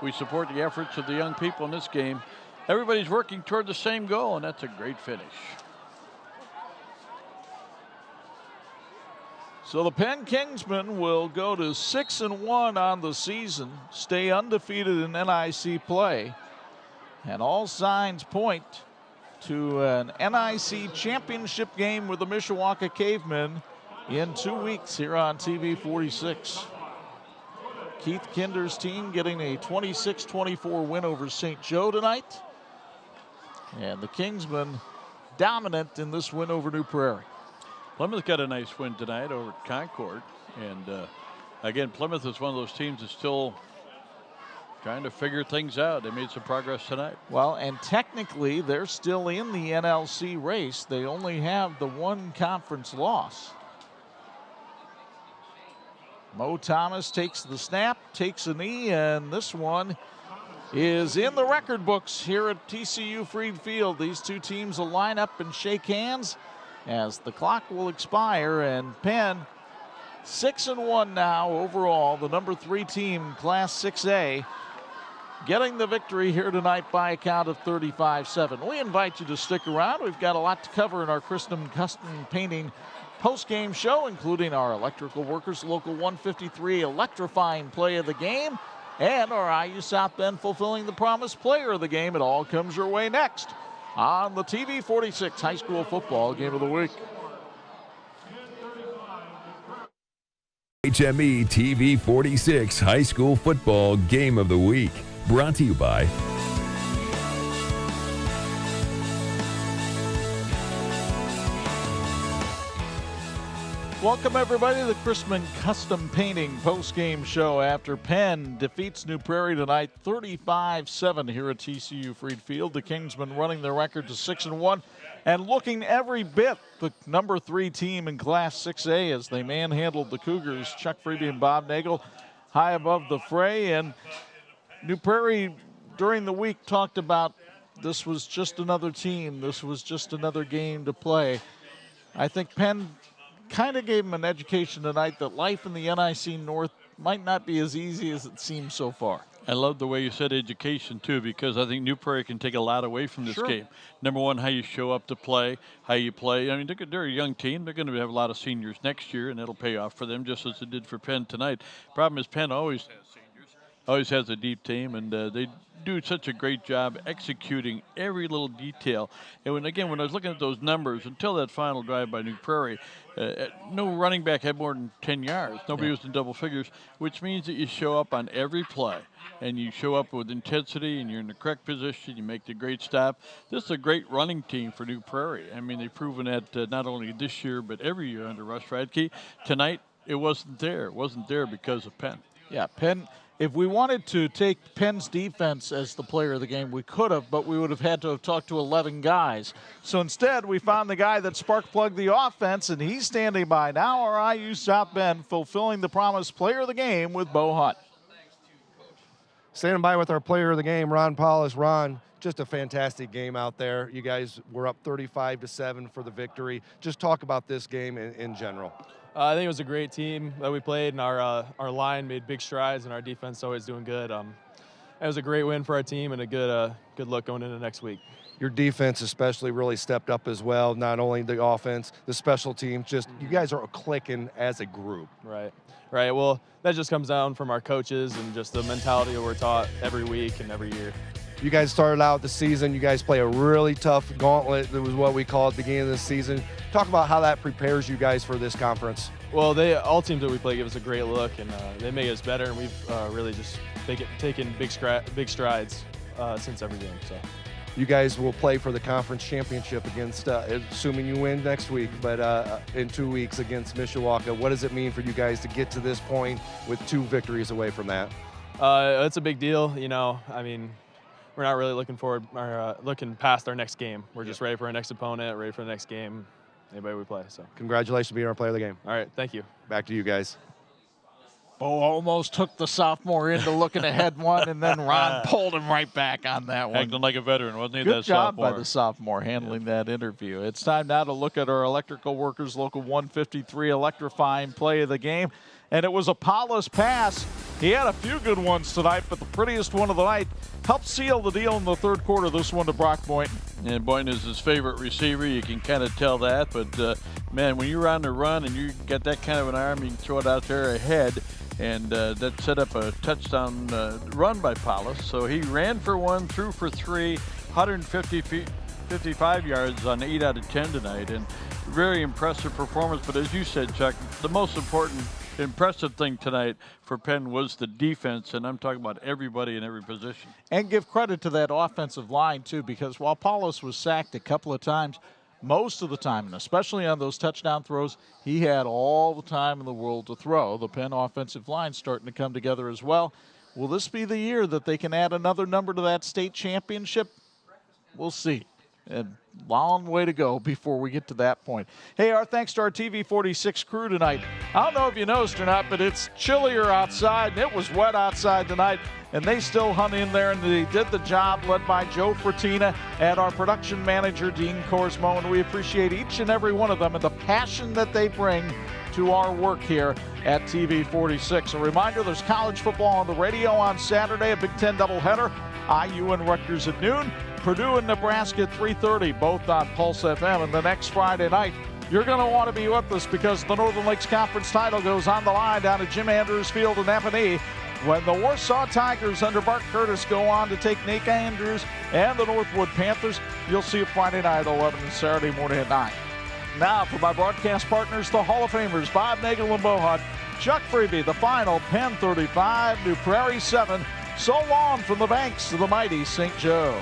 We support the efforts of the young people in this game. Everybody's working toward the same goal, and that's a great finish. So the Penn Kingsmen will go to 6-1 on the season, stay undefeated in NIC play, and all signs point to an NIC championship game with the Mishawaka Cavemen in 2 weeks here on TV 46. Keith Kinder's team getting a 26-24 win over St. Joe tonight, and the Kingsmen dominant in this win over New Prairie. Plymouth got a nice win tonight over at Concord. And again, Plymouth is one of those teams that's still trying to figure things out. They made some progress tonight. Well, and technically, they're still in the NLC race. They only have the one conference loss. Mo Thomas takes the snap, takes a knee, and this one is in the record books here at TCU Freed Field. These two teams will line up and shake hands as the clock will expire, and Penn 6-1 now overall, the number 3 team, Class 6A, getting the victory here tonight by a count of 35-7. We invite you to stick around. We've got a lot to cover in our Custom Painting post-game show, including our Electrical Workers Local 153 electrifying play of the game and our IU South Bend fulfilling the promise player of the game. It all comes your way next on the TV 46 High School Football Game of the Week. HME TV 46 High School Football Game of the Week. Brought to you by Welcome everybody to the Chrisman Custom Painting post-game show after Penn defeats New Prairie tonight 35-7 here at TCU Freed Field. The Kingsmen running their record to 6-1 and looking every bit the number 3 team in Class 6A as they manhandled the Cougars. Chuck Freeby and Bob Nagel high above the fray, and New Prairie during the week talked about this was just another team. This was just another game to play. I think Penn kind of gave them an education tonight that life in the NIC North might not be as easy as it seems so far. I love the way you said education, too, because I think New Prairie can take a lot away from this game. Number one, how you show up to play, how you play. I mean, they're a young team. They're going to have a lot of seniors next year, and it'll pay off for them just as it did for Penn tonight. Problem is Penn always has seniors, always has a deep team, and they do such a great job executing every little detail. And when I was looking at those numbers, until that final drive by New Prairie, no running back had more than 10 yards. Nobody was in double figures, which means that you show up on every play, and you show up with intensity, and you're in the correct position. You make the great stop. This is a great running team for New Prairie. I mean, they've proven that not only this year, but every year under Russ Radke. Tonight, it wasn't there. It wasn't there because of Penn. Yeah, Penn. If we wanted to take Penn's defense as the player of the game, we could have, but we would have had to have talked to 11 guys. So instead, we found the guy that spark-plugged the offense, and he's standing by now, our IU South Bend, fulfilling the promise player of the game with Bo Hunt. Standing by with our player of the game, Ron Paulus. Ron, just a fantastic game out there. You guys were up 35-7 for the victory. Just talk about this game in general. I think it was a great team that we played, and our line made big strides, and our defense is always doing good. It was a great win for our team and a good look going into next week. Your defense especially really stepped up as well, not only the offense, the special teams. Just you guys are clicking as a group. Right. Well, that just comes down from our coaches and just the mentality that we're taught every week and every year. You guys started out the season. You guys play a really tough gauntlet. That was what we call at the beginning of the season. Talk about how that prepares you guys for this conference. Well, all teams that we play give us a great look, and they make us better, and we've really just taken big strides since every game. So, you guys will play for the conference championship against, assuming you win next week, but in 2 weeks against Mishawaka. What does it mean for you guys to get to this point with 2 victories away from that? It's a big deal. I mean, we're not really looking forward or looking past our next game. We're just ready for our next opponent, ready for the next game, anybody we play. So congratulations on being our player of the game. All right, thank you. Back to you guys. Bo almost took the sophomore into looking ahead one, and then Ron pulled him right back on that one. Acting like a veteran, wasn't he? Good that job sophomore? by the sophomore handling that interview. It's time now to look at our Electrical Workers Local 153 electrifying play of the game. And it was a Paulus pass. He had a few good ones tonight, but the prettiest one of the night helped seal the deal in the third quarter. This one to Brock Boynton. And Boynton is his favorite receiver. You can kind of tell that. But, man, when you're on the run and you got that kind of an arm, you can throw it out there ahead. And that set up a touchdown run by Paulus. So he ran for 1, threw for 3, 155 yards on 8 out of 10 tonight. And very impressive performance. But as you said, Chuck, the most important impressive thing tonight for Penn was the defense, and I'm talking about everybody in every position. And give credit to that offensive line, too, because while Paulus was sacked a couple of times, most of the time, and especially on those touchdown throws, he had all the time in the world to throw. The Penn offensive line starting to come together as well. Will this be the year that they can add another number to that state championship? We'll see. A long way to go before we get to that point. Hey, our thanks to our TV46 crew tonight. I don't know if you noticed or not, but it's chillier outside, and it was wet outside tonight, and they still hung in there, and they did the job, led by Joe Fratina and our production manager, Dean Korsmo, and we appreciate each and every one of them and the passion that they bring to our work here at TV46. A reminder, there's college football on the radio on Saturday, a Big Ten doubleheader, IU and Rutgers at noon, Purdue and Nebraska at 3:30, both on Pulse FM. And the next Friday night, you're going to want to be with us because the Northern Lakes Conference title goes on the line down at Jim Andrews Field in Napanee when the Warsaw Tigers under Bart Curtis go on to take Nick Andrews and the Northwood Panthers. You'll see it Friday night at 11 and Saturday morning at 9. Now for my broadcast partners, the Hall of Famers, Bob Nagel and Bohut, Chuck Freeby, the final, Penn 35, New Prairie 7. So long from the banks of the mighty St. Joe.